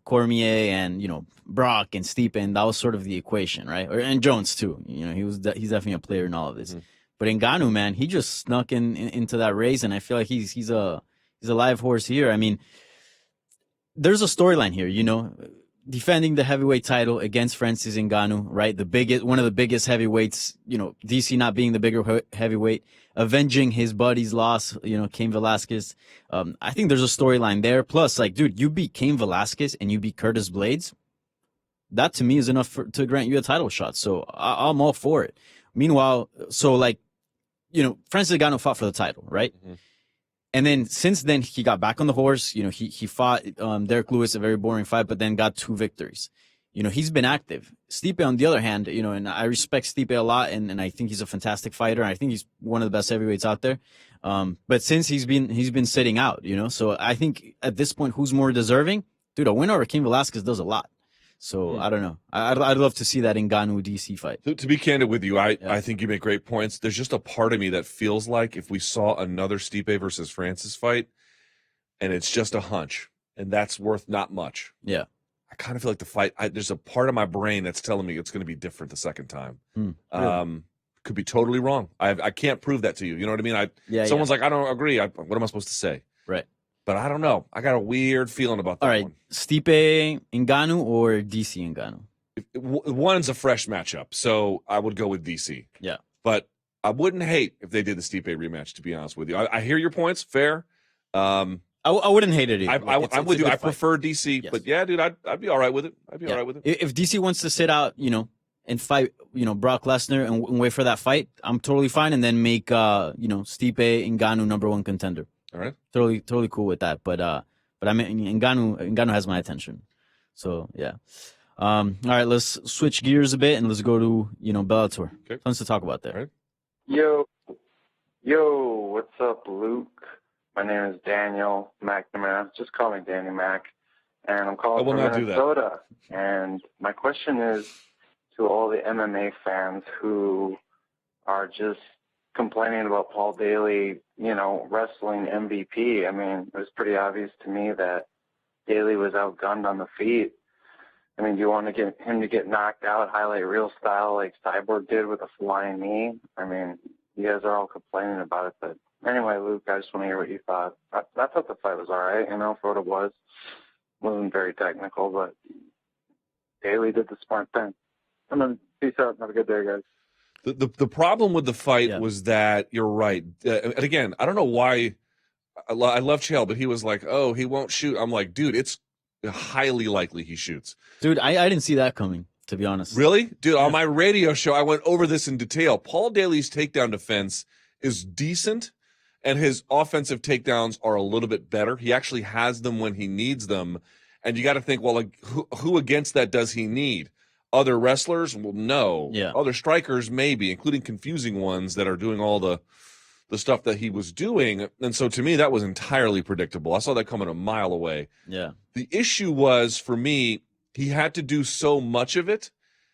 Cormier and, Brock and Stipe, and that was sort of the equation, right? And Jones, too. He's definitely a player in all of this. Mm-hmm. But Ngannou, man, he just snuck into that race, and I feel like he's a live horse here. I mean, there's a storyline here, defending the heavyweight title against Francis Ngannou, right? One of the biggest heavyweights, DC not being the bigger heavyweight, avenging his buddy's loss, Cain Velasquez. I think there's a storyline there. Plus, dude, you beat Cain Velasquez and you beat Curtis Blades. That to me is enough to grant you a title shot. So I'm all for it. Meanwhile, Francis Ngannou fought for the title, right? Mm-hmm. And then since then, he got back on the horse. He fought Derek Lewis, a very boring fight, but then got 2 victories. He's been active. Stipe, on the other hand, and I respect Stipe a lot, and I think he's a fantastic fighter. And I think he's one of the best heavyweights out there. But since he's been sitting out, so I think at this point, who's more deserving? Dude, a win over Cain Velasquez does a lot. So I don't know. I'd love to see that Ngannou DC fight. To be candid with you, I think you make great points. There's just a part of me that feels like if we saw another Stipe versus Francis fight, and it's just a hunch, and that's worth not much. Yeah, I kind of feel like the fight. There's a part of my brain that's telling me it's going to be different the second time. Really? Could be totally wrong. I can't prove that to you. You know what I mean? Someone's like, I don't agree. What am I supposed to say? Right. But I don't know. I got a weird feeling about that. All right, Stipe Ngannou or DC Ngannou? One's a fresh matchup, so I would go with DC. Yeah. But I wouldn't hate if they did the Stipe rematch, to be honest with you. I hear your points. Fair. I wouldn't hate it either. I'm with you. I prefer DC. Yes. But yeah, dude, I'd be all right with it. All right with it. If DC wants to sit out, and fight, Brock Lesnar and wait for that fight, I'm totally fine. And then make, Stipe Ngannou #1 contender. All right. Totally cool with that. But I mean, Ngannou has my attention. So, yeah. All right, let's switch gears a bit and let's go to, Bellator. Okay. Tons to talk about there. Right. Yo, what's up, Luke? My name is Daniel McNamara. Just call me Danny Mac. And I'm calling from Minnesota. And my question is to all the MMA fans who are just complaining about Paul Daly, wrestling MVP. I mean, it was pretty obvious to me that Daly was outgunned on the feet. I mean, do you want to get him to get knocked out, highlight real style like Cyborg did with a flying knee? I mean, you guys are all complaining about it. But anyway, Luke, I just want to hear what you thought. I thought the fight was all right, for what it was. Wasn't very technical, but Daly did the smart thing. Peace out. Have a good day, guys. The problem with the fight was that you're right. And again, I don't know why. I love Chael, but he was like, "Oh, he won't shoot." I'm like, dude, it's highly likely he shoots. Dude, I didn't see that coming, to be honest. Really, dude? On my radio show, I went over this in detail. Paul Daly's takedown defense is decent, and his offensive takedowns are a little bit better. He actually has them when he needs them. And you got to think, well, like, who against that does he need? Other wrestlers? Well, no. Yeah. Other strikers, maybe, including confusing ones that are doing all the stuff that he was doing. And so to me, that was entirely predictable. I saw that coming a mile away. Yeah. The issue was, for me, he had to do so much of it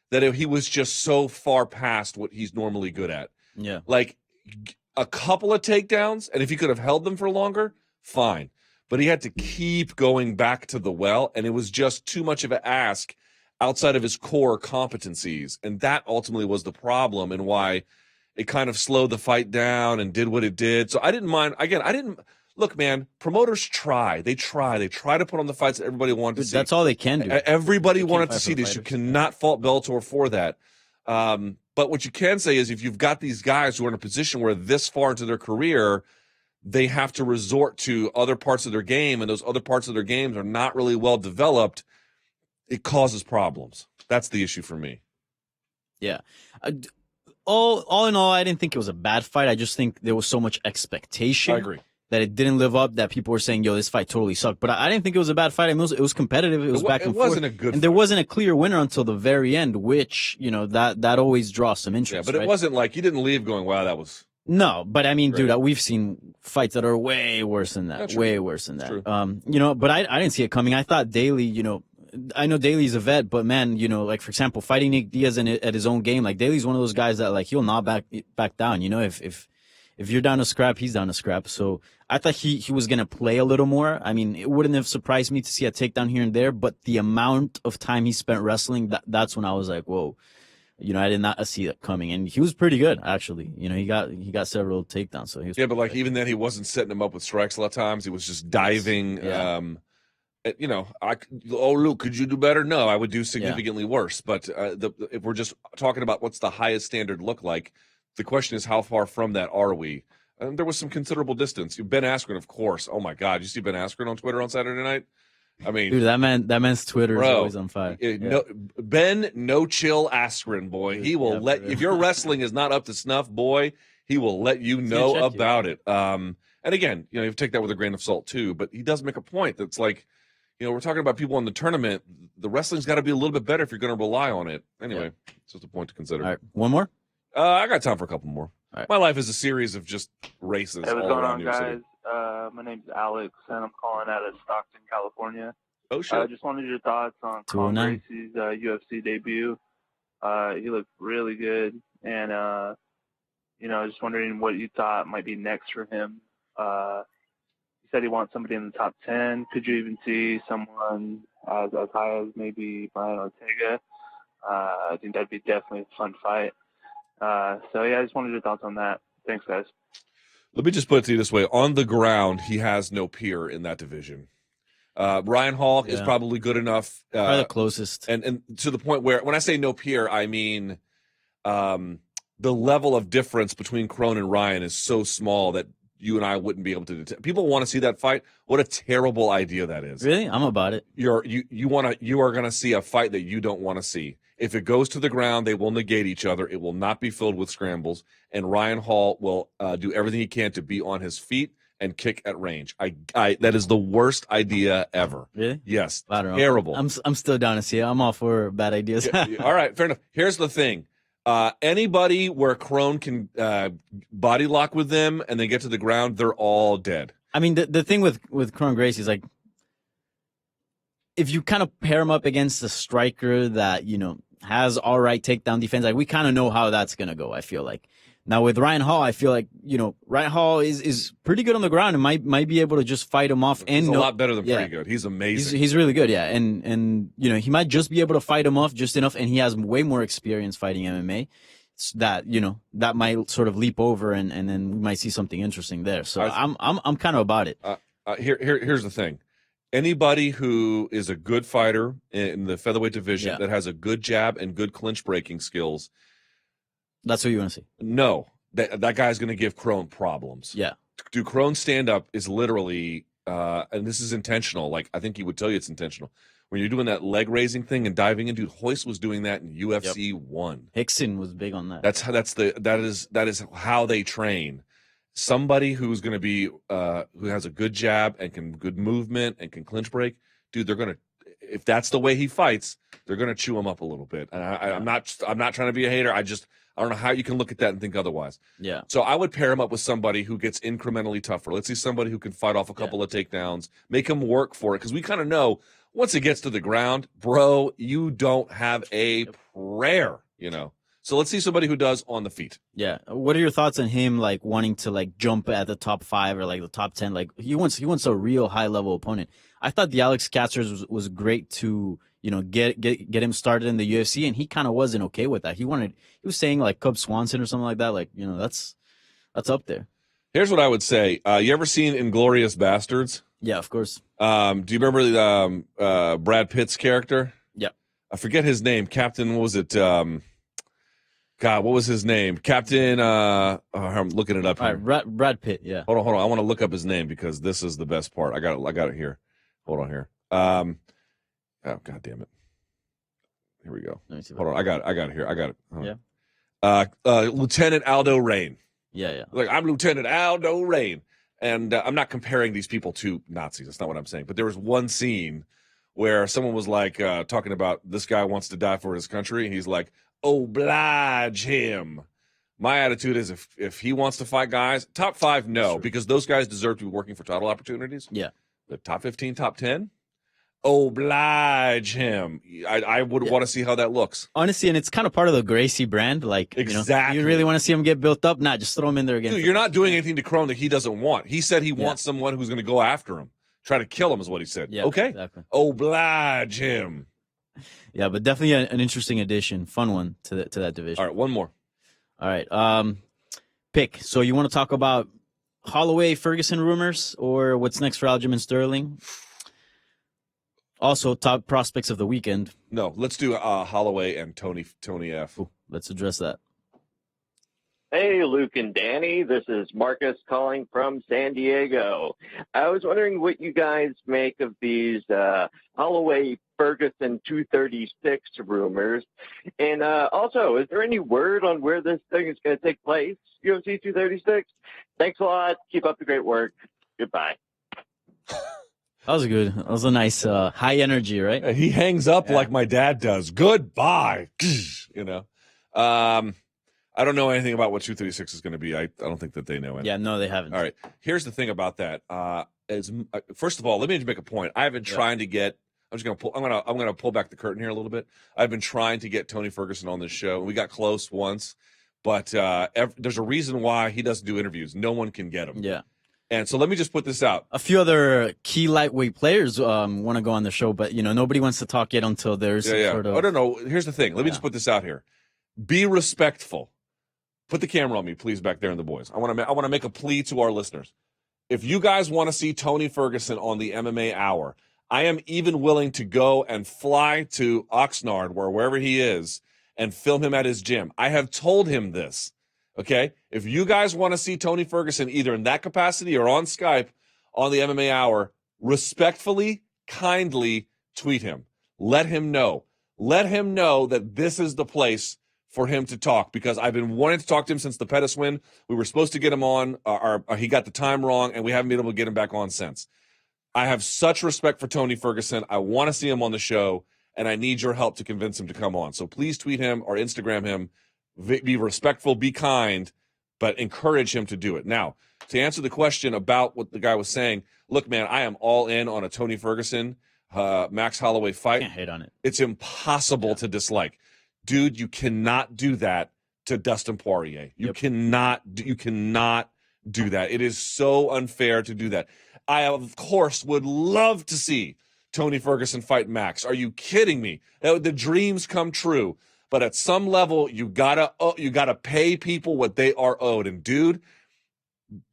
that he was just so far past what he's normally good at. Yeah. Like a couple of takedowns, and if he could have held them for longer, fine. But he had to keep going back to the well, and it was just too much of an ask outside of his core competencies. And that ultimately was the problem, and why it kind of slowed the fight down and did what it did. So I didn't mind. Again, look, man, promoters try. They try to put on the fights that everybody wanted to see. That's all they can do. Everybody wanted to see this. You cannot fault Bellator for that. But what you can say is, if you've got these guys who are in a position where this far into their career, they have to resort to other parts of their game, and those other parts of their games are not really well developed, it causes problems. That's the issue for me. Yeah. All in all, I didn't think it was a bad fight. I just think there was so much expectation. I agree. That it didn't live up, that people were saying, yo, this fight totally sucked. But I didn't think it was a bad fight. I mean, it was competitive. It was back and forth. It wasn't a good And fight. there wasn't a clear winner until the very end, which, that always draws some interest. Yeah, but it wasn't like you didn't leave going, wow, that was... No, but I mean, dude, we've seen fights that are way worse than that. Way worse than that. True. But I didn't see it coming. I thought Daly, I know Daly's a vet, but man, like, for example, fighting Nick Diaz at his own game, like, Daly's one of those guys that, like, he'll not back down. If you're down to scrap, he's down to scrap. So I thought he was going to play a little more. I mean, it wouldn't have surprised me to see a takedown here and there, but the amount of time he spent wrestling, that's when I was like, whoa, I did not see that coming. And he was pretty good, actually. He got several takedowns. So he was but like, even then, he wasn't setting him up with strikes a lot of times. He was just diving. Yeah. Luke, could you do better? No, I would do significantly worse. But if we're just talking about what's the highest standard look like, the question is, how far from that are we? And there was some considerable distance. Ben Askren, of course. Oh my God, you see Ben Askren on Twitter on Saturday night? I mean, dude, that man's Twitter is always on fire. Ben, no chill Askren, boy. He will if your wrestling is not up to snuff, boy, he will let you know about it. And again, you have to take that with a grain of salt too. But he does make a point that's like, we're talking about people in the tournament. The wrestling's got to be a little bit better if you're going to rely on it. Anyway, it's just a point to consider. All right, one more. I got time for a couple more. Right. My life is a series of just races Hey, what's all going around on, New York guys? City. My name's Alex, and I'm calling out of Stockton, California. Oh, shit. I just wanted your thoughts on Kron Gracie's UFC debut. He looked really good, and just wondering what you thought might be next for him. He said he wants somebody in the top 10. Could you even see someone as high as maybe Brian Ortega? I think that'd be definitely a fun fight. I just wanted your thoughts on that. Thanks, guys. Let me just put it to you this way. On the ground, he has no peer in that division. Ryan Hall is probably good enough. Probably the closest. And to the point where, when I say no peer, I mean the level of difference between Kron and Ryan is so small that you and I wouldn't be able to detect. People want to see that fight. What a terrible idea that is. Really? I'm about it. You are going to see a fight that you don't want to see. If it goes to the ground, they will negate each other. It will not be filled with scrambles, and Ryan Hall will do everything he can to be on his feet and kick at range. That is the worst idea ever. Really? Yes. I don't know. Terrible. I'm still down to see it. I'm all for bad ideas. All right, fair enough. Here's the thing. Anybody where Kron can body lock with them and they get to the ground, they're all dead. I mean, the thing with Kron Gracie is, like, if you kind of pair him up against a striker that, has all right takedown defense, like, we kind of know how that's going to go, I feel like. Now with Ryan Hall, I feel like, Ryan Hall is pretty good on the ground and might be able to just fight him off. He's a lot better than pretty good. He's amazing. He's really good, yeah. And he might just be able to fight him off just enough, and he has way more experience fighting MMA. That that might sort of leap over, and then we might see something interesting there. So I'm kind of about it. Here's the thing. Anybody who is a good fighter in the featherweight division that has a good jab and good clinch breaking skills, that's what you want to see. No, that guy's going to give Kron problems. Yeah. Do Kron stand up is literally, and this is intentional. Like, I think he would tell you it's intentional. When you're doing that leg raising thing and diving in, dude, Hoist was doing that in UFC 1. Hickson was big on that. That is how they train. somebody who's going to be who has a good jab and good movement and can clinch break, dude, they're going to, if that's the way he fights, they're going to chew him up a little bit. And I'm not trying to be a hater. I don't know how you can look at that and think otherwise. Yeah. So I would pair him up with somebody who gets incrementally tougher. Let's see somebody who can fight off a couple of takedowns, make him work for it. Because we kind of know once it gets to the ground, bro, you don't have a prayer, you know. So let's see somebody who does on the feet. Yeah. What are your thoughts on him like wanting to like jump at the top 5 or like the top 10? Like he wants a real high level opponent. I thought the Alex Katzers was great to, you know, get him started in the UFC, and he kind of wasn't okay with that. He was saying like Cub Swanson or something like that. Like, you know, that's up there. Here's what I would say. You ever seen Inglourious Bastards? Yeah, of course. Do you remember Brad Pitt's character? Yeah. I forget his name. Captain, what was it? God, what was his name? Captain, I'm looking it up here. All right, Brad Pitt, yeah. Hold on. I want to look up his name because this is the best part. I got it here. Hold on here. Oh, God damn it. Here we go. Hold on. I got it here. I got it. Yeah. Lieutenant Aldo Rain. Yeah. Like, I'm Lieutenant Aldo Rain. And I'm not comparing these people to Nazis. That's not what I'm saying. But there was one scene where someone was like talking about this guy wants to die for his country. And he's like, oblige him. My attitude is if he wants to fight guys, top 5, no, sure, because those guys deserve to be working for title opportunities. Yeah. The top 15, top 10, oblige him. I would want to see how that looks. Honestly, and it's kind of part of the Gracie brand. Like, exactly. You really want to see him get built up? Nah, just throw him in there again. Dude, you're not doing anything to Kron that he doesn't want. He said he wants someone who's going to go after him, try to kill him is what he said. Yeah, okay. Exactly. Oblige him. Yeah, but definitely an interesting addition, fun one to that division. All right, one more. All right, pick. So you want to talk about Holloway Ferguson rumors or what's next for Aljamain Sterling? Also, top prospects of the weekend. No, let's do Holloway and Tony F. Ooh, let's address that. Hey, Luke and Danny. This is Marcus calling from San Diego. I was wondering what you guys make of these Holloway Ferguson 236 rumors. And also, is there any word on where this thing is going to take place, UFC 236? Thanks a lot. Keep up the great work. Goodbye. That was good. That was a nice high energy, right? He hangs up like my dad does. Goodbye. You know. I don't know anything about what 236 is going to be. I don't think that they know anything. Yeah, no, they haven't. All right. Here's the thing about that. First of all, let me just make a point. I've been trying to get. I'm going to pull back the curtain here a little bit. I've been trying to get Tony Ferguson on this show. We got close once, but there's a reason why he doesn't do interviews. No one can get him. Yeah. And so let me just put this out. A few other key lightweight players want to go on the show, but nobody wants to talk yet until there's sort of. Oh no. Here's the thing. Let me just put this out here. Be respectful. Put the camera on me, please, back there in the boys. I want to make a plea to our listeners. If you guys want to see Tony Ferguson on the MMA Hour, I am even willing to go and fly to Oxnard, wherever he is, and film him at his gym. I have told him this, okay? If you guys want to see Tony Ferguson either in that capacity or on Skype on the MMA Hour, respectfully, kindly tweet him. Let him know. Let him know that this is the place for him to talk, because I've been wanting to talk to him since the Pettis win. We were supposed to get him on, he got the time wrong, and we haven't been able to get him back on since. I have such respect for Tony Ferguson. I want to see him on the show, and I need your help to convince him to come on. So please tweet him or Instagram him. Be respectful, be kind, but encourage him to do it. Now, to answer the question about what the guy was saying, look, man, I am all in on a Tony Ferguson, Max Holloway fight. Can't hate on it. It's impossible to dislike. Dude, you cannot do that to Dustin Poirier. You cannot do that. It is so unfair to do that. I, of course, would love to see Tony Ferguson fight Max. Are you kidding me? The dreams come true. But at some level, you gotta pay people what they are owed. And dude,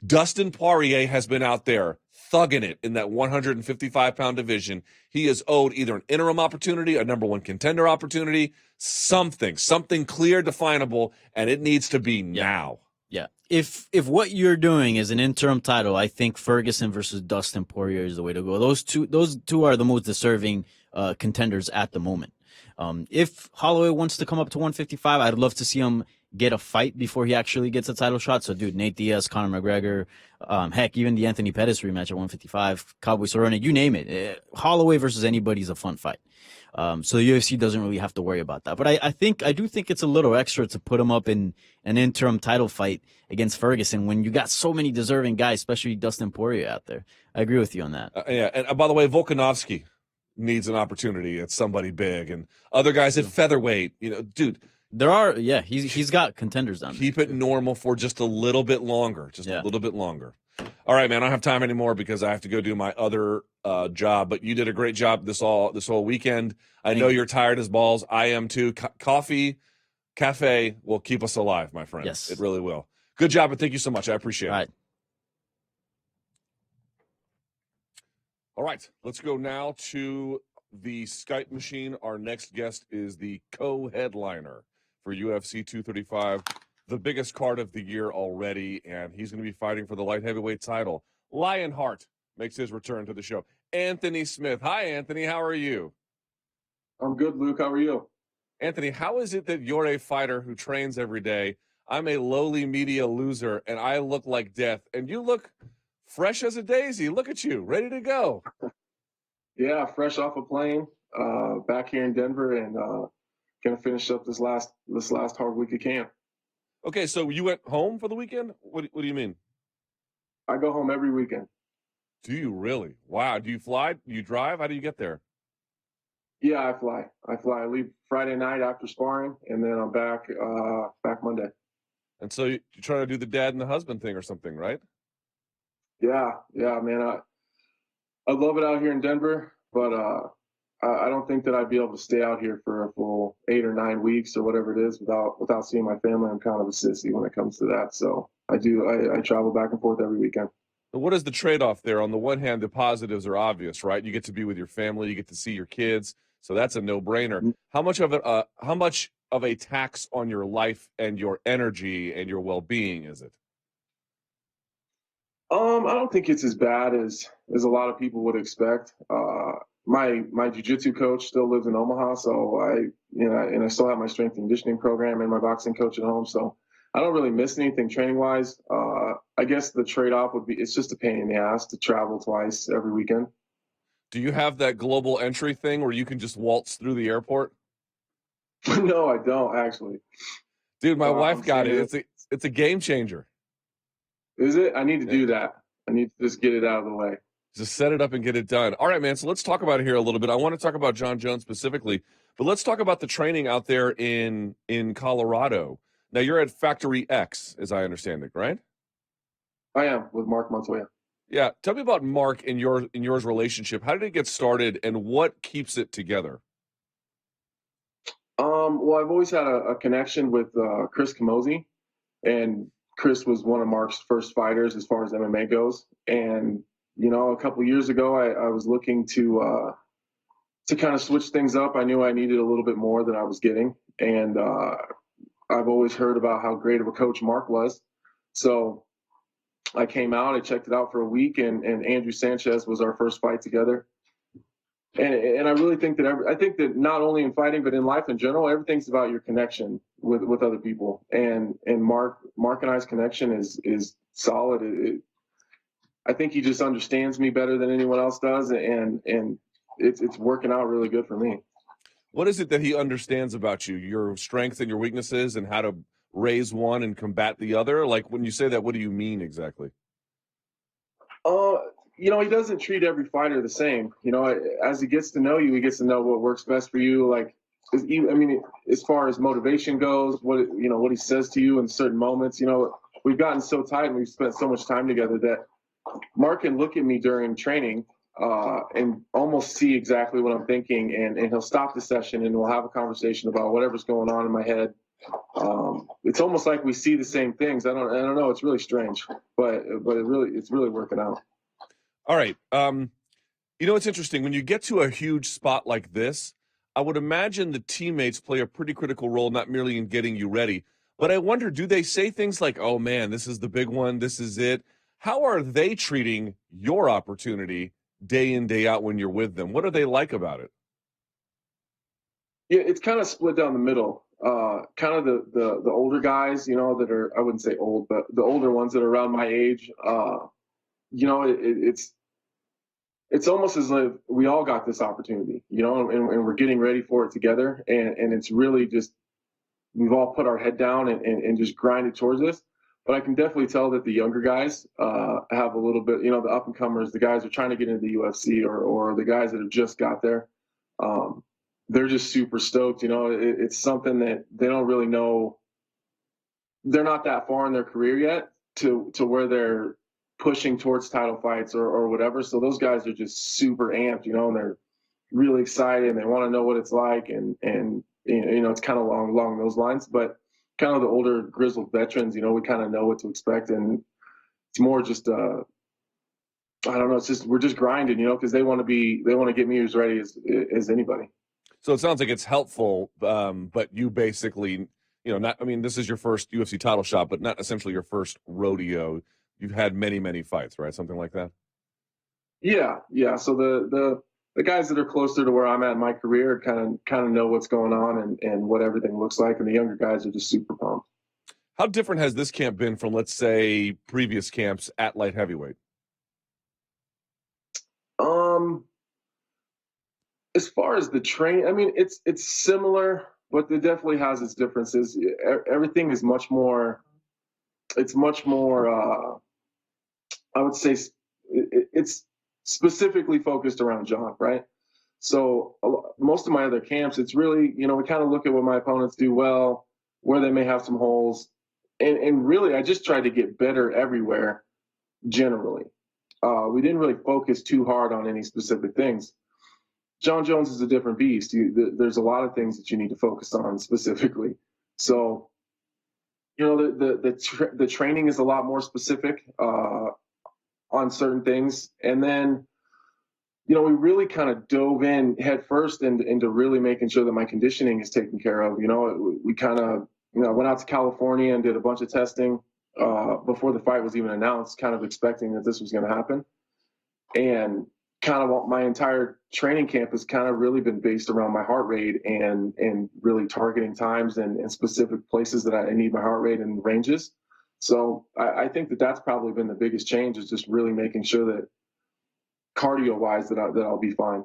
Dustin Poirier has been out there thugging it in that 155-pound division. He is owed either an interim opportunity, a number one contender opportunity, something clear, definable, and it needs to be now. Yeah. If what you're doing is an interim title, I think Ferguson versus Dustin Poirier is the way to go. Those two are the most deserving contenders at the moment. If Holloway wants to come up to 155, I'd love to see him get a fight before he actually gets a title shot. So, dude, Nate Diaz, Conor McGregor, heck, even the Anthony Pettis rematch at 155, Cowboy Cerrone, you name it. Holloway versus anybody is a fun fight. So the UFC doesn't really have to worry about that. But I do think it's a little extra to put him up in an interim title fight against Ferguson when you got so many deserving guys, especially Dustin Poirier out there. I agree with you on that. Yeah, and by the way, Volkanovski needs an opportunity at somebody big, and other guys at featherweight. Dude, there are. Yeah, he's got contenders down there. Keep it normal for just a little bit longer. A little bit longer. All right, man. I don't have time anymore because I have to go do my other job. But you did a great job this whole weekend. I know you're tired as balls. I am too. Cafe will keep us alive, my friend. Yes, it really will. Good job, and thank you so much. I appreciate it. All right, let's go now to the Skype machine. Our next guest is the co-headliner for UFC 235, the biggest card of the year already, and he's going to be fighting for the light heavyweight title. Lionheart makes his return to the show. Anthony Smith. Hi, Anthony. How are you? I'm good, Luke. How are you? Anthony, how is it that you're a fighter who trains every day? I'm a lowly media loser, and I look like death, and you look fresh as a daisy. Look at you, ready to go. Yeah, fresh off a plane, back here in Denver, and gonna finish up this last hard week of camp. Okay, so you went home for the weekend? What do you mean? I go home every weekend. Do you really? Wow. Do you fly? Do you drive? How do you get there? Yeah, I fly. I leave Friday night after sparring, and then I'm back Monday. And so you're trying to do the dad and the husband thing or something, right? Yeah, man. I love it out here in Denver, but I don't think that I'd be able to stay out here for a full 8 or 9 weeks or whatever it is without seeing my family. I'm kind of a sissy when it comes to that. So I travel back and forth every weekend. But what is the trade-off there? On the one hand, the positives are obvious, right? You get to be with your family, you get to see your kids, so that's a no-brainer. How much of a tax on your life and your energy and your well-being is it? I don't think it's as bad as a lot of people would expect. My jiu-jitsu coach still lives in Omaha, so I still have my strength and conditioning program and my boxing coach at home, so I don't really miss anything training-wise. I guess the trade-off would be it's just a pain in the ass to travel twice every weekend. Do you have that global entry thing where you can just waltz through the airport? No, I don't actually. Dude, my wife got it. It's a game changer. Is it? I need to do that. I need to just get it out of the way. Just set it up and get it done. All right, man. So let's talk about it here a little bit. I want to talk about Jon Jones specifically, but let's talk about the training out there in Colorado. Now, you're at Factory X, as I understand it, right? I am, with Mark Montoya. Yeah. Tell me about Mark and yours relationship. How did it get started, and what keeps it together? Well, I've always had a connection with Chris Camozzi, and Chris was one of Mark's first fighters as far as MMA goes. And, a couple of years ago, I was looking to kind of switch things up. I knew I needed a little bit more than I was getting. And I've always heard about how great of a coach Mark was. So I came out, I checked it out for a week, and Andrew Sanchez was our first fight together. And I really think that not only in fighting, but in life in general, everything's about your connection with other people. And Mark and I's connection is solid. I think he just understands me better than anyone else does, and it's working out really good for me. What is it that he understands about you, your strengths and your weaknesses, and how to raise one and combat the other? Like, when you say that, what do you mean exactly? He doesn't treat every fighter the same. As he gets to know you, he gets to know what works best for you. Like, as far as motivation goes, what he says to you in certain moments. We've gotten so tight and we've spent so much time together that Mark can look at me during training and almost see exactly what I'm thinking, and he'll stop the session and we'll have a conversation about whatever's going on in my head. It's almost like we see the same things. I don't know. It's really strange, but it's really working out. All right. It's interesting. When you get to a huge spot like this, I would imagine the teammates play a pretty critical role, not merely in getting you ready, but I wonder, do they say things like, oh man, this is the big one, this is it? How are they treating your opportunity day in, day out when you're with them? What do they like about it? Yeah, it's kind of split down the middle. kind of the older guys, you know, that are, I wouldn't say old, but the older ones that are around my age, you know, it's almost as if we all got this opportunity, you know, and we're getting ready for it together. And it's really just, we've all put our head down and just grinded towards this. But I can definitely tell that the younger guys have a little bit, you know, the up and comers, the guys who are trying to get into the UFC or the guys that have just got there. They're just super stoked. You know, it's something that they don't really know. They're not that far in their career yet to where they're pushing towards title fights or whatever. So those guys are just super amped, you know, and they're really excited and they want to know what it's like. And you know, it's kind of along those lines. But kind of the older grizzled veterans, you know, we kind of know what to expect. And it's more just, I don't know, it's just, we're just grinding, you know, because they want to get me as ready as anybody. So it sounds like it's helpful, but you basically, you know, not, I mean, this is your first UFC title shot, but not essentially your first rodeo. You've had many, many fights, right? Something like that? Yeah. So the guys that are closer to where I'm at in my career kind of know what's going on and what everything looks like, and the younger guys are just super pumped. How different has this camp been from, let's say, previous camps at light heavyweight? As far as the train, I mean, it's similar, but it definitely has its differences. Everything is much more. It's much more. I would say it's specifically focused around Jon, right? So most of my other camps, it's really, you know, we kind of look at what my opponents do well, where they may have some holes, and really, I just tried to get better everywhere. Generally, we didn't really focus too hard on any specific things. Jon Jones is a different beast. There's a lot of things that you need to focus on specifically. So, you know, the training is a lot more specific on certain things. And then, you know, we really kind of dove in head first into really making sure that my conditioning is taken care of. You know, we kind of, you know, went out to California and did a bunch of testing before the fight was even announced, kind of expecting that this was going to happen. And kind of my entire training camp has kind of really been based around my heart rate and really targeting times and specific places that I need my heart rate and ranges. So I think that's probably been the biggest change, is just really making sure that cardio wise that I'll be fine.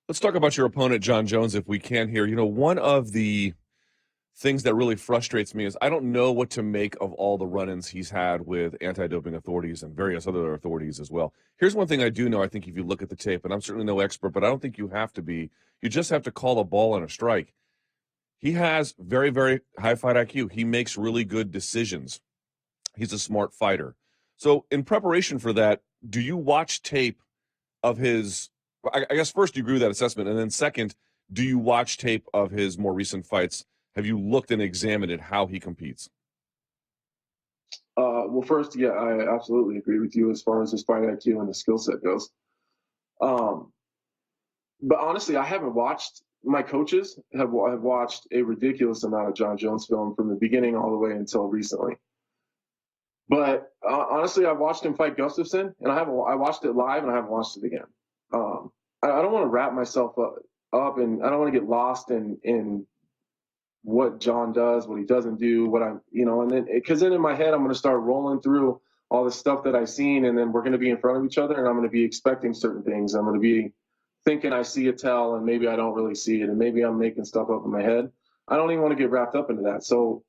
Let's talk about your opponent, Jon Jones, if we can here. You know, one of the things that really frustrates me is I don't know what to make of all the run-ins he's had with anti-doping authorities and various other authorities as well. Here's one thing I do know. I think if you look at the tape, and I'm certainly no expert, but I don't think you have to be. You just have to call a ball and a strike. He has very, very high fight IQ. He makes really good decisions. He's a smart fighter. So in preparation for that, do you watch tape of his, I guess first, do you agree with that assessment? And then second, do you watch tape of his more recent fights? Have you looked and examined it, how he competes? Well, first, yeah, I absolutely agree with you as far as his fight IQ and the skill set goes. But honestly, I haven't watched. My coaches have watched a ridiculous amount of Jon Jones film from the beginning all the way until recently. But honestly, I've watched him fight Gustafsson, and I watched it live, and I haven't watched it again. I don't want to wrap myself up, and I don't want to get lost in what Jon does, what he doesn't do, what I'm, you know, and then because then in my head I'm going to start rolling through all the stuff that I've seen, and then we're going to be in front of each other, and I'm going to be expecting certain things. I'm going to be thinking I see a tell, and maybe I don't really see it, and maybe I'm making stuff up in my head. I don't even want to get wrapped up into that. So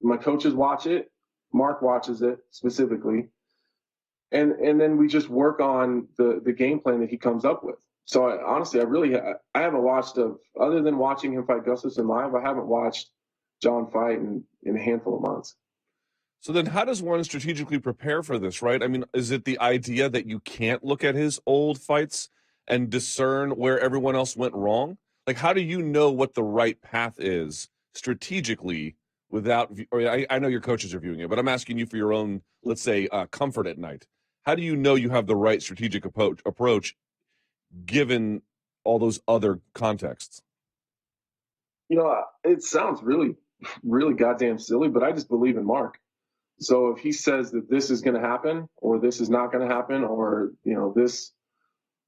my coaches watch it. Mark watches it specifically. And then we just work on the game plan that he comes up with. So honestly, I haven't watched other than watching him fight Gustafsson live, I haven't watched Jon fight in a handful of months. So then how does one strategically prepare for this, right? I mean, is it the idea that you can't look at his old fights and discern where everyone else went wrong? Like, how do you know what the right path is strategically without, or I know your coaches are viewing it, but I'm asking you for your own, let's say, comfort at night. How do you know you have the right strategic approach given all those other contexts? You know, it sounds really, really goddamn silly, but I just believe in Mark. So if he says that this is going to happen or this is not going to happen, or, you know, this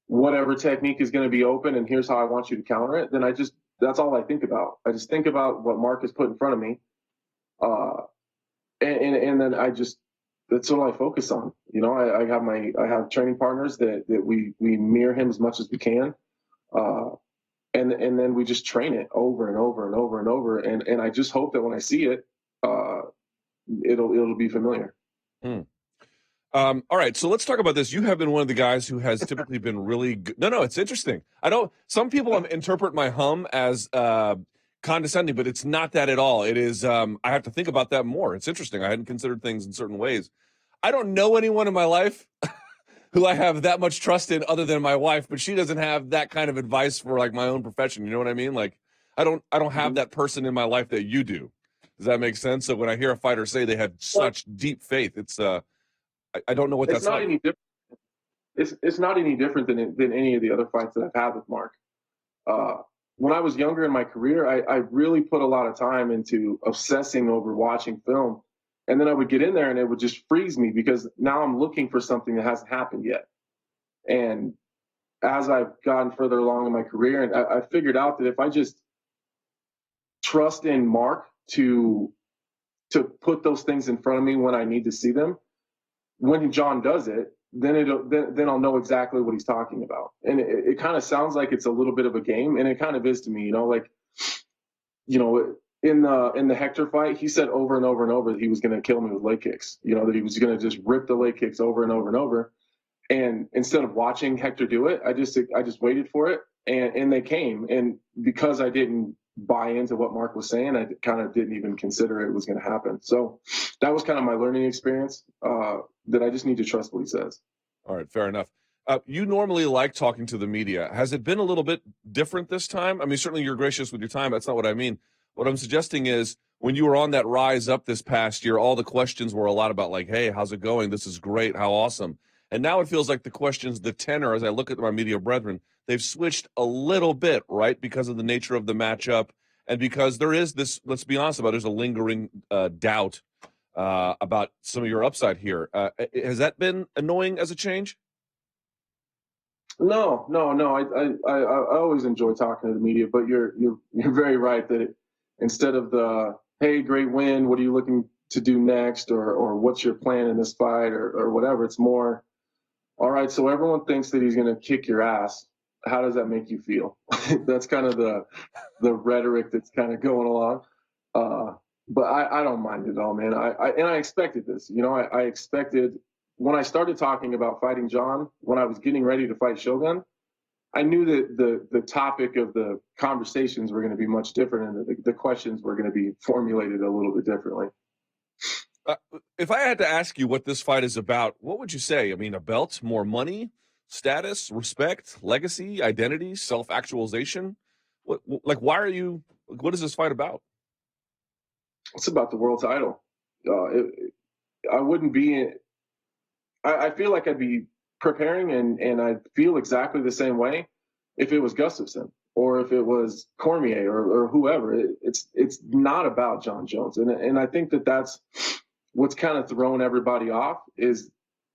whatever technique is going to be open and here's how I want you to counter it, then I just that's all I think about. I just think about what Mark has put in front of me. And then that's what I focus on. You know, I have training partners that we mirror him as much as we can. And then we just train it over and over and over and over. And I just hope that when I see it, it'll be familiar. All right, so let's talk about this. You have been one of the guys who has typically been really good. No, it's interesting. Some people interpret my hum as condescending, but it's not that at all. It is, I have to think about that more. It's interesting. I hadn't considered things in certain ways. I don't know anyone in my life who I have that much trust in other than my wife, but she doesn't have that kind of advice for like my own profession. You know what I mean? Like, I don't have that person in my life that you do. Does that make sense? So when I hear a fighter say they have such deep faith, it's, I don't know what that's like. Any different. It's not any different than any of the other fights that I've had with Mark. When I was younger in my career, I really put a lot of time into obsessing over watching film. And then I would get in there and it would just freeze me because now I'm looking for something that hasn't happened yet. And as I've gotten further along in my career, and I figured out that if I just trust in Mark to put those things in front of me when I need to see them, when Jon does it, then I'll know exactly what he's talking about. And it kind of sounds like it's a little bit of a game, and it kind of is to me, you know, like, you know, in the Hector fight, he said over and over and over that he was going to kill me with leg kicks, you know, that he was going to just rip the leg kicks over and over and over. And instead of watching Hector do it, I just waited for it, and they came. And because I didn't buy into what Mark was saying, I kind of didn't even consider it was going to happen. So that was kind of my learning experience, that I just need to trust what he says. All right, fair enough. You normally like talking to the media. Has it been a little bit different this time? I mean, certainly you're gracious with your time. That's not what I mean. What I'm suggesting is when you were on that rise up this past year, all the questions were a lot about like, hey, how's it going? This is great. How awesome. And now it feels like the questions, the tenor, as I look at my media brethren, they've switched a little bit, right? Because of the nature of the matchup and because there is this, let's be honest about it, there's a lingering doubt about some of your upside here. Has that been annoying as a change? No. I always enjoy talking to the media, but you're very right that instead of the, hey, great win, what are you looking to do next, or what's your plan in this fight, or whatever, it's more, all right, so everyone thinks that he's going to kick your ass. How does that make you feel? That's kind of the rhetoric that's kind of going along. But I don't mind it at all, man. I expected this. You know, I expected when I started talking about fighting Jon, when I was getting ready to fight Shogun, I knew that the topic of the conversations were going to be much different, and the questions were going to be formulated a little bit differently. If I had to ask you what this fight is about, what would you say? I mean, a belt, more money, status, respect, legacy, identity, self-actualization? Why are you? What is this fight about? It's about the world title. I wouldn't be. I feel like I'd be preparing, and I'd feel exactly the same way if it was Gustafsson or if it was Cormier or whoever. It's not about Jon Jones, and I think that's what's kind of thrown everybody off. Is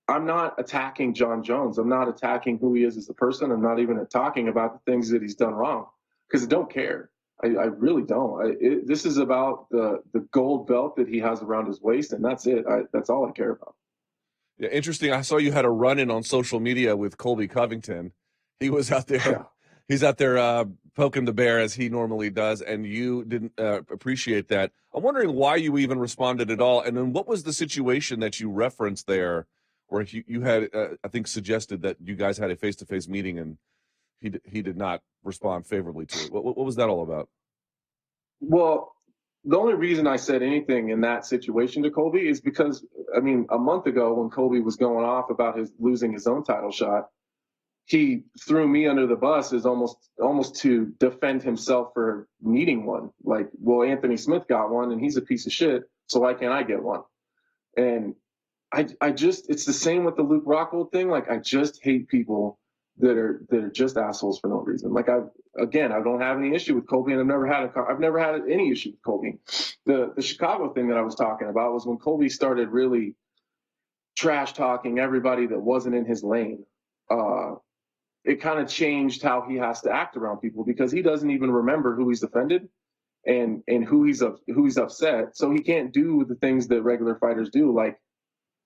I'm not attacking Jon Jones. I'm not attacking who he is as a person. I'm not even talking about the things that he's done wrong because I don't care. I really don't. This is about the gold belt that he has around his waist, and that's it. That's all I care about. Yeah, interesting. I saw you had a run-in on social media with Colby Covington. He was out there. Yeah. He's out there poking the bear as he normally does, and you didn't appreciate that. I'm wondering why you even responded at all, and then what was the situation that you referenced there where you had, I think, suggested that you guys had a face-to-face meeting and he did not respond favorably to it. What was that all about? Well, the only reason I said anything in that situation to Colby is because, I mean, a month ago when Colby was going off about losing his own title shot, he threw me under the bus as almost to defend himself for needing one. Like, well, Anthony Smith got one and he's a piece of shit, so why can't I get one? And I just, it's the same with the Luke Rockhold thing. Like, I just hate people that are just assholes for no reason. Like, I don't have any issue with Colby, and I've never had any issue with Colby. The Chicago thing that I was talking about was when Colby started really trash talking everybody that wasn't in his lane. it kind of changed how he has to act around people, because he doesn't even remember who he's offended and who he's upset. So he can't do the things that regular fighters do, like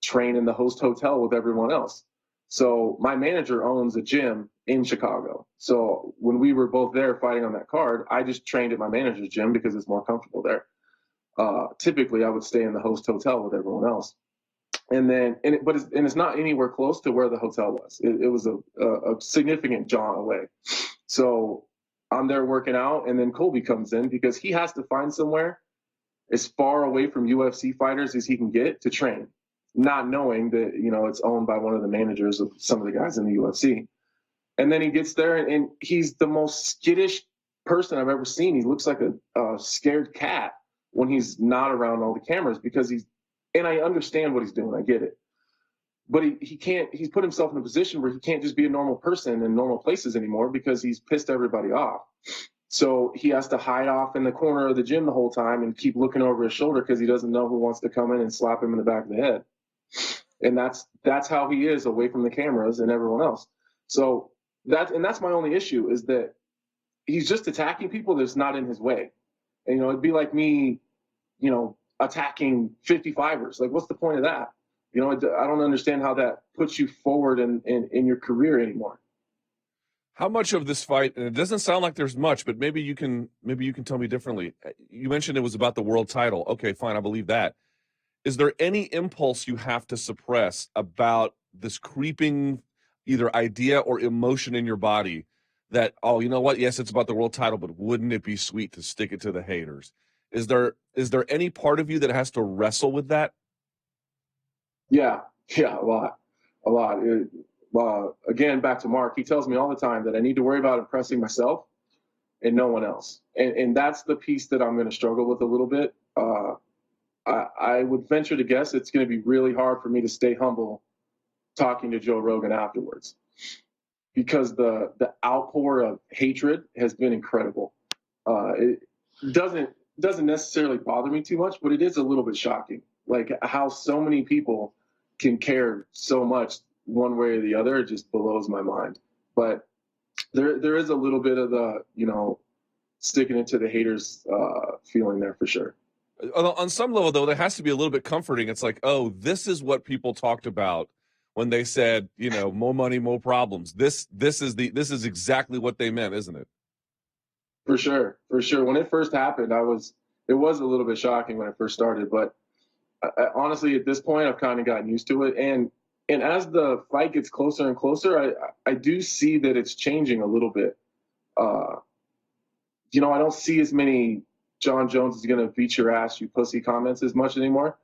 train in the host hotel with everyone else. So my manager owns a gym in Chicago. So when we were both there fighting on that card, I just trained at my manager's gym because it's more comfortable there. Typically, I would stay in the host hotel with everyone else. But it's not anywhere close to where the hotel was. It was a significant jaunt away. So I'm there working out, and then Colby comes in because he has to find somewhere as far away from UFC fighters as he can get to train, not knowing that, it's owned by one of the managers of some of the guys in the UFC. And then he gets there, and he's the most skittish person I've ever seen. He looks like a scared cat when he's not around all the cameras, because and I understand what he's doing. I get it. But he can't, he's put himself in a position where he can't just be a normal person in normal places anymore because he's pissed everybody off. So he has to hide off in the corner of the gym the whole time and keep looking over his shoulder because he doesn't know who wants to come in and slap him in the back of the head. And that's how he is away from the cameras and everyone else. So that's my only issue, is that he's just attacking people that's not in his way. And, it'd be like me, attacking 55ers. Like, what's the point of that? I don't understand how that puts you forward in your career anymore. How much of this fight, and it doesn't sound like there's much, but maybe you can tell me differently. You mentioned it was about the world title. Okay, fine, I believe that. Is there any impulse you have to suppress about this creeping either idea or emotion in your body that, oh, you know what? Yes, it's about the world title, but wouldn't it be sweet to stick it to the haters? Is there any part of you that has to wrestle with that? Yeah, a lot. Again, back to Mark, he tells me all the time that I need to worry about impressing myself and no one else. And that's the piece that I'm going to struggle with a little bit. I would venture to guess it's going to be really hard for me to stay humble talking to Joe Rogan afterwards, because the outpour of hatred has been incredible. It doesn't necessarily bother me too much, but it is a little bit shocking, like how so many people can care so much one way or the other. It just blows my mind. But there is a little bit of the, sticking it to the haters feeling there for sure. On some level, though, there has to be a little bit comforting. It's like, oh, this is what people talked about when they said, more money, more problems. This is exactly what they meant, isn't it? For sure. When it first happened, it was a little bit shocking when it first started, but honestly, at this point, I've kind of gotten used to it. And as the fight gets closer and closer, I do see that it's changing a little bit. I don't see as many Jon Jones is going to beat your ass, you pussy comments as much anymore.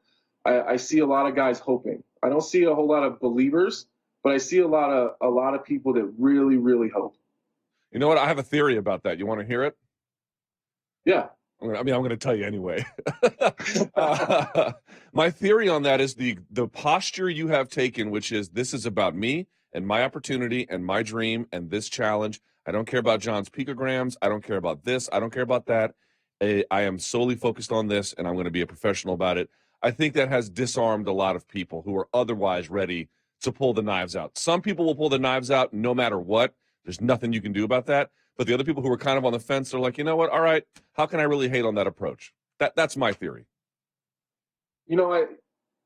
I see a lot of guys hoping. I don't see a whole lot of believers, but I see a lot of people that really, really hope. You know what? I have a theory about that. You want to hear it? Yeah. I'm going to tell you anyway. My theory on that is the posture you have taken, which is, this is about me and my opportunity and my dream and this challenge. I don't care about John's picograms. I don't care about this. I don't care about that. I am solely focused on this, and I'm going to be a professional about it. I think that has disarmed a lot of people who are otherwise ready to pull the knives out. Some people will pull the knives out no matter what. There's nothing you can do about that. But the other people who are kind of on the fence are like, you know what? All right, how can I really hate on that approach? That's my theory. I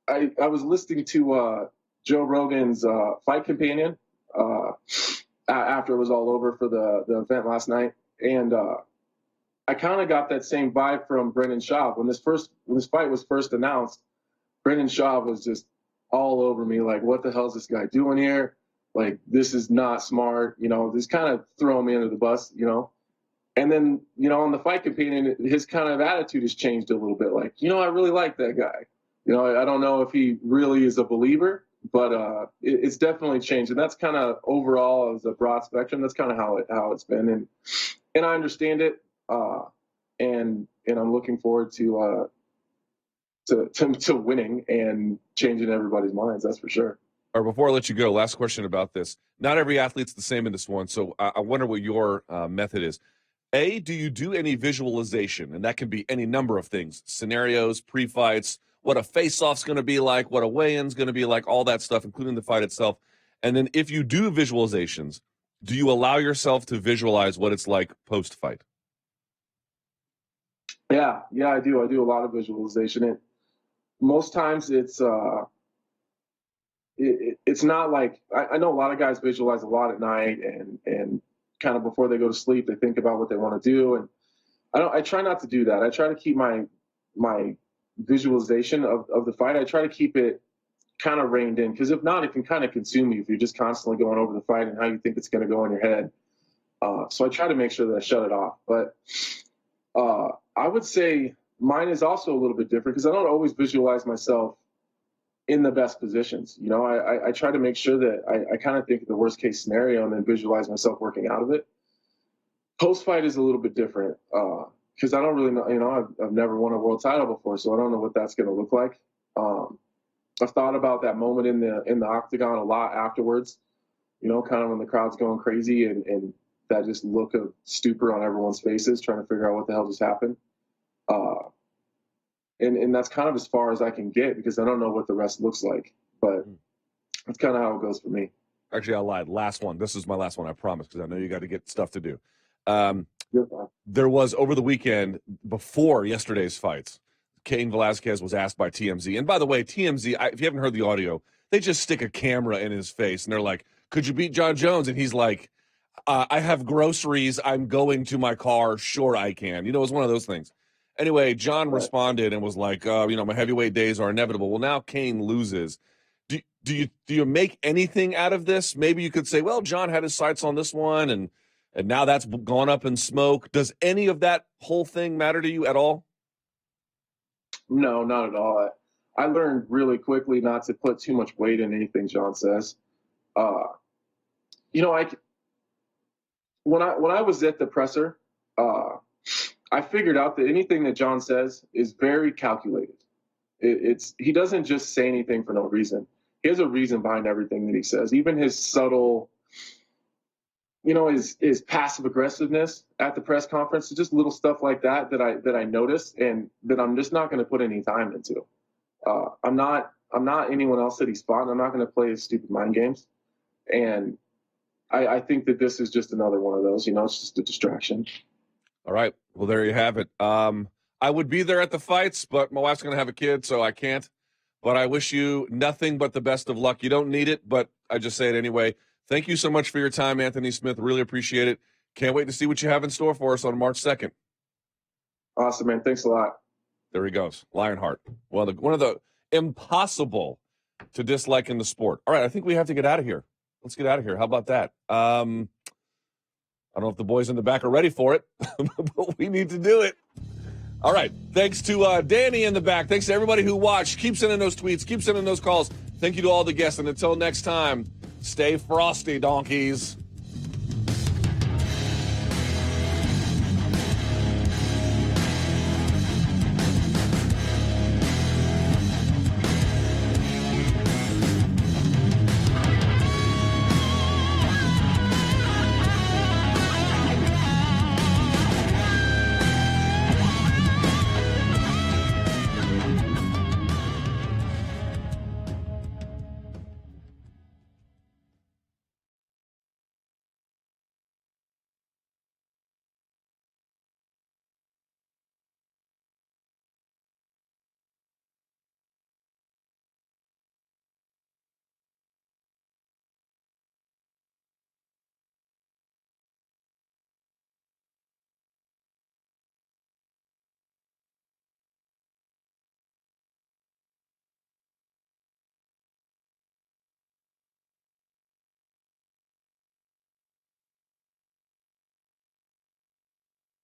was listening to Joe Rogan's Fight Companion after it was all over for the event last night, and I kind of got that same vibe from Brendan Schaub when this fight was first announced. Brendan Schaub was just all over me, like, what the hell is this guy doing here? Like, this is not smart, this kind of throwing me under the bus, And then, on the Fight Companion, his kind of attitude has changed a little bit. Like, I really like that guy. I don't know if he really is a believer, but it's definitely changed. And that's kind of overall, as a broad spectrum, that's kind of how it's been. And I understand it. And I'm looking forward to winning and changing everybody's minds. That's for sure. All right, before I let you go, last question about this. Not every athlete's the same in this one, so I wonder what your method is. A, do you do any visualization? And that can be any number of things: scenarios, pre-fights, what a face-off's going to be like, what a weigh-in's going to be like, all that stuff, including the fight itself. And then if you do visualizations, do you allow yourself to visualize what it's like post-fight? Yeah, I do. I do a lot of visualization. Most times it's not like I know a lot of guys visualize a lot at night and kind of before they go to sleep they think about what they want to do, and I try not to do that. I try to keep my visualization of the fight. I try to keep it kind of reined in, because if not, it can kind of consume you if you're just constantly going over the fight and how you think it's going to go in your head. So I try to make sure that I shut it off. But I would say mine is also a little bit different because I don't always visualize myself in the best positions. You know, I try to make sure that I kind of think of the worst case scenario and then visualize myself working out of it. Post fight is a little bit different because I don't really know. You know, I've never won a world title before, so I don't know what that's going to look like. I've thought about that moment in the Octagon a lot afterwards. You know, kind of when the crowd's going crazy and that just look of stupor on everyone's faces, trying to figure out what the hell just happened. And that's kind of as far as I can get because I don't know what the rest looks like. But that's kind of how it goes for me. Actually, I lied. Last one. This is my last one, I promise, because I know you got to get stuff to do. There was, over the weekend, before yesterday's fights, Cain Velasquez was asked by TMZ. And by the way, TMZ, if you haven't heard the audio, they just stick a camera in his face. And they're like, could you beat Jon Jones? And he's like, I have groceries. I'm going to my car. Sure, I can. You know, it was one of those things. Anyway, Jon responded and was like, you know, my heavyweight days are inevitable. Well, now Cain loses. Do you make anything out of this? Maybe you could say, well, Jon had his sights on this one, and now that's gone up in smoke. Does any of that whole thing matter to you at all? No, not at all. I learned really quickly not to put too much weight in anything Jon says. You know, when I was at the presser, I figured out that anything that Jon says is very calculated. He doesn't just say anything for no reason. He has a reason behind everything that he says. Even his subtle, you know, his passive aggressiveness at the press conference, just little stuff like that I noticed and that I'm just not going to put any time into. I'm not anyone else that he's fought. I'm not going to play his stupid mind games. And I think that this is just another one of those. You know, it's just a distraction. All right. Well, there you have it. I would be there at the fights, but my wife's going to have a kid, so I can't. But I wish you nothing but the best of luck. You don't need it, but I just say it anyway. Thank you so much for your time, Anthony Smith. Really appreciate it. Can't wait to see what you have in store for us on March 2nd. Awesome, man. Thanks a lot. There he goes. Lionheart. Well, one of the impossible to dislike in the sport. All right, I think we have to get out of here. Let's get out of here. How about that? I don't know if the boys in the back are ready for it, but we need to do it. All right. Thanks to Danny in the back. Thanks to everybody who watched. Keep sending those tweets. Keep sending those calls. Thank you to all the guests. And until next time, stay frosty, donkeys.